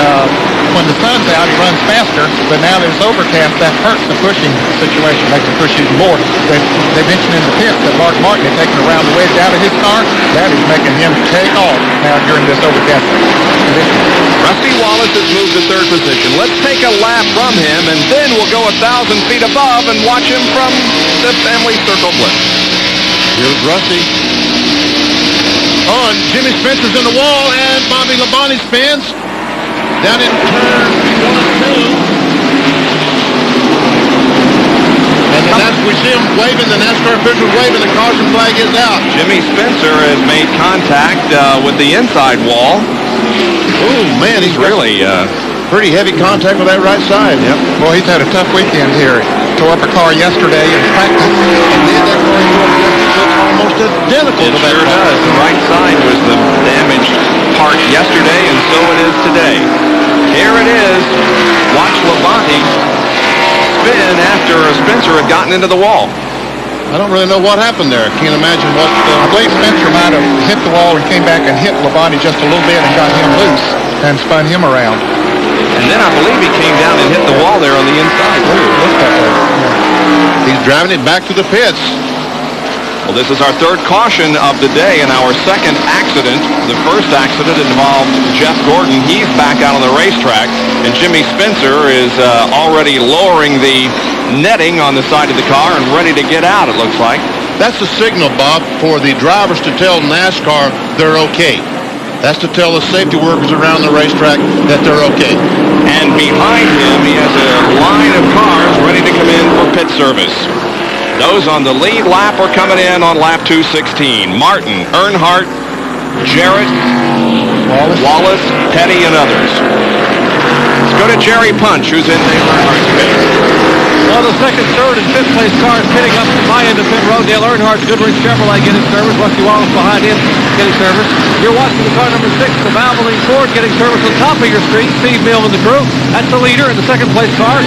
when the sun's out, he runs faster, but now there's overcast. That hurts the pushing situation, makes him push even more. They mentioned in the pits that Mark Martin had taken a round wedge out of his car. That is making him take off now during this overcast condition. Rusty Wallace has moved to 3rd position. Let's take a lap from him, and then we'll go 1,000 feet above and watch him from the family circle blitz. Here's Rusty. Oh, and Jimmy Spencer's in the wall, and Bobby Labonte spins down in turn 1, 2. And that's, we see him waving, the NASCAR official waving, the caution flag is out. Jimmy Spencer has made contact with the inside wall. Oh, man, he's really pretty heavy contact with that right side. Yep. Well, he's had a tough weekend here. Tore up a car yesterday in practice. And then that car he tore up yesterday looks almost identical to that sure car. Does. The right side was the damaged part yesterday, and so it is today. Here it is. Watch Labonte spin after Spencer had gotten into the wall. I don't really know what happened there. I can't imagine what... I believe Spencer might have hit the wall and came back and hit Labonte just a little bit and got him loose and spun him around. And then I believe he came down and hit the wall there on the inside, too. He's driving it back to the pits. Well, this is our 3rd caution of the day and our 2nd accident. The first accident involved Jeff Gordon. He's back out on the racetrack. And Jimmy Spencer is already lowering the netting on the side of the car and ready to get out, it looks like. That's the signal, Bob, for the drivers to tell NASCAR they're okay. That's to tell the safety workers around the racetrack that they're okay. And behind him, he has a line of cars ready to come in for pit service. Those on the lead lap are coming in on lap 216. Martin, Earnhardt, Jarrett, Wallace, Petty, and others. Let's go to Jerry Punch, who's in Dale Earnhardt's pit. Well, the second, third, and fifth place cars pitting up to my end of pit road. Dale Earnhardt, Goodrich Chevrolet getting service. Rusty Wallace behind him getting service. You're watching the car number 6, the Valvoline Ford, getting service on top of your street. Steve Mill and the crew. That's the leader in the second place car.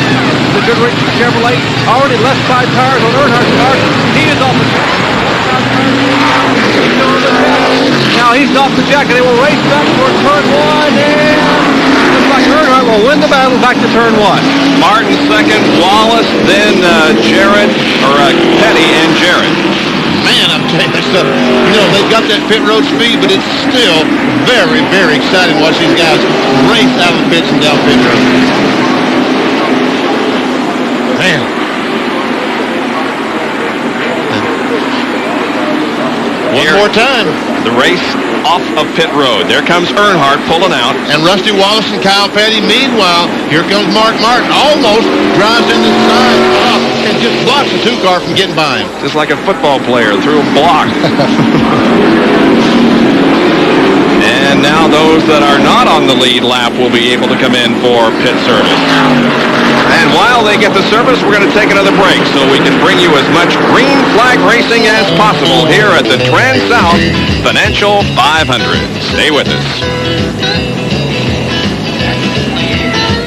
The Goodrich Chevrolet already left side tires on Earnhardt's car. He is off the track. Now he's off the jack, and they will race back toward turn 1, and looks like Earnhardt will win the battle back to turn 1. Martin second, Wallace, then Petty and Jarrett. Man, I'm telling you, they've got that pit road speed, but it's still very, very exciting to watch these guys race out of the pits and down pit road. Man. One more time. The race off of pit road. There comes Earnhardt pulling out. And Rusty Wallace and Kyle Petty. Meanwhile, here comes Mark Martin. Almost drives into the side and just blocks the 2 car from getting by him. Just like a football player through a block. And now those that are not on the lead lap will be able to come in for pit service. And while they get the service, we're going to take another break so we can bring you as much green flag racing as possible here at the TranSouth Financial 500. Stay with us.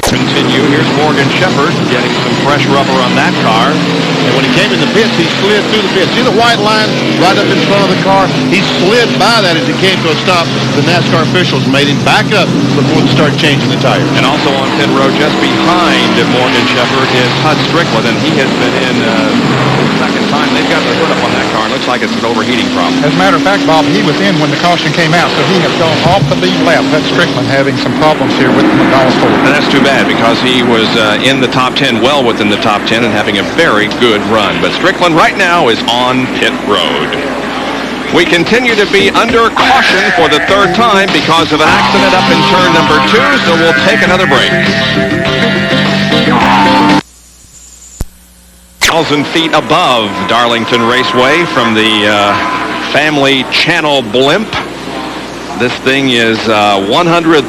Continue. Here's Morgan Shepherd getting some fresh rubber on that car. And when he came in the pits, he slid through the pits. See the white line right up in front of the car? He slid by that as he came to a stop. The NASCAR officials made him back up before they started changing the tires. And also on pit road, just behind Morgan Shepherd, is Hud Strickland, and he has been in the second time. They've got the hood up on that car. It looks like it's an overheating problem. As a matter of fact, Bob, he was in when the caution came out, so he has gone off the lead lap. That's Strickland having some problems here with the McDonald's Ford. And that's too bad because he was in the top 10, well within the top 10, and having a very good run. But Strickland right now is on pit road. We continue to be under caution for the third time because of an accident up in turn number 2, so we'll take another break. 1,000 feet above Darlington Raceway from the Family Channel blimp. This thing is 132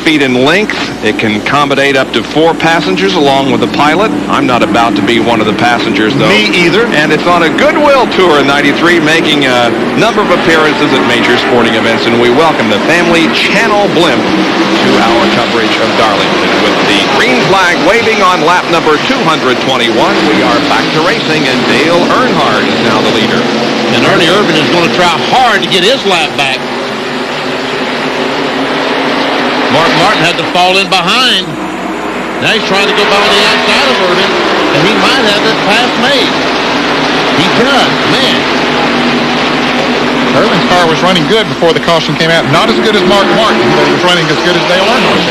feet in length. It can accommodate up to 4 passengers along with the pilot. I'm not about to be one of the passengers, though. Me either. And it's on a goodwill tour in 93, making a number of appearances at major sporting events. And we welcome the Family Channel blimp to our coverage of Darlington. With the green flag waving on lap number 221, we are back to racing, and Dale Earnhardt is now the leader. And Ernie Irvin is going to try hard to get his lap back. Mark Martin had to fall in behind. Now he's trying to go by on the outside of Irvin, and he might have that pass made. He does, man. Irvin's car was running good before the caution came out. Not as good as Mark Martin, but he was running as good as Dale Earnhardt.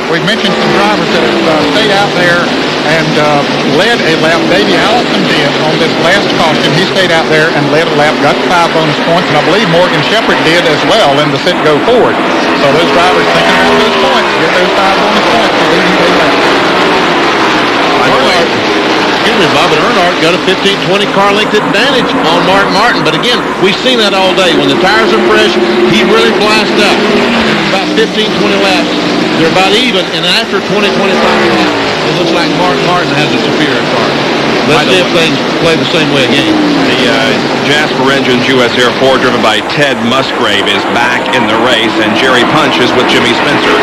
We've mentioned some drivers that have stayed out there and led a lap. Davey Allison did on this last caution. He stayed out there and led a lap, got 5 bonus points, and I believe Morgan Shepherd did as well in the sit-go forward. So those drivers thinking about those points, get those 5 bonus points for leading a lap. Excuse me, Bob, and Earnhardt got a 15-20 car length advantage on Mark Martin. But again, we've seen that all day. When the tires are fresh, he really blasts up. About 15-20 laps, they're about even, and after 20-25 laps, it looks like Mark Martin has a superior car. Let's see if things play the same way again. The Jasper Engines US Air 4, driven by Ted Musgrave, is back in the race, and Jerry Punch is with Jimmy Spencer.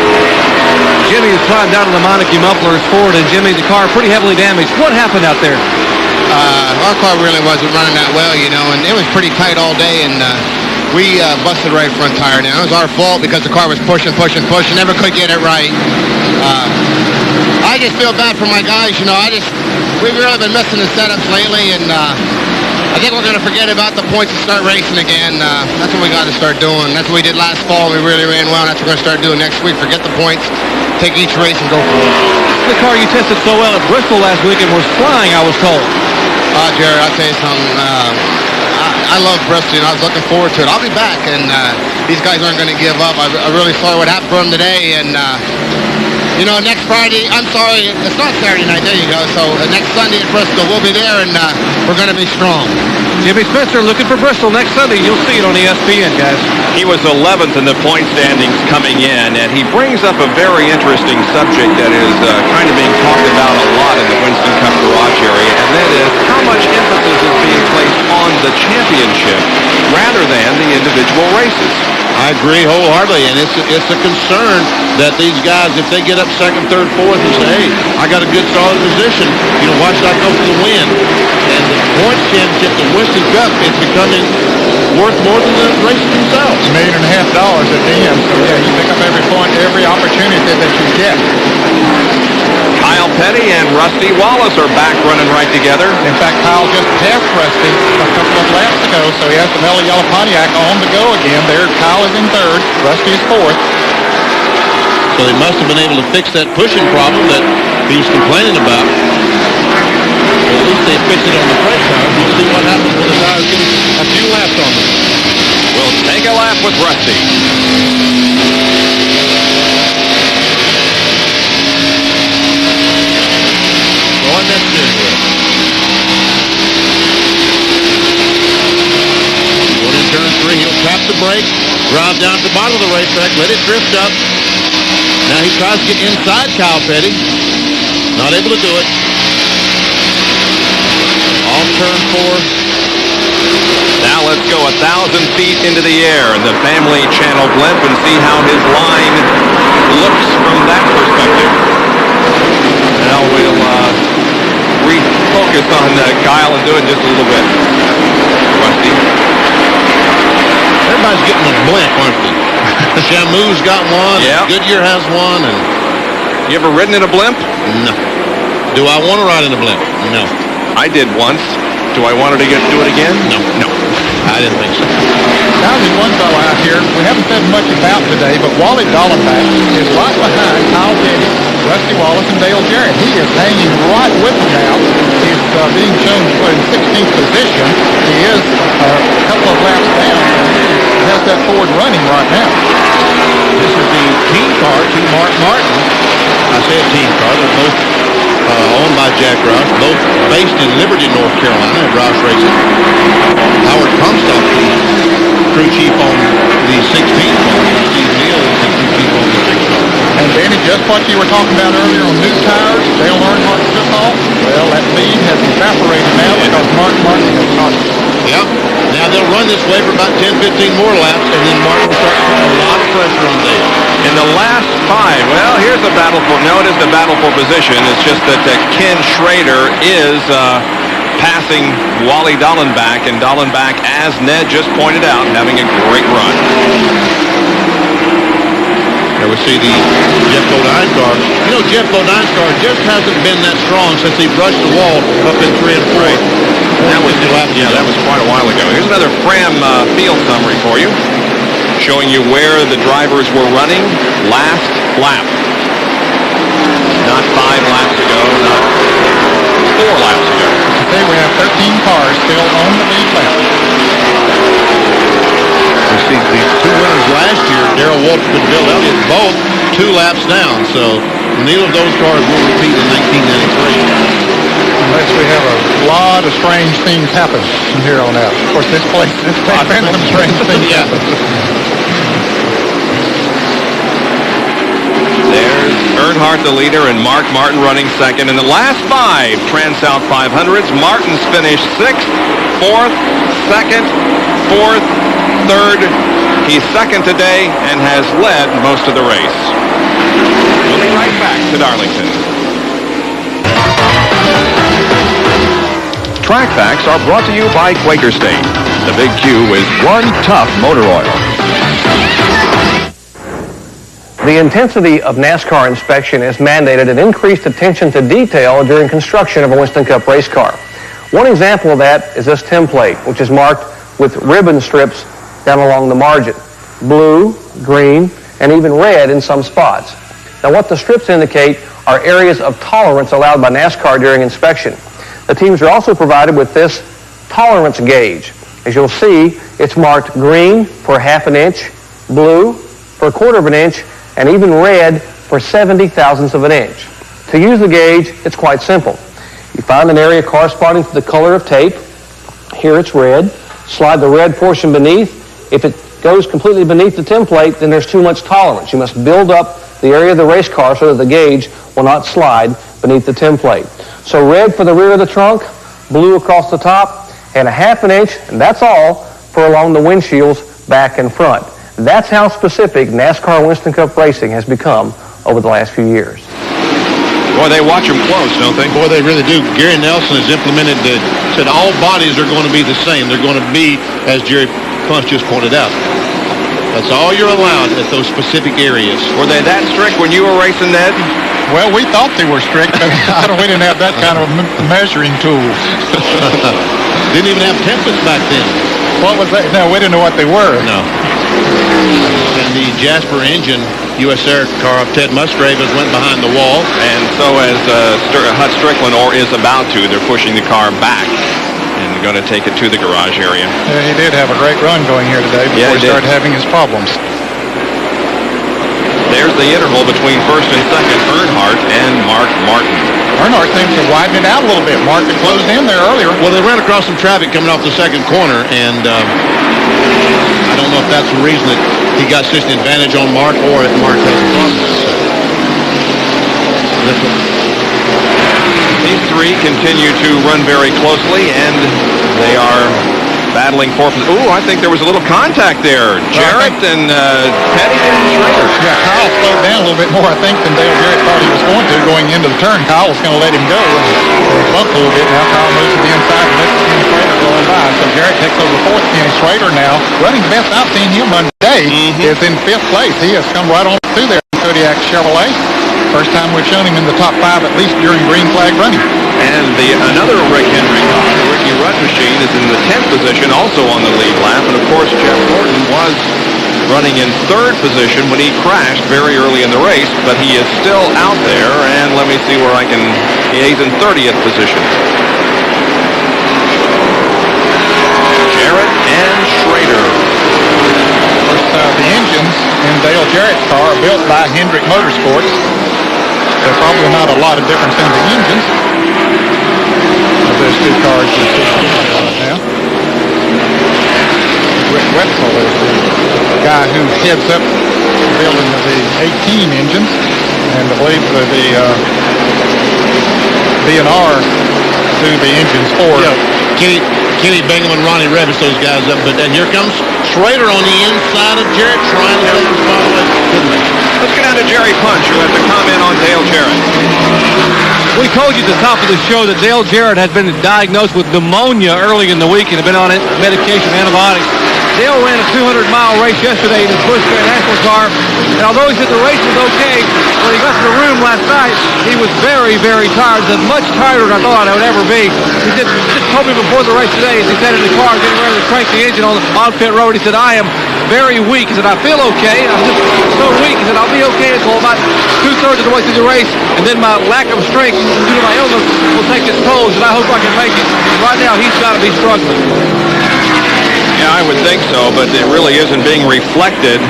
Jimmy has climbed out of the Monarchy Mufflers Ford, and Jimmy, the car pretty heavily damaged. What happened out there? Our car really wasn't running that well, and it was pretty tight all day, and we busted the right front tire. Now, it was our fault because the car was pushing, never could get it right. I just feel bad for my guys, we've really been missing the setups lately, and I think we're going to forget about the points and start racing again. That's what we got to start doing. That's what we did last fall. We really ran well, and that's what we're going to start doing next week. Forget the points, take each race and go for it. The car you tested so well at Bristol last weekend was flying, I was told. Jerry, I'll tell you something. I love Bristol, I was looking forward to it. I'll be back, and these guys aren't going to give up. I'm really sorry what happened for them today, and next Friday, I'm sorry, it's not Saturday night, there you go. So next Sunday at Bristol, we'll be there, and we're going to be strong. Jimmy Spencer looking for Bristol next Sunday. You'll see it on ESPN, guys. He was 11th in the point standings coming in, and he brings up a very interesting subject that is kind of being talked about a lot in the Winston Cup garage area, and that is how much emphasis is being placed on the championship rather than the individual races. I agree wholeheartedly, and it's a concern that these guys, if they get up second, third, fourth, and say, hey, I got a good solid position, why should I go for the win? And the points championship, the Winston Cup, is becoming worth more than the races themselves. $1.5 million at the end, so yeah, you pick up every point, every opportunity that you get. Kyle Petty and Rusty Wallace are back running right together. In fact, Kyle just passed Rusty a couple of laps ago, so he has the Mellow Yellow Pontiac on to go again. There, Kyle is in third, Rusty is fourth. So they must have been able to fix that pushing problem that he was complaining about. Well, at least they fixed it on the fresh tires. We'll see what happens when the tires get a few laps on them. We'll take a lap with Rusty. On that steering wheel. Going in turn 3, he'll tap the brake, drive down to the bottom of the racetrack, let it drift up. Now he tries to get inside Kyle Petty. Not able to do it. Off turn 4. Now let's go 1,000 feet into the air in the Family Channel blimp and see how his line looks from that perspective. Now we'll refocus on Kyle and do it just a little bit. Rusty. Everybody's getting a blimp, aren't they? Shamu's got one. Yeah. Goodyear has one. And you ever ridden in a blimp? No. Do I want to ride in a blimp? No. I did once. Do I want to do it again? No. I didn't think so. Now there's one fellow out here we haven't said much about today, but Wally Dallenbach is right behind Kyle Petty, Rusty Wallace, and Dale Jarrett. He is hanging right with them now. He's being shown in 16th position. He is a couple of laps down. He has that Ford running right now. This is the team car to Mark Martin. I say a team car. They're both owned by Jack Roush, both based in Liberty, North Carolina, at Roush Racing. Howard Comstock, the crew chief on the 16th car. Steve Neal is the crew chief on the 6th car. And Danny, just what you were talking about earlier on new tires, Dale Earnhardt took off. Well, that lead has evaporated now because Mark Martin has not. Yep. Now they'll run this way for about 10, 15 more laps, and then Martin will start putting a lot of pressure on Dale. In the last 5, well, here's the battle for, no, it is the battle for position. It's just that Ken Schrader is passing Wally Dallenbach, and Dallenbach, as Ned just pointed out, having a great run. There we see the Jeff Bodine car. Jeff Bodine's car just hasn't been that strong since he brushed the wall up in 3 and 4. That was quite a while ago. Here's another Fram field summary for you, showing you where the drivers were running last lap. Not 5 laps ago, not 4 laps ago. Today we have 13 cars still on the lead lap. We see the 2 winners last year, Darrell Waltrip and Bill Elliott, both 2 laps down. So neither of those cars will repeat in 1993. Unless we have a lot of strange things happen from here on out. Of course, this place has been some strange things happen. There's Earnhardt, the leader, and Mark Martin running second. In the last 5 TranSouth 500s, Martin's finished 6th, 4th, 2nd, 4th, 3rd. He's second today and has led most of the race. We'll be right back to Darlington. Track Facts are brought to you by Quaker State. The Big Q is one tough motor oil. The intensity of NASCAR inspection has mandated an increased attention to detail during construction of a Winston Cup race car. One example of that is this template, which is marked with ribbon strips down along the margin. Blue, green, and even red in some spots. Now what the strips indicate are areas of tolerance allowed by NASCAR during inspection. The teams are also provided with this tolerance gauge. As you'll see, it's marked green for 1/2 inch, blue for 1/4 inch, and even red for 70 thousandths of an inch. To use the gauge, it's quite simple. You find an area corresponding to the color of tape, Here it's red. Slide the red portion beneath. If it goes completely beneath the template, then there's too much tolerance. You must build up the area of the race car so that the gauge will not slide beneath the template. So red for the rear of the trunk, blue across the top, and a ½ inch, and that's all, for along the windshields back and front. That's how specific NASCAR Winston Cup racing has become over the last few years. Boy, they watch them close, don't they? Boy, they really do. Gary Nelson has implemented said all bodies are going to be the same. They're going to be, as Jerry Punch just pointed out. That's all you're allowed at those specific areas. Were they that strict when you were racing, Ned? Well, we thought they were strict, but we didn't have that kind of measuring tool. Didn't even have templates back then. What was that? No, we didn't know what they were. No. And the Jasper engine U.S. Air car of Ted Musgrave has went behind the wall. And so as Hut Strickland, or is about to, they're pushing the car back and going to take it to the garage area. Yeah, he did have a great run going here today before he started having his problems. There's the interval between first and second, Earnhardt and Mark Martin. Earnhardt seems to widen it out a little bit. Mark had closed in there earlier. Well, they ran across some traffic coming off the second corner, and I don't know if that's the reason that he got such an advantage on Mark, or if Mark has a problem. These three continue to run very closely, and they are battling for... Ooh, I think there was a little contact there. Jarrett and Petty and Schrader. Yeah, Kyle slowed down a little bit more, I think, than Dale Jarrett thought he was going to going into the turn. Kyle was going to let him go and bumped a little bit. Now Kyle moves to the inside and lets Kenny Schrader going by. So Jarrett takes over fourth. Kenny Schrader now, running the best I've seen him run today, is in fifth place. He has come right on through there in Kodiak Chevrolet. First time we've shown him in the top 5, at least during green flag running. And another Rick Henry car, the Ricky Rudd machine, is in the 10th position, also on the lead lap. And of course, Jeff Gordon was running in 3rd position when he crashed very early in the race, but he is still out there. And let me see where I can... Yeah, he's in 30th position. Jarrett and Schrader. The engines in Dale Jarrett's car are built by Hendrick Motorsports. There's probably not a lot of difference in the engines. There's two cars you see right now. Rick Wetzel is the guy who heads up the building of the 18 engines, and I believe the B&R do the engines for. Yeah, Kenny Bingham and Ronnie Revis, those guys up. But then here comes Schrader on the inside of Jarrett, trying to take his ball away. Let's get down to Jerry Punch, who has a comment on Dale Jarrett. We told you at the top of the show that Dale Jarrett had been diagnosed with pneumonia early in the week and had been on medication, antibiotics. Dale ran a 200-mile race yesterday in his first national car, and although he said the race was okay, when he got to the room last night, he was very, very tired. He said, much tighter than I thought I would ever be. He said, just told me before the race today, as he sat in the car getting ready to crank the engine on pit road, he said, I am very weak. He said, I feel okay. I'm just so weak. He said, I'll be okay until about 2/3 of the way through the race, and then my lack of strength due to my illness will take its toll, and I hope I can make it. Right now, he's got to be struggling. Yeah, I would think so, but it really isn't being reflected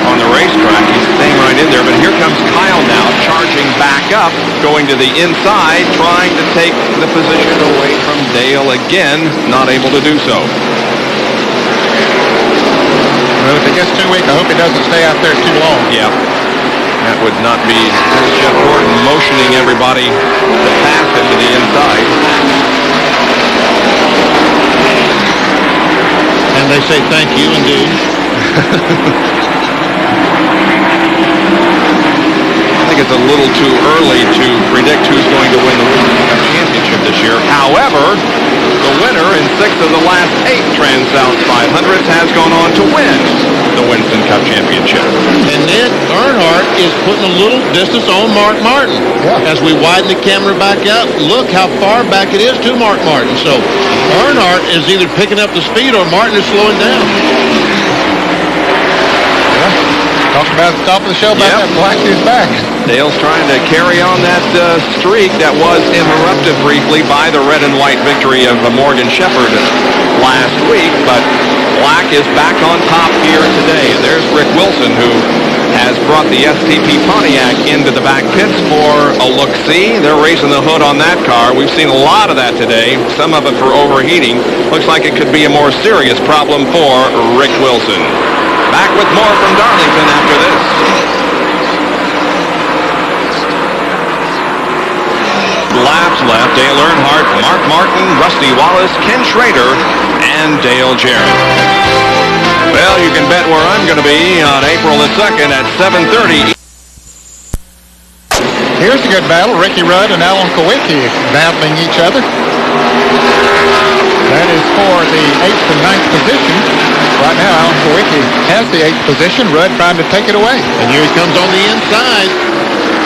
on the racetrack. He's staying right in there, but here comes Kyle now, charging back up, going to the inside, trying to take the position away from Dale again, not able to do so. Well, if it gets too weak, I hope he doesn't stay out there too long. Yeah, that would not be... There's Jeff Gordon motioning everybody to pass him to the inside. And they say thank you and do. I think it's a little too early to predict who's going to win the Winston Cup Championship this year. However, the winner in 6 of the last 8 TranSouth 500s has gone on to win the Winston Cup Championship. And Ned Earnhardt is putting a little distance on Mark Martin. Yeah. As we widen the camera back out, look how far back it is to Mark Martin. So Earnhardt is either picking up the speed or Martin is slowing down. Talking about the top of the show about that black dude's back. Dale's trying to carry on that streak that was interrupted briefly by the red and white victory of Morgan Shepherd last week, but Black is back on top here today. And there's Rick Wilson, who has brought the STP Pontiac into the back pits for a look-see. They're raising the hood on that car. We've seen a lot of that today, some of it for overheating. Looks like it could be a more serious problem for Rick Wilson. Back with more from Darlington after this. Laps left, Dale Earnhardt, Mark Martin, Rusty Wallace, Ken Schrader, and Dale Jarrett. Well, you can bet where I'm going to be on April the 2nd at 7:30. Here's a good battle. Ricky Rudd and Alan Kowicki battling each other. That is for the 8th and 9th position. Right now, Alan Kowicki has the 8th position. Rudd trying to take it away. And here he comes on the inside.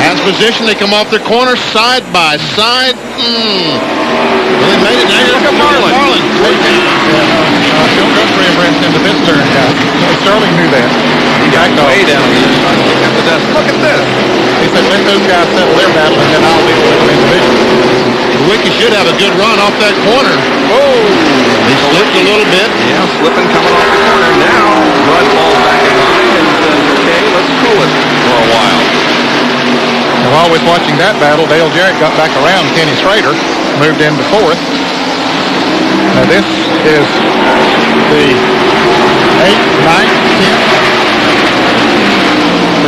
Has position. They come off their corner side by side. Well, they made it. Now look at Marlin. Don't go 3 abreast into this turn. Sterling knew that. He got way down there. Look at this. He said, let those guys settle their battle, and then I'll deal with them individually. Kowicki should have a good run off that corner. Oh! He slipped a little bit. Yeah, slipping coming off the corner. Now, Rudd falls back in line and says, okay, let's cool it for a while. And while we're watching that battle, Dale Jarrett got back around Kenny Schrader, moved into 4th. Now this is the 8th, 9th, 10th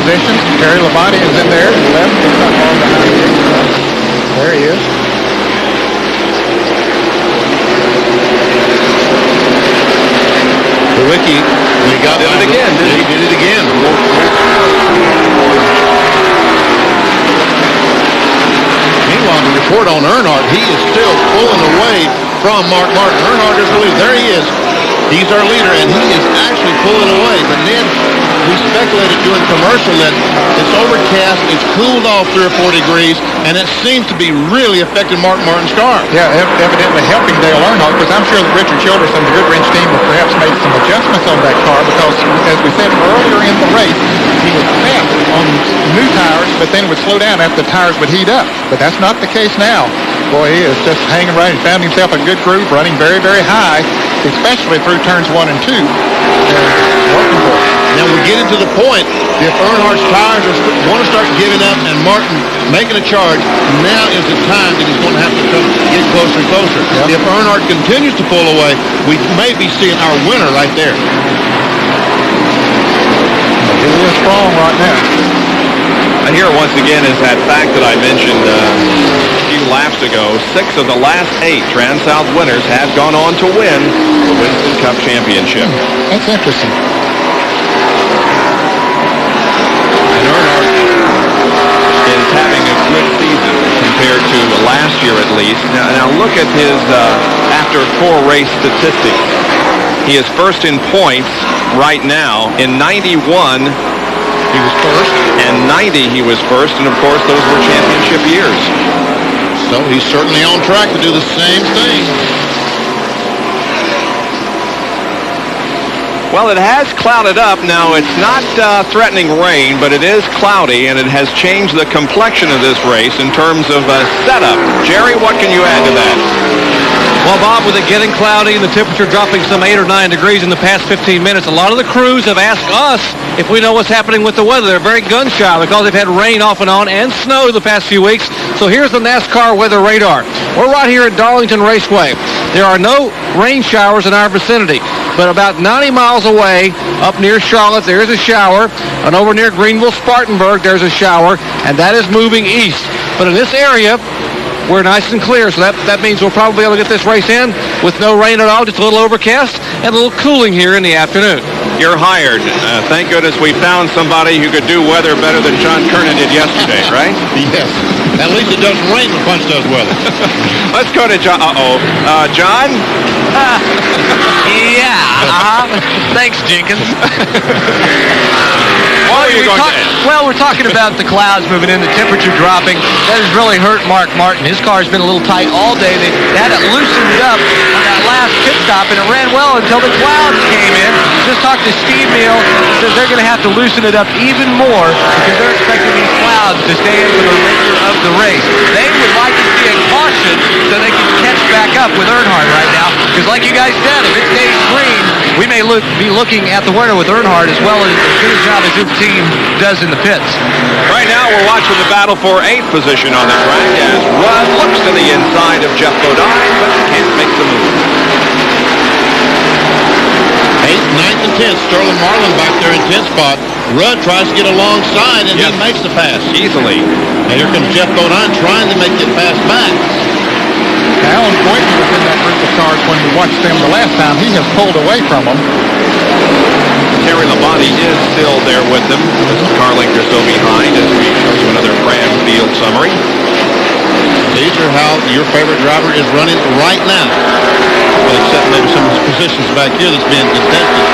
positions. Terry Labonte is in there, left. He's not far behind him. There he is. Kowicki, we got did it again, didn't he? He did it again. Meanwhile, the report on Earnhardt, he is still pulling away from Mark Martin. Earnhardt is the leader. There he is. He's our leader, and he is actually pulling away. But then we speculated during commercial that it's overcast, it's cooled off 3 or 4 degrees, and it seems to be really affecting Mark Martin's car. Yeah, evidently helping Dale Earnhardt, because I'm sure that Richard Childress and the Goodwrench team have perhaps made some adjustments on that car, because as we said earlier in the race, he was fast on new tires, but then would slow down after the tires would heat up. But that's not the case now. Boy, he is just hanging right. He found himself a good groove, running very, very high, especially through turns 1 and 2. Working for it. Now we get into the point, if Earnhardt's tires want to start giving up and Martin making a charge, now is the time that he's going to have to come get closer and closer. Yep. If Earnhardt continues to pull away, we may be seeing our winner right there. He is strong right now. And here once again is that fact that I mentioned a few laps ago. 6 of the last 8 TranSouth winners have gone on to win the Winston Cup Championship. That's interesting. And Earnhardt is having a good season compared to last year at least. Now look at his after 4 race statistics. He is first in points right now. In 91, he was first. And 90, he was first. And, of course, those were championship years. So he's certainly on track to do the same thing. Well, it has clouded up. Now, it's not threatening rain, but it is cloudy, and it has changed the complexion of this race in terms of setup. Jerry, what can you add to that? Well, Bob, with it getting cloudy and the temperature dropping some 8 or 9 degrees in the past 15 minutes, a lot of the crews have asked us if we know what's happening with the weather. They're very gun-shy because they've had rain off and on and snow the past few weeks. So here's the NASCAR weather radar. We're right here at Darlington Raceway. There are no rain showers in our vicinity, but about 90 miles away, up near Charlotte, there is a shower, and over near Greenville, Spartanburg, there's a shower, and that is moving east. But in this area, we're nice and clear, so that means we'll probably be able to get this race in with no rain at all, just a little overcast and a little cooling here in the afternoon. You're hired. Thank goodness we found somebody who could do weather better than John Kernan did yesterday, right? Yes. At least it doesn't rain when Punch does weather. Let's go to John. John? Thanks, Jenkins. Well, we're talking about the clouds moving in, the temperature dropping. That has really hurt Mark Martin. His car's been a little tight all day. They had it loosened up on that last pit stop, and it ran well until the clouds came in. Just talked to Steve Neal. Says they're going to have to loosen it up even more because they're expecting these clouds to stay in for the remainder of the race. They would like to see a caution so they can catch back up with Earnhardt right now. Because like you guys said, if it stays green, we may be looking at the winner with Earnhardt as well as good a job as his team does in the pits. Right now, we're watching the battle for 8th position on the track as Rudd looks to the inside of Jeff Bodine, but can't make the move. 8th, 9th, and 10th. Sterling Marlin back there in 10th spot. Rudd tries to get alongside, and he makes the pass. Easily. And here comes Jeff Bodine trying to make the pass back. Alan Boynton was in that group of cars when we watched them the last time. He has pulled away from them. Terry Labonte is still there with them. The car linkers still behind as we show you another Graham Field summary. These are how your favorite driver is running right now. Well, except maybe some of the positions back here that's being contested.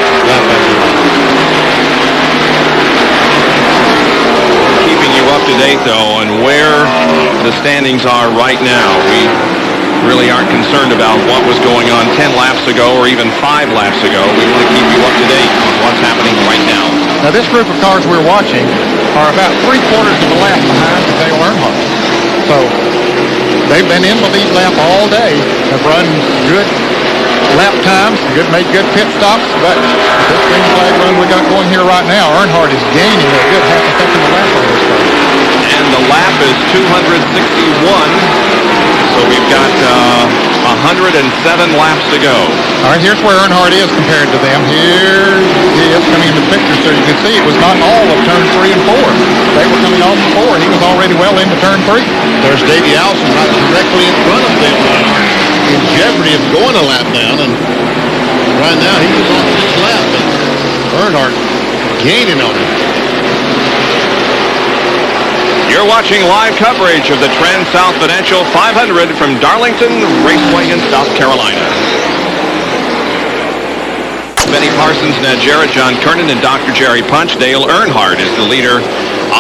Keeping you up to date, though, on where the standings are right now. We really aren't concerned about what was going on 10 laps ago or even 5 laps ago. We want to keep you up to date on what's happening right now. Now, this group of cars we're watching are about 3/4 of a lap behind Dale Earnhardt. So they've been in the lead lap all day, have run good lap times, made good pit stops, but this green flag run we got going here right now, Earnhardt is gaining a good half a second a lap on this car. And the lap is 261. So we've got 107 laps to go. All right, here's where Earnhardt is compared to them. Here he is coming into the picture, so you can see it was not all of turn 3 and 4. They were coming off of 4. He was already well into turn 3. There's Davey Allison right directly in front of them, in jeopardy of going a lap down, and right now he was on his lap, but Earnhardt gaining on him. You're watching live coverage of the TranSouth Financial 500 from Darlington Raceway in South Carolina. Benny Parsons, Ned Jarrett, John Kernan, and Dr. Jerry Punch. Dale Earnhardt is the leader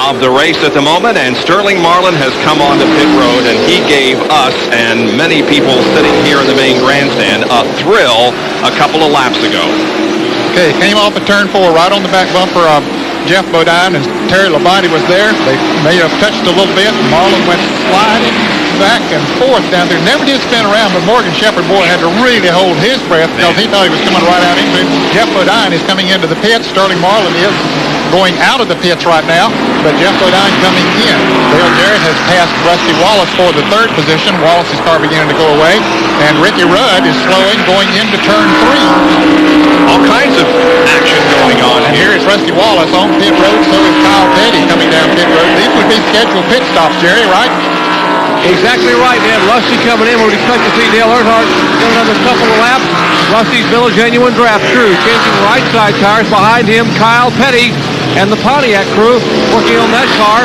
of the race at the moment, and Sterling Marlin has come on to pit road, and he gave us and many people sitting here in the main grandstand a thrill a couple of laps ago. Okay, came off of turn 4 right on the back bumper of Jeff Bodine, and Terry Labonte was there. They may have touched a little bit. Marlin went sliding back and forth down there. Never did spin around, but Morgan Shepherd, boy, had to really hold his breath because he thought he was coming right out into him. Jeff Bodine is coming into the pits. Sterling Marlin is going out of the pits right now, but Jeff Bodine coming in. Dale Jarrett has passed Rusty Wallace for the 3rd position. Wallace's car beginning to go away, and Ricky Rudd is slowing, going into turn 3. All kinds of action going on. And here is Rusty Wallace on pit road, so is Kyle Petty coming down pit road. These would be scheduled pit stops, Jerry, right? Exactly right, man. Rusty coming in. We'd expect to see Dale Earnhardt get another couple of laps. Rusty's been a genuine draft crew, changing right side tires. Behind him, Kyle Petty and the Pontiac crew working on that car.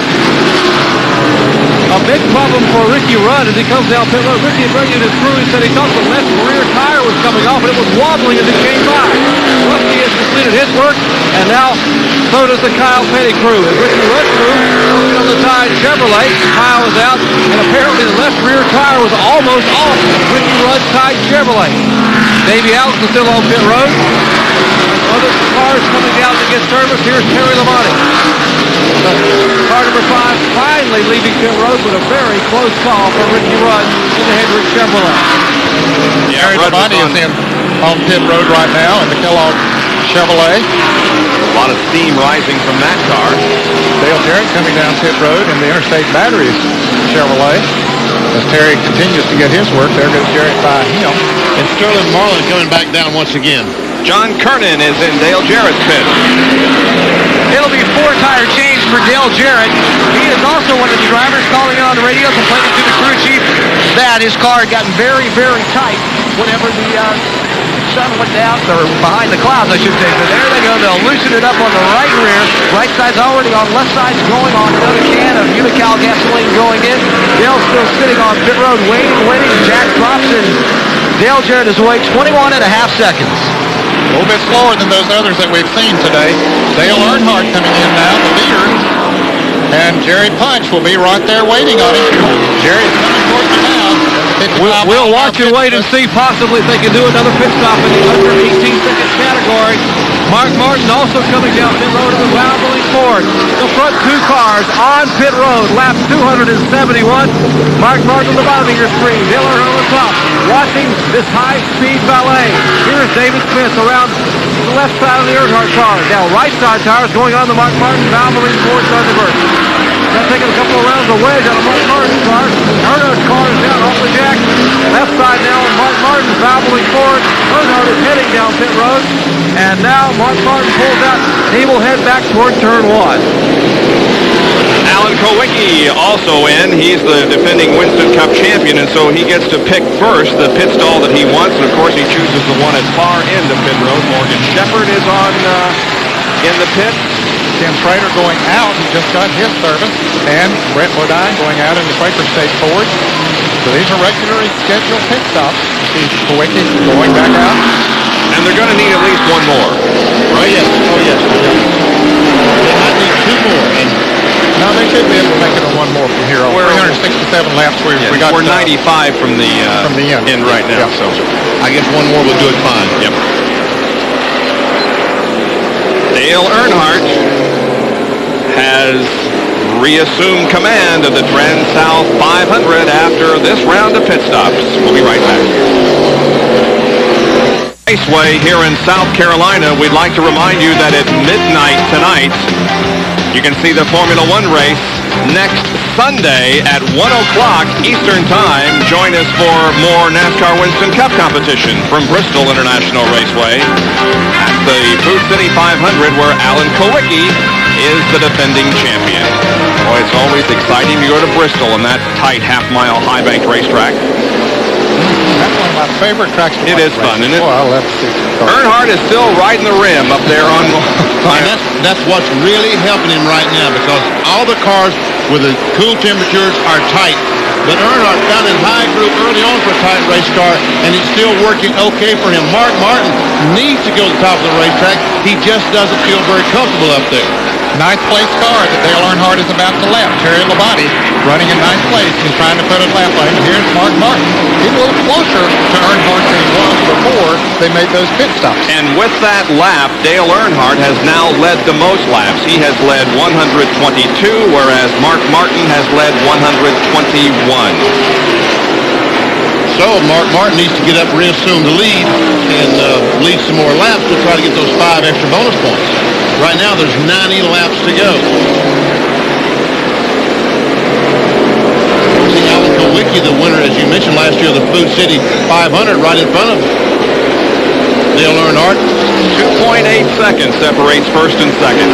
A big problem for Ricky Rudd as he comes down pit road. Ricky bringing his crew, he said he thought the left rear tire was coming off and it was wobbling as it came by. Rusty has completed his work, and now so does the Kyle Petty crew. And Ricky Rudd crew working on the Tide Chevrolet. Kyle was out, and apparently the left rear tire was almost off Ricky Rudd's Tide Chevrolet. Davey Allison still on pit road. Other cars coming down to get service. Here's Terry Labonte. Car number 5 finally leaving pit road with a very close call for Ricky Rudd in the Hendrick Chevrolet. Terry Labonte is in on pit road right now in the Kellogg Chevrolet. A lot of steam rising from that car. Dale Jarrett coming down pit road in the Interstate Batteries Chevrolet. As Terry continues to get his work, there goes Jarrett by him. And Sterling Marlin coming back down once again. John Kernan is in Dale Jarrett's pit. It'll be a 4-tire change for Dale Jarrett. He is also one of the drivers calling on the radio, complaining to the crew chief that his car had gotten very, very tight whenever the sun went down, or behind the clouds, I should say. So there they go. They'll loosen it up on the right rear. Right side's already on. Left side's going on. Another can of Unical gasoline going in. Dale's still sitting on pit road waiting. Jack drops in. Dale Jarrett is away 21.5 seconds. A little bit slower than those others that we've seen today. Dale Earnhardt coming in now, the leader. And Jerry Punch will be right there waiting on him. Jerry's coming towards him now. We'll watch and wait and see possibly if they can do another pit stop in the under 18-second category. Mark Martin also coming down pit road in the Valvoline Ford. The front two cars on pit road, lap 271. Mark Martin on the bottom of your screen. Dale Earnhardt on the top, watching this high-speed ballet. Here's David Smith around the left side of the Earnhardt car. Now right side tires going on the Mark Martin Valvoline Ford Thunderbird. Now taking a couple of rounds of wedge on the Mark Martin's car. Earnhardt's car is down off the jack. Left side now on Mark Martin's Valvoline Ford. Earnhardt is heading down pit road. And now Mark Martin pulls out. He will head back toward turn one. Alan Kowicki also in. He's the defending Winston Cup champion, and so he gets to pick first the pit stall that he wants. And of course, he chooses the one at far end of pit road. Morgan Shepherd is on in the pit. Tim Schrader going out. He just got his service. And Brett Bodine going out in the Quaker State Ford. So these are regularly scheduled pit stops. See Kowicki going back out. And they're going to need at least one more. Right? Yes. Oh, yes. They might need two more. And no, they should be able to make it on one more from here on. 367 laps. We're 95 from the end right now. Yep. So I guess one more will do it fine. Yep. Dale Earnhardt has reassumed command of the TranSouth 500 after this round of pit stops. We'll be right back. Raceway here in South Carolina, we'd like to remind you that at midnight tonight, you can see the Formula One race next Sunday at 1 o'clock Eastern Time. Join us for more NASCAR Winston Cup competition from Bristol International Raceway at the Food City 500, where Alan Kowicki is the defending champion. Boy, it's always exciting to go to Bristol on that tight half-mile high-banked racetrack. That's one of my favorite tracks to watch. It is fun, isn't it? Oh, I love to see Earnhardt is still riding the rim up there on... And that's what's really helping him right now, because all the cars with the cool temperatures are tight. But Earnhardt found his high group early on for a tight race car, and it's still working okay for him. Mark Martin needs to go to the top of the racetrack. He just doesn't feel very comfortable up there. Ninth place car that Dale Earnhardt is about to lap. Terry Labonte running in ninth place. He's trying to put a lap lane. Here's Mark Martin. He's a little closer to Earnhardt than he was before they made those pit stops. And with that lap, Dale Earnhardt has now led the most laps. He has led 122, whereas Mark Martin has led 121. So Mark Martin needs to get up real soon to lead and lead some more laps to try to get those 5 extra bonus points. Right now, there's 90 laps to go. See Alan Kowicki, the winner, as you mentioned last year, of the Food City 500, right in front of Dale Earnhardt. 2.8 seconds separates first and second.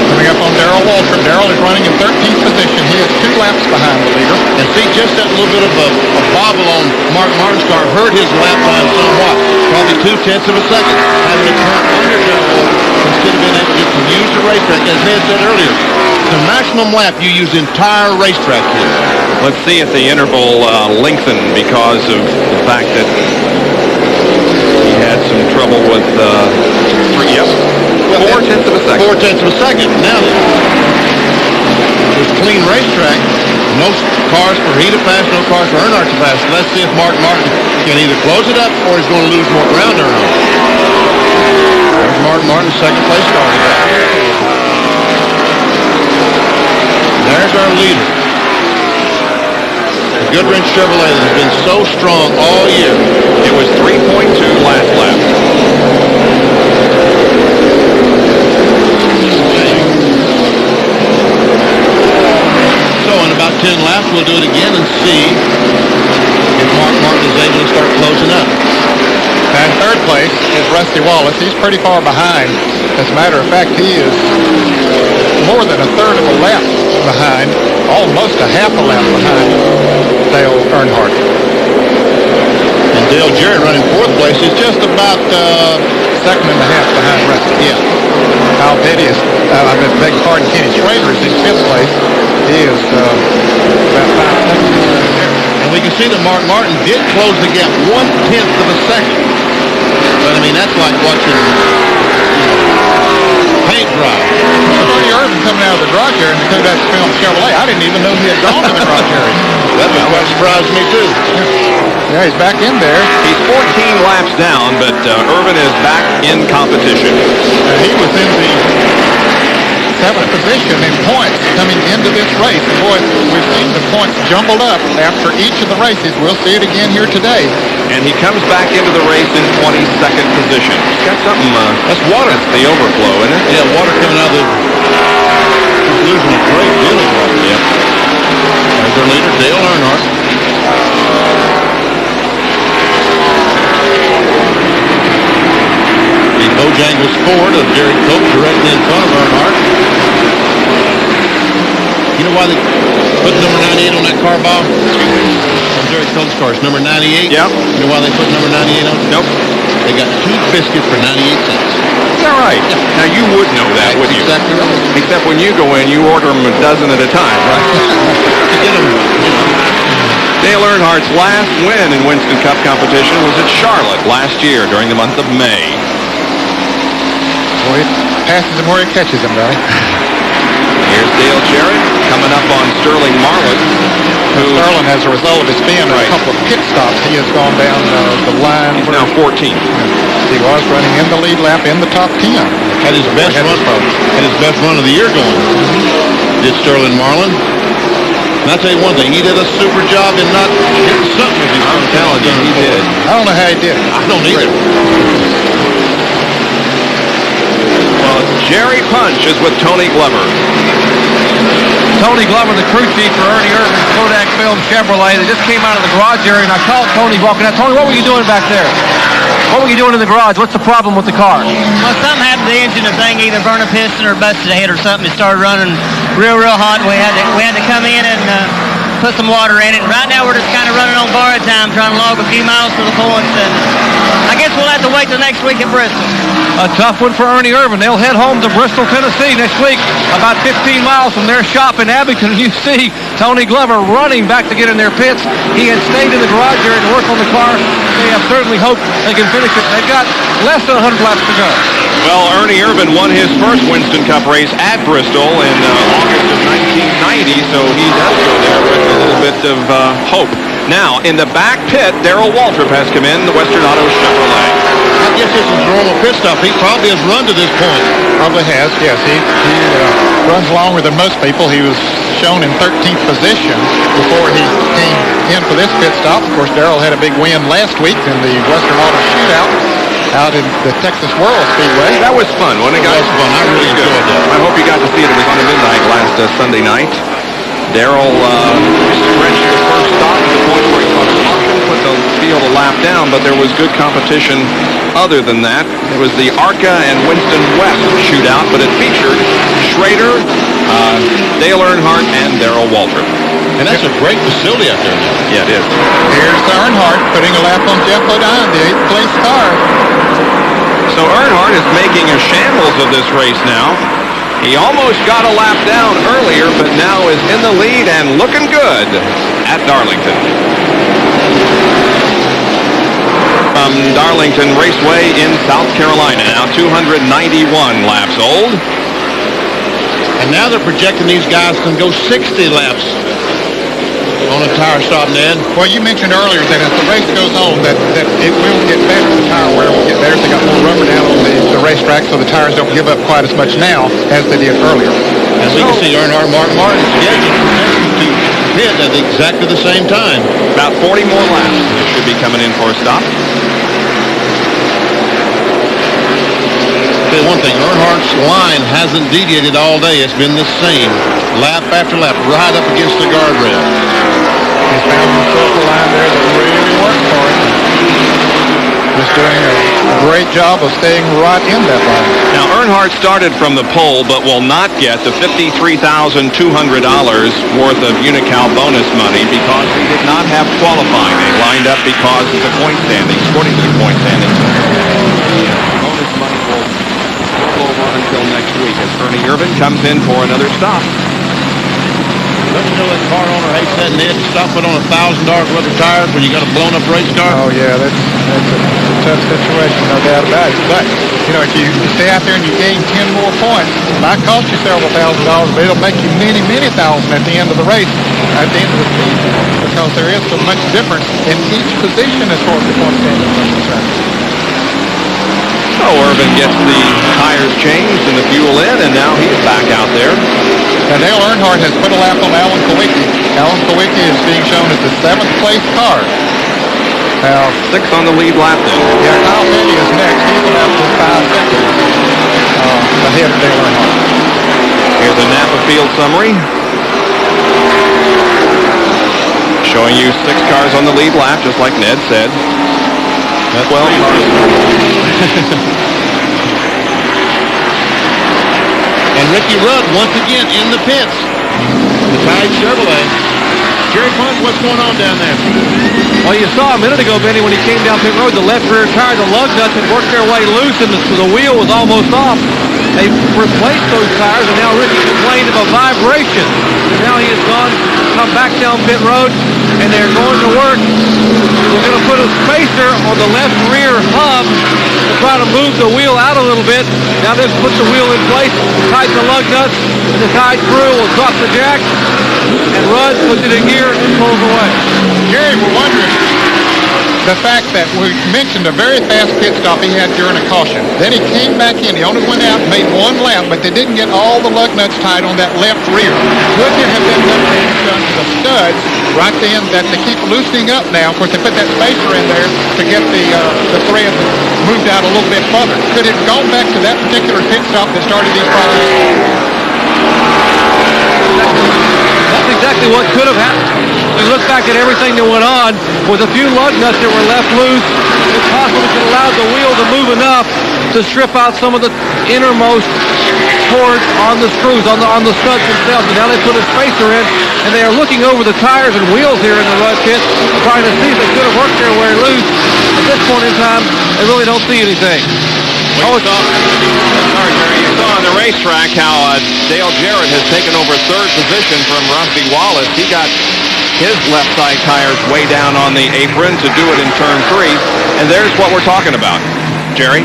Coming up on Darrell Waltrip. Darrell is running in 13th position. He is 2 laps behind the leader. And see, just that little bit of a bobble on Mark Martin's car hurt his lap time somewhat. Probably 0.2 of a second. Having to turn under Darrell instead of being able to use the racetrack. As Ned said earlier, the maximum lap, you use the entire racetrack here. Let's see if the interval lengthened because of the fact that he had some trouble with 0.4 of a second. 0.4 of a second. Now, this clean racetrack, no cars for he to pass, no cars for Earnhardt to pass. Let's see if Mark Martin can either close it up or he's going to lose more ground to Earnhardt. There's Mark Martin, second place car. There's our leader. The Goodwrench Chevrolet that has been so strong all year. It was 3.2 last lap. So in about 10 laps, we'll do it again and see if Mark Martin is able to start closing up. And third place is Rusty Wallace. He's pretty far behind. As a matter of fact, he is more than a third of a lap behind, almost a half a lap behind Dale Earnhardt. And Dale Jarrett running fourth place is just about second and a half behind Rusty. Yeah. Kyle Petty is, beg your pardon, Kenny Schrader is in fifth place. He is about 5 seconds. And we can see that Mark Martin did close the gap 1/10 of a second. But I mean, that's like watching paint dry. Bernie Irvin coming out of of the garage area in the Kodak Film Chevrolet. I didn't even know he had gone to the garage area. That surprised me, too. Yeah, he's back in there. He's 14 laps down, but Irvin is back in competition. He was in the 7th position in points coming into this race. And boy, we've seen the points jumbled up after each of the races. We'll see it again here today. And he comes back into the race in 22nd position. He's got something, that's water. That's the overflow, isn't it? Yeah, water coming out of the... He's losing a great deal of water. Yep. There's our leader, Dale Earnhardt. The Bojangles Ford of Jerry Cope directly in front of Earnhardt. You know why they put number 98 on that car, Bob? On Jerry Cope's car, it's number 98. Yep. You know why they put number 98 on it? Nope. They got 2 biscuits for 98 cents. Is that right? Yeah. Now, you would know that, would you? Exactly right. Except when you go in, you order them a dozen at a time, right? To get them, Dale Earnhardt's last win in Winston Cup competition was at Charlotte last year during the month of May. Boy, it passes him where it catches him, Barry. Here's Dale Jarrett coming up on Sterling Marlin. Sterling, as a result of his being a couple of pit stops, he has gone down the line. He's now 14th. He was running in the lead lap in the top 10. Had his best run of the year going. Did Sterling Marlin. And I'll tell you one thing, he did a super job in not hitting something with his I'm telling you, he did. I don't know how he did it. I don't either. Well, Jerry Punch is with Tony Glover. Tony Glover, the crew chief for Ernie Irvin's Kodak Film Chevrolet. They just came out of the garage area, and I called Tony walking out. Tony, what were you doing back there? What were you doing in the garage? What's the problem with the car? Well, something happened to the engine. The thing either burned a piston or busted a head or something. It started running real hot. We had to come in and put some water in it. And right now we're just kind of running on borrowed time, trying to log a few miles for the points. And I guess we'll have to wait till next week at Bristol. A tough one for Ernie Irvin. They'll head home to Bristol, Tennessee next week, about 15 miles from their shop in Abington. You see Tony Glover running back to get in their pits. He had stayed in the garage area to work on the car. They have certainly hoped they can finish it. They've got less than 100 laps to go. Well, Ernie Irvin won his first Winston Cup race at Bristol in August of 1990, so he does go there with a little bit of hope. Now, in the back pit, Darrell Waltrip has come in, the Western Auto Chevrolet. I guess this is a normal pit stop. He probably has run to this point. Probably has, yes. He runs longer than most people. He was shown in 13th position before he came in for this pit stop. Of course, Darrell had a big win last week in the Western Auto Shootout out in the Texas World Speedway. That was fun, wasn't it, guys? That was fun. I really enjoyed that. I hope you got to see it. It was on a midnight last Sunday night. Darrell stretched the first stop to the point where he caught a caution, put the field a lap down, but there was good competition other than that. It was the ARCA and Winston West shootout, but it featured Schrader, Dale Earnhardt, and Darrell Waltrip. And that's a great facility out there now. Yeah, it is. Here's Earnhardt putting a lap on Jeff Bodine, the 8th place car. So Earnhardt is making a shambles of this race now. He almost got a lap down earlier, but now is in the lead and looking good at Darlington. From Darlington Raceway in South Carolina, now 291 laps old. And now they're projecting these guys can go 60 laps on a tire stop, Ned. Well, you mentioned earlier that as the race goes on, that it will get better. The tire wear will get better. They got more rubber down on the racetrack, so the tires don't give up quite as much now as they did earlier. And we can see Earnhardt Martin scheduled to pit at exactly the same time. About 40 more laps. They should be coming in for a stop. I'll tell you one thing, Earnhardt's line hasn't deviated all day. It's been the same, lap after lap, right up against the guardrail. He's found himself a line there that really worked for him. He's doing a great job of staying right in that line. Now, Earnhardt started from the pole, but will not get the $53,200 worth of Unocal bonus money because he did not have qualifying. They lined up because of the point standings, according to the point standings. Bonus money will go over until next week as Ernie Irvin comes in for another stop. Don't you know that car owner hates that Ned to stop it on $1,000 worth of tires when you got a blown up race car? Oh, yeah, that's a tough situation, no doubt about it. But, you know, if you stay out there and you gain 10 more points, it might cost you several $1,000s, but it'll make you many, many thousand at the end of the race, at the end of the season, because there is so much difference in each position as far as the point standings are concerned. So Irvin gets the tires changed and the fuel in, and now he's back out there. And Dale Earnhardt has put a lap on Alan Kulwicki. Alan Kulwicki is being shown as the 7th place car. Now, 6 on the lead lap then. Yeah, Kyle Petty is next. He's about 5 seconds ahead of Dale Earnhardt. Here's a Napa field summary. Showing you 6 cars on the lead lap, just like Ned said. That's 12 cars. And Ricky Rudd once again in the pits. The Tide Chevrolet. Jerry Punk, what's going on down there? Well, you saw a minute ago, Benny, when he came down pit road, the left rear tire, the lug nuts had worked their way loose, and the wheel was almost off. They replaced those tires, and now Ricky complained of a vibration. And now he has come back down pit road, and they're going to work. We're going to put a spacer on the left rear hub to try to move the wheel out a little bit. Now they've put the wheel in place, tighten the lug nuts, and the Tide crew will drop the jack, and Rudd puts it in gear and pulls away. Jerry, we're wondering, the fact that we mentioned a very fast pit stop he had during a caution. Then he came back in. He only went out and made 1 lap, but they didn't get all the lug nuts tied on that left rear. Could there have been something done to the studs right then that they keep loosening up now? Of course, they put that spacer in there to get the thread moved out a little bit further. Could it have gone back to that particular pit stop that started these problems? That's exactly what could have happened. We look back at everything that went on with a few lug nuts that were left loose. It possibly could allow the wheel to move enough to strip out some of the innermost cords on the screws, on the studs themselves. And now they put a spacer in, and they are looking over the tires and wheels here in the Rudd pit, trying to see if they could have worked their way loose. At this point in time, they really don't see anything. You saw on the racetrack how Dale Jarrett has taken over 3rd position from Rusty Wallace. He got his left side tires way down on the apron to do it in turn 3. And there's what we're talking about. Jerry?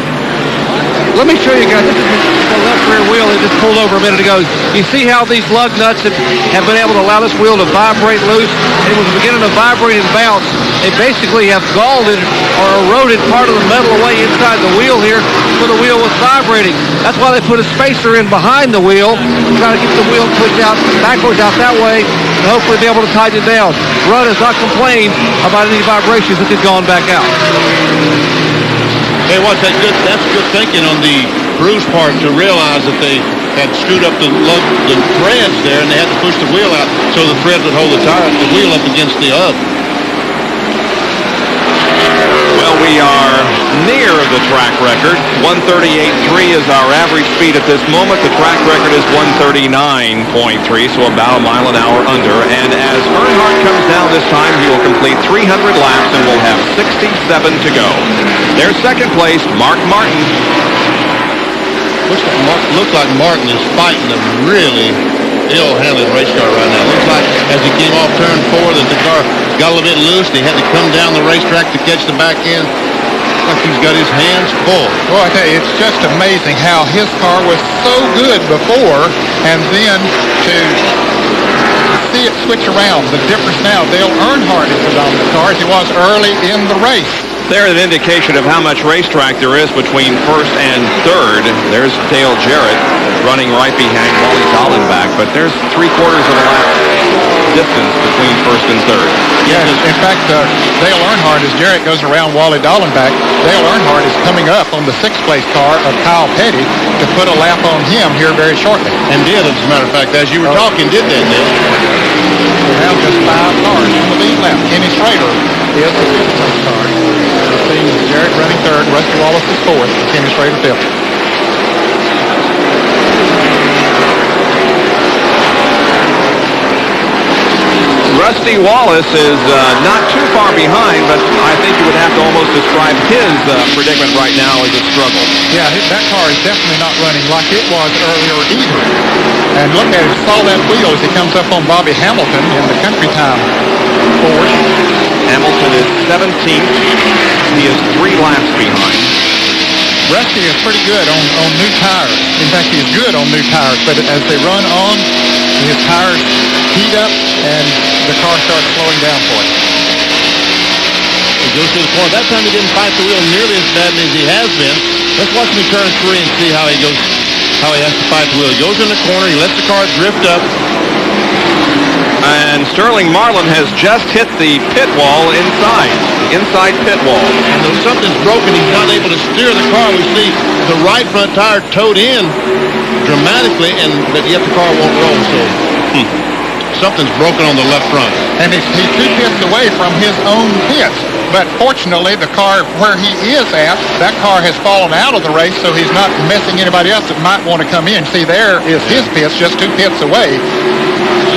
Let me show you guys. This is the left rear wheel that just pulled over a minute ago. You see how these lug nuts have been able to allow this wheel to vibrate loose? It was beginning to vibrate and bounce. They basically have galled or eroded part of the metal away inside the wheel here, so the wheel was vibrating. That's why they put a spacer in behind the wheel to try to keep the wheel pushed out backwards out that way and hopefully be able to tighten it down. Rudd has not complained about any vibrations that had gone back out. Hey, that's good thinking on the crew's part to realize that they had screwed up the threads there, and they had to push the wheel out so the threads would hold the wheel up against the hub. Well, we are near the track record. 138.3 is our average speed at this moment. The track record is 139.3, so about a mile an hour under. And as Earnhardt comes down this time, he will complete 300 laps and will have 67 to go. Their second place, Mark Martin. Looks like Martin is fighting a really ill-handled race car right now. Looks like as he came off turn 4 that the car got a little bit loose. He had to come down the racetrack to catch the back end. Like he's got his hands full. Well, I tell you, it's just amazing how his car was so good before, and then to see it switch around. The difference now, Dale Earnhardt is the dominant car as he was early in the race. There's an indication of how much racetrack there is between 1st and 3rd. There's Dale Jarrett running right behind Wally Dallenbach, but there's 3/4 of a lap distance between 1st and 3rd. Yeah, in fact, Dale Earnhardt, as Jarrett goes around Wally Dallenbach, Dale Earnhardt is coming up on the 6th place car of Kyle Petty to put a lap on him here very shortly. And did, as a matter of fact, as you were talking, did that, Dale? We have just 5 cars on the lead lap. Kenny Schrader is the 5th place car. Jarrett running 3rd, Rusty Wallace is 4th, Kenny Schrader 5th. Rusty Rusty Wallace is not too far behind, but I think you would have to almost describe his predicament right now as a struggle. Yeah, that car is definitely not running like it was earlier either. And look at it, saw that wheel as he comes up on Bobby Hamilton in the country time Ford. Hamilton is 17th. He is 3 laps behind. Rusty is pretty good on new tires. In fact, he is good on new tires, but as they run on, his tires heat up and the car starts slowing down for him. He goes to the corner. That time he didn't fight the wheel nearly as badly as he has been. Let's watch him in turn 3 and see how he goes, how he has to fight the wheel. He goes in the corner, he lets the car drift up. And Sterling Marlin has just hit the pit wall inside, the inside pit wall. And though something's broken, he's not able to steer the car. We see the right front tire towed in dramatically, but yet the car won't roll. So something's broken on the left front. And he's 2 pits away from his own pits. But fortunately, the car where he is at, that car has fallen out of the race, so he's not messing anybody else that might want to come in. See, there is his pits, just 2 pits away.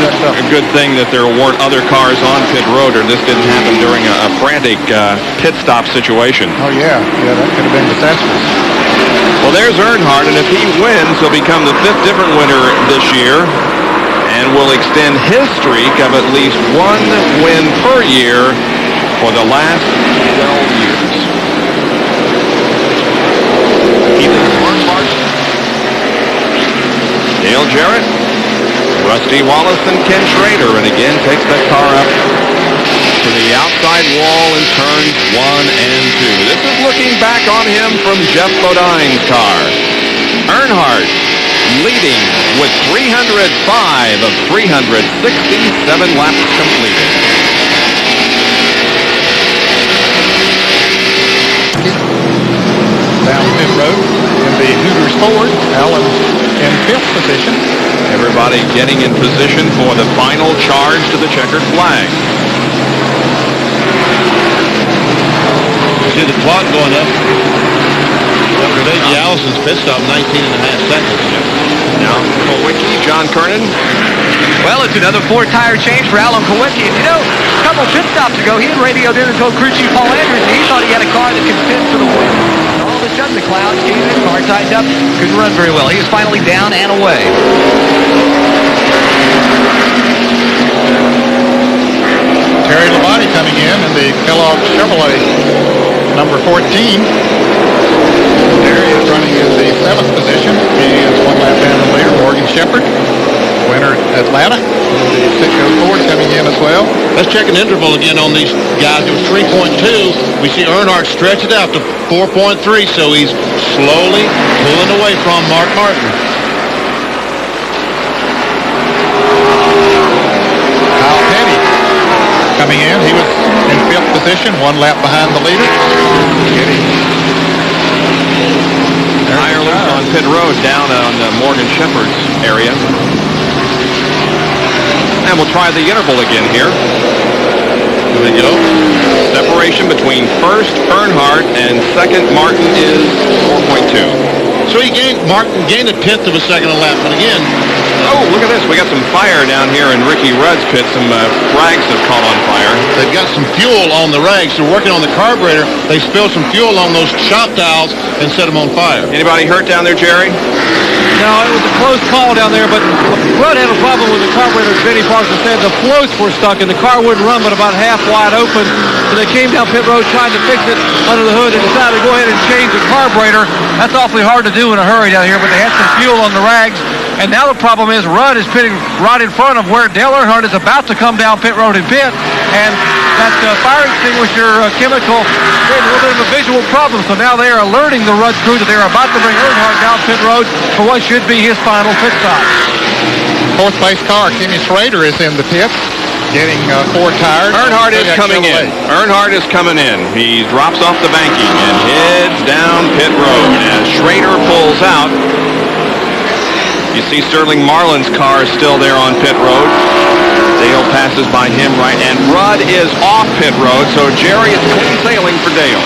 A good thing that there weren't other cars on pit road, or this didn't happen during a frantic pit stop situation. Oh, yeah, that could have been disastrous. Well, there's Earnhardt, and if he wins, he'll become the 5th different winner this year and will extend his streak of at least 1 win per year for the last 12 years. Ethan Earnhardt, Dale Jarrett, Rusty Wallace, and Ken Schrader, and again takes that car up to the outside wall in turns 1 and 2. This is looking back on him from Jeff Bodine's car. Earnhardt leading with 305 of 367 laps completed. Down pit road in the Hooters Ford. Allen in 5th position. Everybody getting in position for the final charge to the checkered flag. You see the clock going up. After Davey Allison's pit stop, 19.5 seconds. Now, Kowicki, John Kernan. Well, it's another 4-tire change for Alan Kowicki. And you know, a couple pit stops ago, he had radioed in and told crew chief Paul Andrews that he thought he had a car that could fit for the win. And all of a sudden, the clouds came in, car tightened up, couldn't run very well. He was finally down and away. Terry Labonte coming in the Kellogg Chevrolet number 14. Terry is running in the 7th position. He is 1 lap down the leader. Morgan Shepherd, winner Atlanta. The Sitco Ford coming in as well. Let's check an interval again on these guys. It was 3.2. We see Earnhardt stretch it out to 4.3, so he's slowly pulling away from Mark Martin. Kyle Petty coming in. He was in 5th position, 1 lap behind the leader. Ireland on pit road down on Morgan Shepherd's area. And we'll try the interval again here. There you go. Separation between first Earnhardt and second Martin is 4.2. So Martin gained 1/10 of a second a lap, but again... Oh, look at this. We got some fire down here in Ricky Rudd's pit. Some rags have caught on fire. They've got some fuel on the rags. They're working on the carburetor. They spilled some fuel on those shop towels and set them on fire. Anybody hurt down there, Jerry? No, it was a close call down there, but Rudd had a problem with the carburetor. Benny Parker said the floats were stuck and the car wouldn't run but about half wide open. So they came down pit road trying to fix it under the hood and decided to go ahead and change the carburetor. That's awfully hard to do in a hurry down here, but they had some fuel on the rags. And now the problem is Rudd is pitting right in front of where Dale Earnhardt is about to come down pit road and pit. And that fire extinguisher chemical created a little bit of a visual problem. So now they are alerting the Rudd crew that they're about to bring Earnhardt down pit road for what should be his final pit stop. 4th place car, Kenny Schrader, is in the pits, getting 4 tires. Earnhardt is coming in. Earnhardt is coming in. He drops off the banking and heads down pit road as Schrader pulls out. You see Sterling Marlin's car is still there on pit road. Dale passes by him right, and Rudd is off pit road, so Jerry, it's clean sailing for Dale.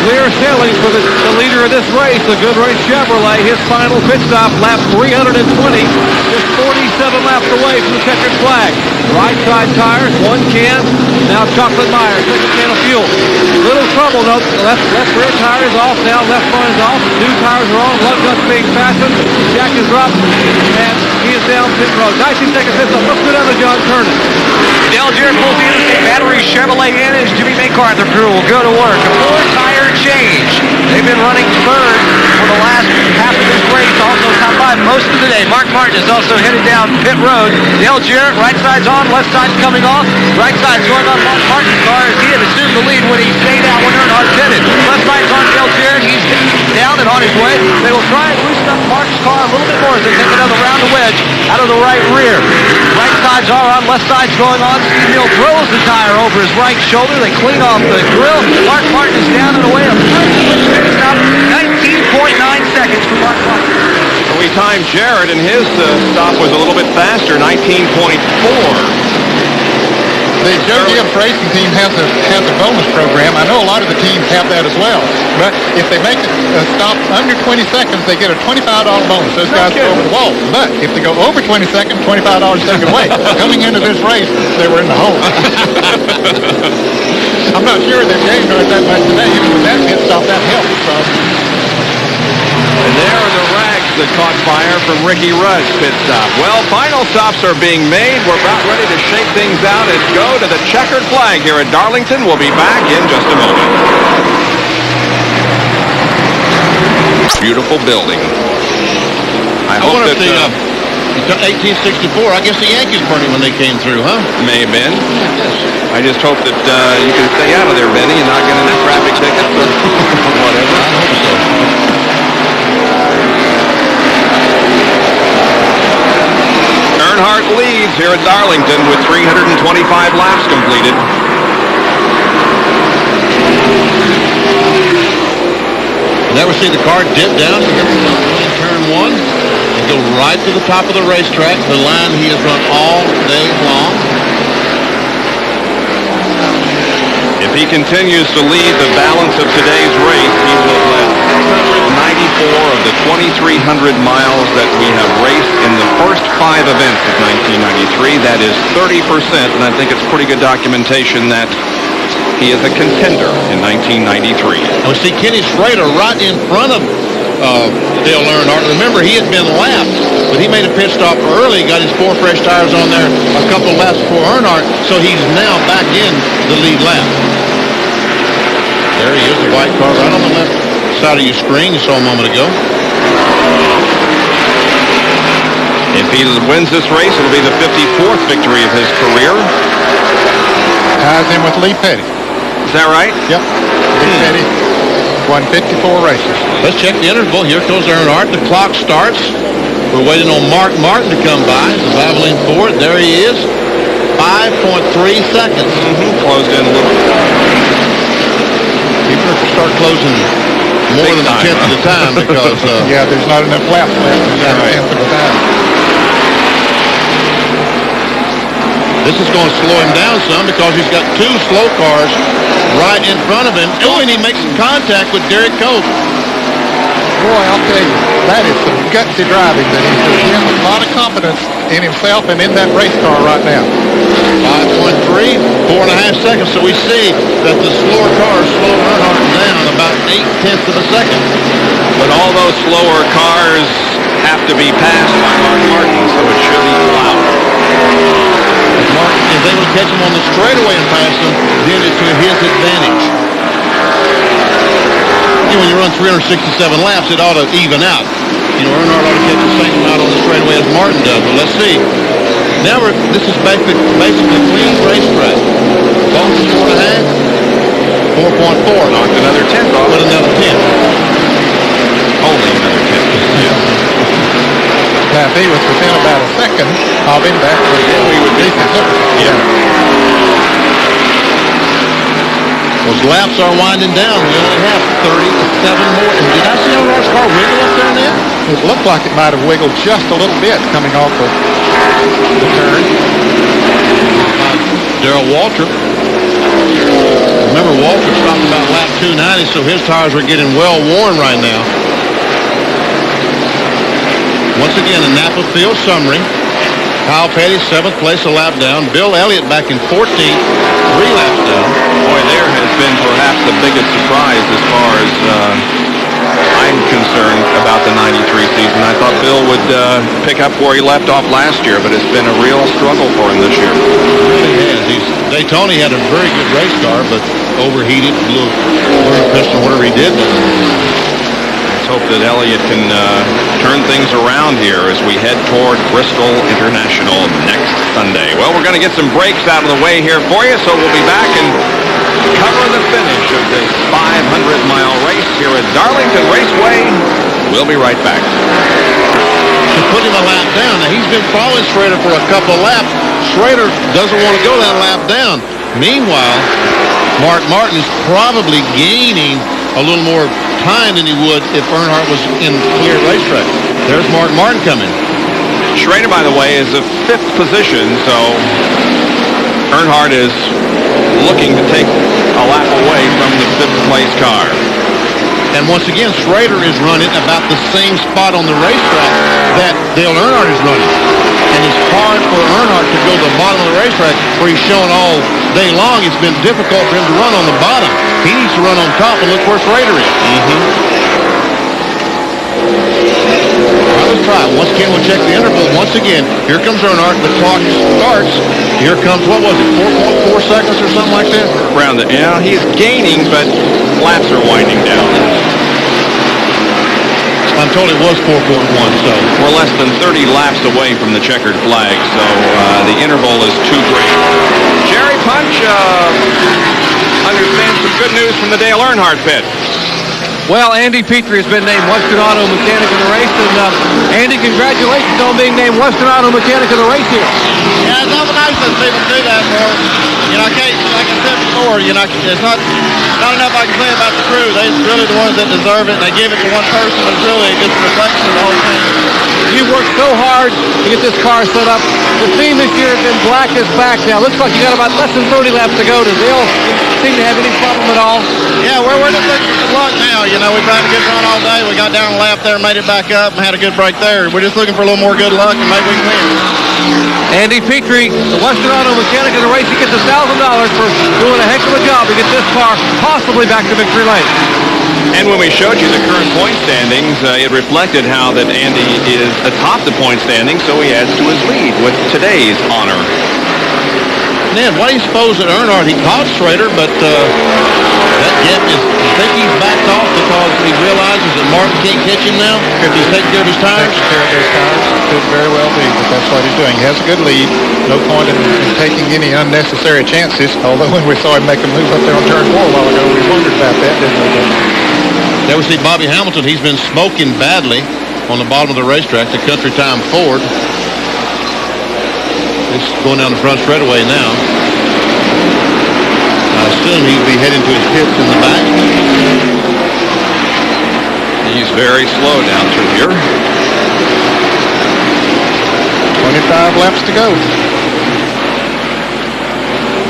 Clear sailing for the leader of this race, the Good Race Chevrolet. His final pit stop, lap 320, just 47 laps away from the checkered flag. Right side tires, one can. Now Chocolate Meyer, second can of fuel. Little trouble though. Left rear tire is off now. Left front is off. Two tires are on. Lug nuts being fastened. Jack is dropped, and he is down pit road. 19 seconds pit stop. Looks good on the John Turner. Dale Jarrett pulls the Interstate Battery Chevrolet in as Jimmy McArthur crew will go to work. A 4-tire change. They've been running third for the last half of this race. Also top 5 most of the day. Mark Martin is also headed down pit road. Dale Jarrett, right side's on, left side's coming off. Right side's going on Mark Martin's car as he had assumed the lead when he stayed out when Earnhardt pitted. Left side's on Dale Jarrett. He's down and on his way. They will try and loosen up Mark's car a little bit more as they take another round of wedge out of the right rear. Right sides are on, left side's going on. Steve Hill throws the tire over his right shoulder. They clean off the grill. Mark Martin is down and away. A pit stop, 19.9 seconds for Mark Martin. We timed Jarrett, and his stop was a little bit faster, 19.4. The Joe Gibbs Racing Team has a bonus program. I know a lot of the teams have that as well. But if they make a stop under 20 seconds, they get a $25 bonus. Those guys go over the wall. But if they go over 20 seconds, $25 taken away. Coming into this race, they were in the hole. I'm not sure that James heard that much today. Even with that pit stop, that helped. So. And there are the rags that caught fire from Ricky Rudd's pit stop. Well, final stops are being made. We're about ready to shake things out and go to the checkered flag here at Darlington. We'll be back in just a moment. Beautiful building. I hope wonder that... if 1864, I guess the Yankees burned it when they came through, huh? May have been. I just hope that you can stay out of there, Benny, and not get any traffic tickets or whatever. I hope so. Earnhardt leads here at Darlington with 325 laps completed. Never see the car dip down to turn 1 and go right to the top of the racetrack, the line he has run all day long. If he continues to lead the balance of today's race, he will have led 94 of the 2,300 miles that we have raced in the first 5 events of 1993. That is 30%, and I think it's pretty good documentation that he is a contender in 1993. And we see Kenny Schrader right in front of Dale Earnhardt. Remember, he had been lapped, but he made a pit stop early, got his 4 fresh tires on there a couple of laps before Earnhardt, so he's now back in the lead lap. There he is, the white car right on the left side of your screen you saw a moment ago. If he wins this race, it'll be the 54th victory of his career. Ties in with Lee Petty. Is that right? Yep. Lee Petty won 54 races. Let's check the interval. Here goes Earnhardt. The clock starts. We're waiting on Mark Martin to come by. The Valvoline Ford. There he is. 5.3 seconds. Closed in a little. People are to start closing more than a tenth of the time because... yeah, there's not enough laps left. There's a tenth of the time. This is going to slow him down some because he's got 2 slow cars right in front of him. Oh, and he makes some contact with Derek Cope. Boy, I'll tell you, that is some gutsy driving that he's doing. He has a lot of confidence in himself and in that race car right now. 5.3, 4.5 seconds. So we see that the slower cars slow Earnhardt down about 8/10 of a second. But all those slower cars have to be passed by Mark Martin, so it should equal out. Martin is able to catch him on the straightaway and pass him, then it's to his advantage. And when you run 367 laps, it ought to even out. You know, Earnhardt ought to catch the same amount on the straightaway as Martin does. But let's see. Now this is basically clean racetrack. Both 4.5, 4.4. Knocked another 10th off. With another 10. Only another 10th. Yeah. Now, if he was within about a second of him, that would be considerable. Yeah. Those laps are winding down. We only have 37 more. And did I see Earnhardt's car wiggle up there now? It looked like it might have wiggled just a little bit coming off of the turn. Darrell Waltrip. Remember, Waltrip stopped about lap 290, so his tires are getting well worn right now. Once again, a Napa Field summary. Kyle Petty, 7th place, a lap down. Bill Elliott back in 14th, 3 laps down. Boy, there has been perhaps the biggest surprise as far as I'm concerned about the 93 season. I thought Bill would pick up where he left off last year, but it's been a real struggle for him this year. It really has. Daytona had a very good race car, but overheated, blew a piston, whatever he did. Let's hope that Elliott can turn things around here as we head toward Bristol International next Sunday. Well, we're going to get some breaks out of the way here for you, so we'll be back and cover the finish of this 500-mile race here at Darlington Raceway. We'll be right back. To put him a lap down. Now, he's been following Schrader for a couple of laps. Schrader doesn't want to go that lap down. Meanwhile, Mark Martin is probably gaining a little more time than he would if Earnhardt was in clear racetrack. There's Mark Martin coming. Schrader, by the way, is a 5th position, so Earnhardt is looking to take a lap away from the 5th place car. And once again, Schrader is running about the same spot on the racetrack that Dale Earnhardt is running. And it's hard for Earnhardt to go to the bottom of the racetrack where he's showing all day long. It's been difficult for him to run on the bottom. He needs to run on top and look where Schrader is. Well, let's try it. Once again, we'll check the interval. Once again, here comes Earnhardt. The clock starts. Here comes, what was it, 4.4 seconds or something like that? Around the, yeah, he's gaining, but laps are winding down. I'm told it was 4.1, so. We're less than 30 laps away from the checkered flag, so the interval is too great. Jerry Punch understands some good news from the Dale Earnhardt pit. Well, Andy Petrie has been named Western Auto Mechanic of the race, and Andy, congratulations on being named Western Auto Mechanic of the race here. Yeah, it's awful nice that people do that for us. You know, I can't, like I said before, you know, it's not enough I can say about the crew. They're really the ones that deserve it, and they give it to one person, but it's really just a reflection of the whole thing. You worked so hard to get this car set up. The theme this year has been black is back now. Looks like you got about less than 30 laps to go. Does Dale seem to have any problem at all? Yeah, we're just looking for good luck now. You know, we've had a good run all day. We got down a lap there, made it back up, and had a good break there. We're just looking for a little more good luck, and maybe we can win. Andy Petrie, the Western Auto Mechanic of the race, he gets $1,000 for doing a heck of a job to get this car possibly back to victory lane. And when we showed you the current point standings, it reflected how that Andy is atop the point standings, so he adds to his lead with today's honor. Ned, why do you suppose that Earnhardt, he caught Schrader, but that gap is, I think he's backed off because he realizes that Martin can't catch him now if he's taking care of his tires? Taking care of his tires. Could very well be, but that's what he's doing. He has a good lead. No point in taking any unnecessary chances, although when we saw him make a move up there on turn 4 a while ago, we wondered about that, didn't we? There we see Bobby Hamilton. He's been smoking badly on the bottom of the racetrack, the country time Ford. It's going down the front straightaway now. I assume he'll be heading to his pits in the back. He's very slow down through here. 25 laps to go.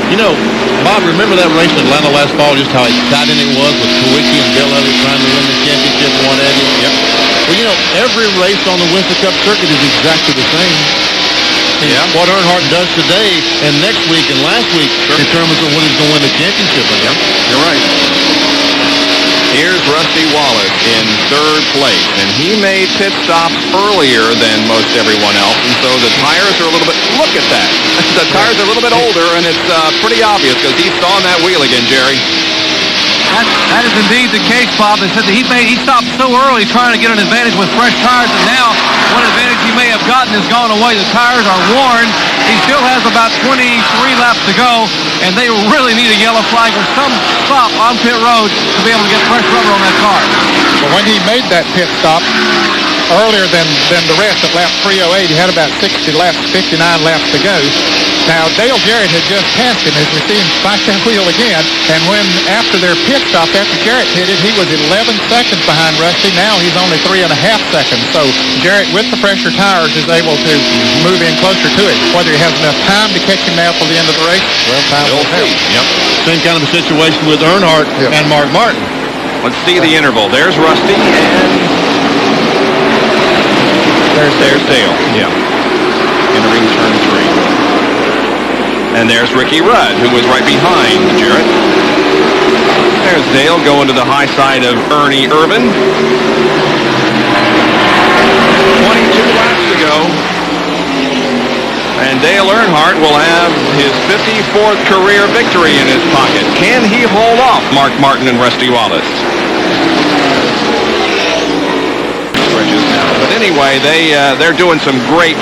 You know, Bob, remember that race in Atlanta last fall, just how exciting it was with Kawicki and Bill Elliott trying to win the championship and what have you? Yep. Well, you know, every race on the Winston Cup circuit is exactly the same. Yeah. What Earnhardt does today and next week and last week determines when he's going to win the championship. Yep, you're right. Here's Rusty Wallace in 3rd place, and he made pit stops earlier than most everyone else, and so the tires are a little bit, look at that. The tires are a little bit older, and it's pretty obvious because he's on that wheel again, Jerry. That is indeed the case, Bob. They said that he stopped so early trying to get an advantage with fresh tires, and now one advantage he may have gotten has gone away. The tires are worn. He still has about 23 laps to go, and they really need a yellow flag or some stop on pit road to be able to get fresh rubber on that car. But when he made that pit stop earlier than the rest at lap 308, he had about 60 laps, 59 laps to go. Now, Dale Jarrett had just passed him as we see him spike that wheel again, and when after their pit stop, after Jarrett hit it, he was 11 seconds behind Rusty. Now he's only 3.5 seconds. So Jarrett, with the fresher tires, is able to move in closer to it. Whether he has enough time to catch him now for the end of the race, well, time will tell. Yep. Same kind of a situation with Earnhardt and Mark Martin. Let's see the interval. There's Rusty, and there's Dale. Yeah. Entering turn And there's Ricky Rudd, who was right behind Jarrett. There's Dale going to the high side of Ernie Irvin. 22 laps to go. And Dale Earnhardt will have his 54th career victory in his pocket. Can he hold off Mark Martin and Rusty Wallace? Stretches now. But anyway, they're doing some great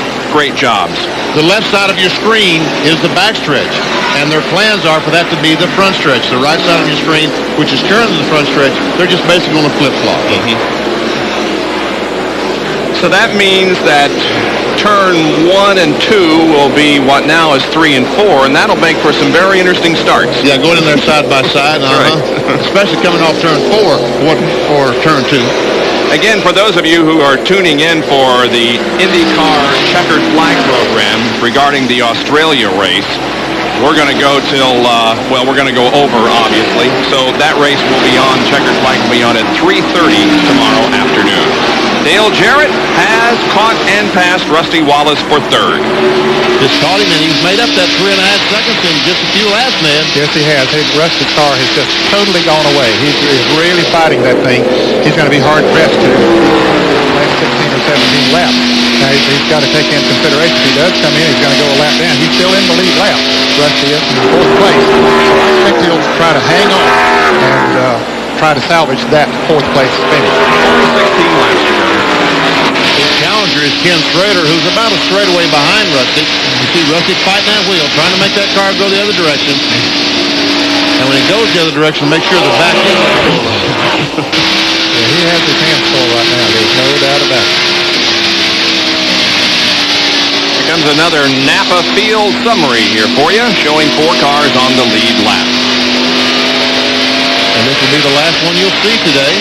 jobs. The left side of your screen is the backstretch, and their plans are for that to be the front stretch. The right side of your screen, which is currently the front stretch, they're just basically on a flip-flop. So that means that turn 1 and 2 will be what now is 3 and 4, and that'll make for some very interesting starts. Yeah, going in there side by side, right. Especially coming off turn 4 for turn 2. Again, for those of you who are tuning in for the IndyCar Checkered Flag program regarding the Australia race, we're going to go till, we're going to go over, obviously. So that race will be on, Checkered Flag will be on at 3:30 tomorrow afternoon. Dale Jarrett has caught and passed Rusty Wallace for third. Just caught him, and he's made up that 3.5 seconds in just a few laps, man. Yes, he has. His Rusty's car has just totally gone away. He's really fighting that thing. He's going to be hard-pressed to last 16 or 17 laps. Now, he's got to take into consideration if he does come in, he's going to go a lap down. He's still in the lead lap. Rusty is in fourth place. So I expect he'll try to hang on and try to salvage that fourth place finish. 16 laps to go. His challenger is Ken Schrader, who's about a straightaway behind Rusty. You see Rusty fighting that wheel, trying to make that car go the other direction. And when it goes the other direction, make sure the back end is full. Yeah, he has his hands full right now. There's no doubt about it. Here comes another Napa Field summary here for you, showing 4 cars on the lead lap. And this will be the last one you'll see today.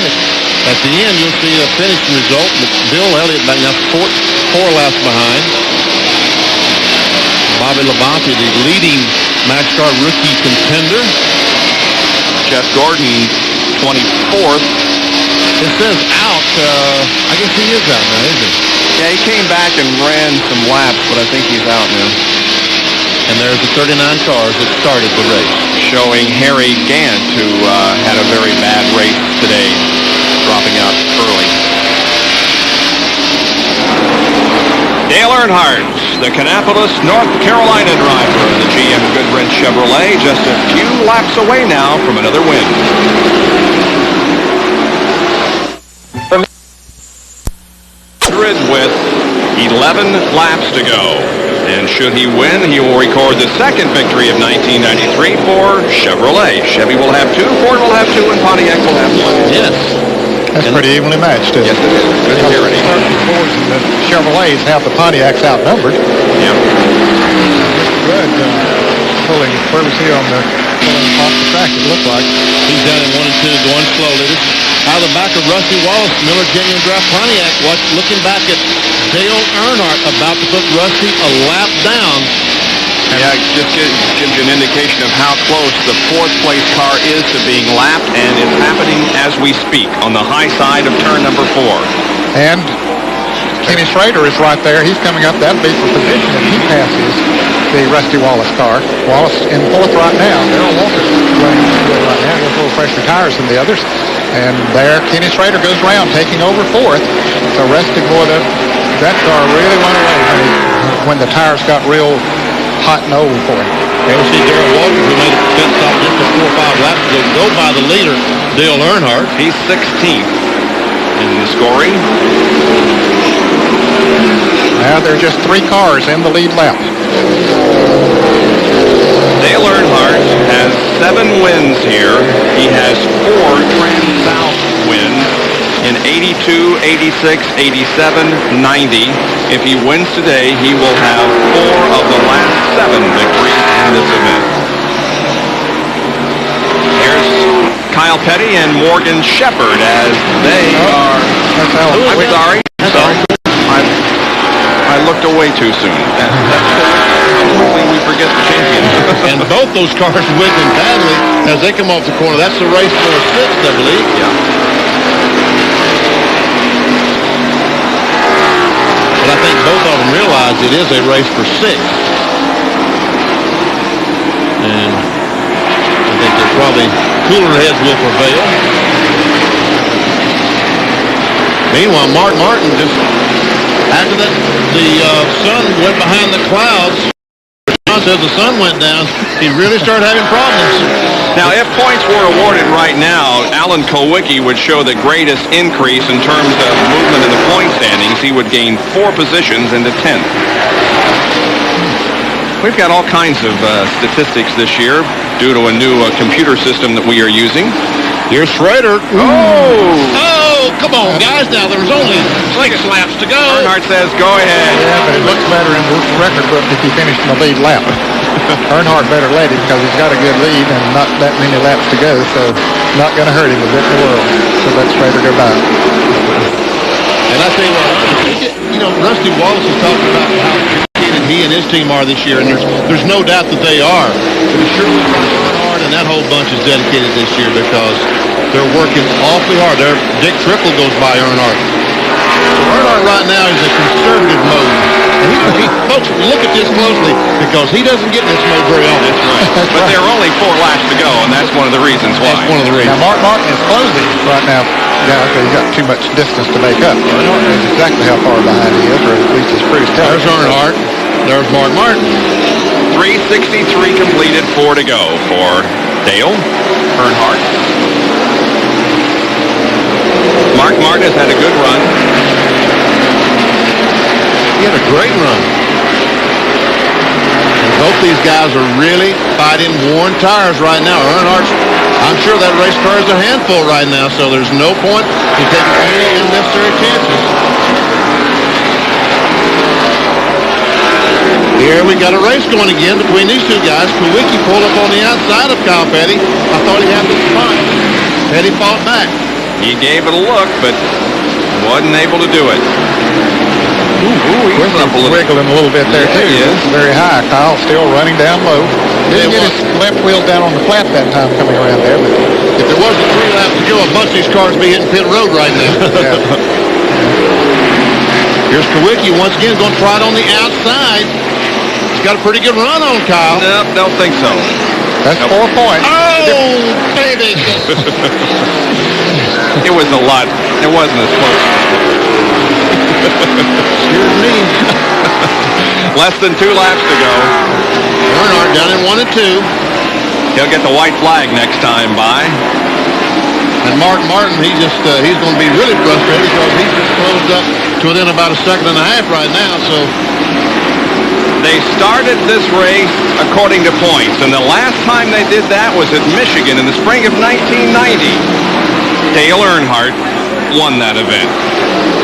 At the end, you'll see a finished result with Bill Elliott back now 4 laps behind. Bobby Labonte, the leading NASCAR rookie contender. Jeff Gordon, 24th. It says out. I guess he is out now, isn't he? Yeah, he came back and ran some laps, but I think he's out now. And there's the 39 cars that started the race. Showing Harry Gant, who had a very bad race today, dropping out early. Dale Earnhardt, the Kannapolis, North Carolina driver of the GM Goodwrench Chevrolet, just a few laps away now from another win. With 11 laps to go. And should he win, he will record the second victory of 1993 for Chevrolet. Chevy will have 2, Ford will have 2, and Pontiac will have 1. Yes. That's pretty evenly matched, isn't it? Yes, it is. Good to hear it. The Fords and the Chevrolets have the Pontiacs outnumbered. Yeah. Good. Pulling, where was he on the pulling off the track, it looked like. He's down in 1 and 2, going slowly. This is out of the back of Rusty Wallace, Miller Genuine Draft Pontiac. Looking back at Dale Earnhardt about to put Rusty a lap down. Yeah, it just gives you an indication of how close the 4th place car is to being lapped, and it's happening as we speak on the high side of turn number 4. And Kenny Schrader is right there. He's coming up. That'll be for position if he passes the Rusty Wallace car. Wallace in 4th right now. Darrell Walker's running right now. He has a little fresher tires than the others. And there, Kenny Schrader goes around, taking over 4th. So Rusty, boy, that car really went away when the tires got real hot and old for him. And we see Darrell Walker, who made a pit stop just 4 or 5 laps ago, go by the leader, Dale Earnhardt. He's 16th in the scoring. Now there are just 3 cars in the lead lap. Dale Earnhardt has 7 wins here. He has 4 TranSouth wins in 82, 86, 87, 90. If he wins today, he will have 4 of the last 7 victories in this event. Here's Kyle Petty and Morgan Shepherd as they are... I'm sorry. I looked away too soon. Quickly we forget the champion. And both those cars wiggling badly as they come off the corner. That's the race for 6th, I believe. Yeah. But I think both of them realize it is a race for 6th. And I think there's probably cooler heads will prevail. Meanwhile, Mark Martin just, after that, the sun went behind the clouds. John says the sun went down. He really started having problems. Now, if points were awarded right now, Alan Kulwicki would show the greatest increase in terms of movement in the point standings. He would gain 4 positions into 10th. We've got all kinds of statistics this year due to a new computer system that we are using. Here's Schrader. Oh, come on, guys. Now, there's only 6 laps to go. Earnhardt says, go ahead. Yeah, but it looks better in the record book if he finished in the lead lap. Earnhardt better led him because he's got a good lead and not that many laps to go, so not going to hurt him a bit in the world. So let Schrader go by. And I tell you what, Rusty Wallace is talking about how dedicated he and his team are this year, and there's no doubt that they are. But surely Earnhardt and that whole bunch is dedicated this year because they're working awfully hard. Dick Trickle goes by Earnhardt. So Earnhardt right now is a conservative mode. And folks, look at this closely because he doesn't get in this mode very often. That's right. But there are only 4 laps to go, and that's one of the reasons why. That's one of the reasons. Now, Mark Martin is closing right now. Yeah, he's got too much distance to make up. Earnhardt knows exactly how far behind he is, or at least his crew's telling. There's Earnhardt. There's Mark Martin. 363 completed, 4 to go for Dale Earnhardt. Mark Martin has had a good run. He had a great run. And both these guys are really fighting worn tires right now. Earnhardt's, I'm sure that race car is a handful right now, so there's no point in taking any unnecessary chances. Here we got a race going again between these two guys. Kulwicki pulled up on the outside of Kyle Petty. I thought he had the spot. Petty fought back. He gave it a look, but wasn't able to do it. He's up wiggling a little bit there, too. He is. Very high. Kyle still running down low. Didn't get his left wheel down on the flat that time coming around there. But if there wasn't 3 laps to go, a bunch of these cars would be hitting pit road right now. Yeah. Here's Kulwicki once again going to try it on the outside. He's got a pretty good run on Kyle. Nope, don't think so. That's 4 points. Oh, baby. It was a lot. It wasn't as close. Excuse me. Less than 2 laps to go. Earnhardt down in 1 and 2. He'll get the white flag next time by. And Mark Martin, he's going to be really frustrated because he's just closed up to within about 1.5 seconds right now. So they started this race according to points, and the last time they did that was at Michigan in the spring of 1990. Dale Earnhardt won that event.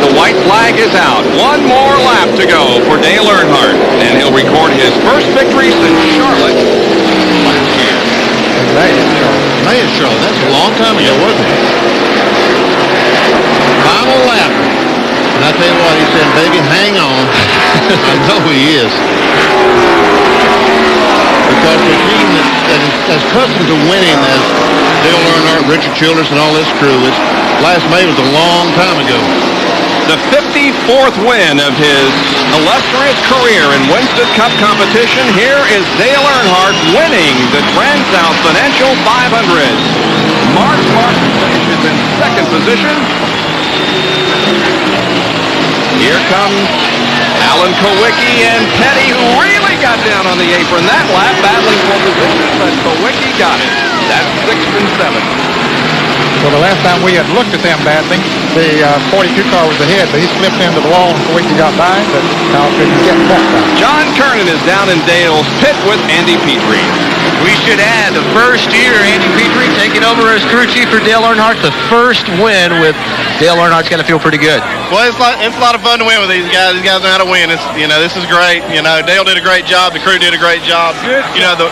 The white flag is out. 1 more lap to go for Dale Earnhardt, and he'll record his first victory since Charlotte last year. May of Charlotte. That's a long time ago, wasn't it? Final lap. And I tell you what, he said, baby, hang on. I know he is. Because the team that is as accustomed to winning as Dale Earnhardt, Richard Childress, and all this crew, last May was a long time ago. The 54th win of his illustrious career in Winston Cup competition. Here is Dale Earnhardt winning the TranSouth Financial 500. Mark Martin finishes in 2nd position. Here comes Alan Kulwicki and Petty, who really got down on the apron that lap, battling for position, but Kulwicki got it. That's 6th and 7th. Well, the last time we had looked at them badly, the 42 car was ahead, but he slipped into the wall and Kulwicki got by, but Kyle couldn't get that time. John Kernan is down in Dale's pit with Andy Petrie. We should add the first year Andy Petrie taking over as crew chief for Dale Earnhardt. The first win with Dale Earnhardt's got to feel pretty good. Well, it's a lot of fun to win with these guys. These guys know how to win. This is great. Dale did a great job. The crew did a great job. Good.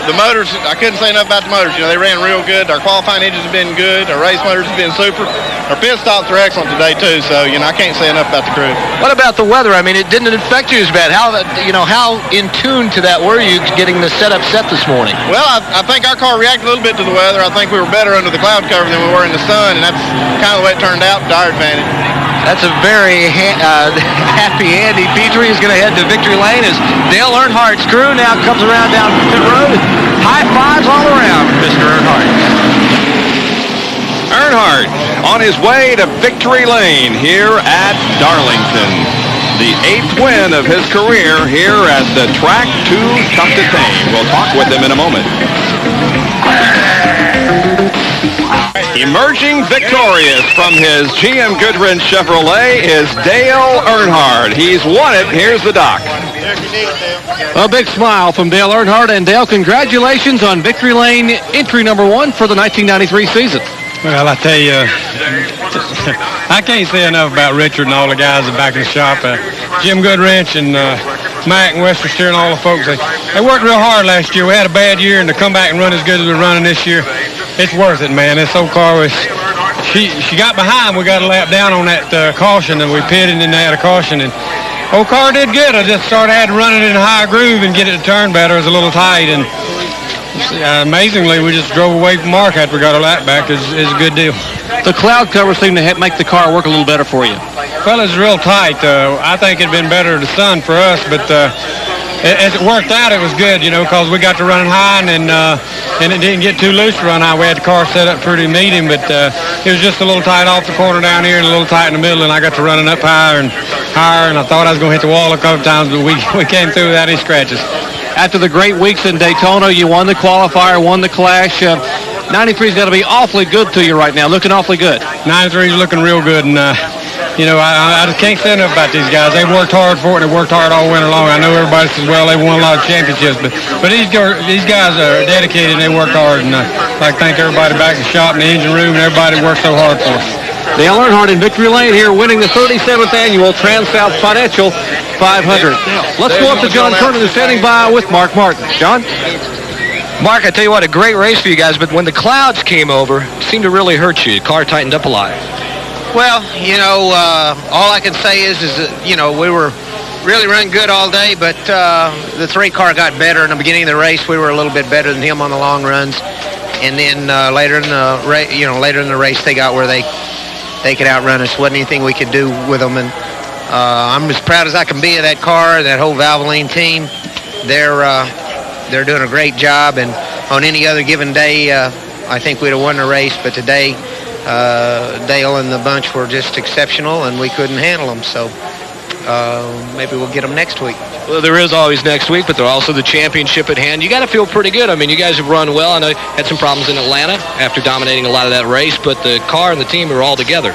The motors, I couldn't say enough about the motors. They ran real good. Our qualifying engines have been good. Our race motors have been super. Our pit stops are excellent today too. So I can't say enough about the crew. What about the weather? I mean, it didn't affect you as bad. How in tune to that were you getting the setup set this morning? Well, I think our car reacted a little bit to the weather. I think we were better under the cloud cover than we were in the sun, and that's kind of the way it turned out to our advantage. That's a very happy Andy Petrie is going to head to victory lane as Dale Earnhardt's crew now comes around down pit road. High fives all around, Mr. Earnhardt. Earnhardt on his way to victory lane here at Darlington. The 8th win of his career here at the track too tough to tame. We'll talk with him in a moment. Emerging victorious from his GM Goodwrench Chevrolet is Dale Earnhardt. He's won it. Here's the doc. A big smile from Dale Earnhardt. And Dale, congratulations on victory lane entry number 1 for the 1993 season. Well, I tell you, I can't say enough about Richard and all the guys back in the shop. Jim Goodwrench and Mac and Western Steer and all the folks, they worked real hard last year. We had a bad year, and to come back and run as good as we're running this year, it's worth it, man. This old car was, she got behind. We got a lap down on that caution, and we pitted, and they had a caution, and old car did good. I just had to run it in a high groove and get it to turn better. It was a little tight, and amazingly, we just drove away from Mark after we got our lap back. It's a good deal. The cloud cover seemed to make the car work a little better for you. Well, it's real tight. I think it'd been better the sun for us, but as it worked out, it was good, because we got to running high, and it didn't get too loose to run high. We had the car set up pretty medium, but it was just a little tight off the corner down here and a little tight in the middle, and I got to running up higher, and I thought I was going to hit the wall a couple times, but we came through without any scratches. After the great weeks in Daytona, you won the qualifier, won the Clash. 93's got to be awfully good to you right now, looking awfully good. 93's looking real good, and I just can't say enough about these guys. They've worked hard for it, and they worked hard all winter long. I know everybody says, well, they've won a lot of championships, but these guys are dedicated, and they work hard, and I'd like to thank everybody back in the shop and the engine room and everybody that worked so hard for us. Dale Earnhardt in victory lane here, winning the 37th annual TranSouth Financial 500. Let's go up to John Kernan, who's standing by with Mark Martin. John? Mark, I tell you what, a great race for you guys, but when the clouds came over, it seemed to really hurt you. The car tightened up a lot. Well, all I can say is that, we were really running good all day, but the 3 car got better in the beginning of the race. We were a little bit better than him on the long runs, and then later in the race, they got where they could outrun us. Wasn't anything we could do with them, and I'm as proud as I can be of that car, that whole Valvoline team. They're doing a great job, and on any other given day, I think we'd have won the race, but today Dale and the bunch were just exceptional, and we couldn't handle them, so maybe we'll get them next week. Well, there is always next week, but there's also the championship at hand. You got to feel pretty good. I mean, you guys have run well. I know you had some problems in Atlanta after dominating a lot of that race, but the car and the team are all together.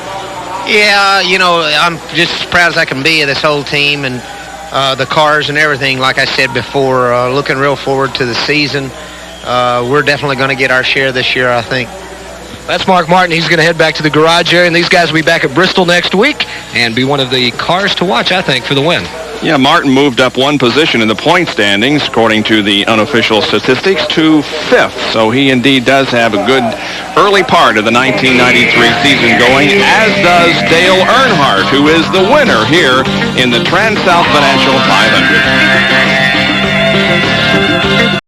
Yeah, I'm just as proud as I can be of this whole team and the cars and everything. Like I said before, looking real forward to the season. We're definitely going to get our share this year, I think. That's Mark Martin. He's going to head back to the garage area, and these guys will be back at Bristol next week and be one of the cars to watch, I think, for the win. Yeah, Martin moved up 1 position in the point standings, according to the unofficial statistics, to 5th. So he indeed does have a good early part of the 1993 season going, as does Dale Earnhardt, who is the winner here in the TranSouth Financial 500.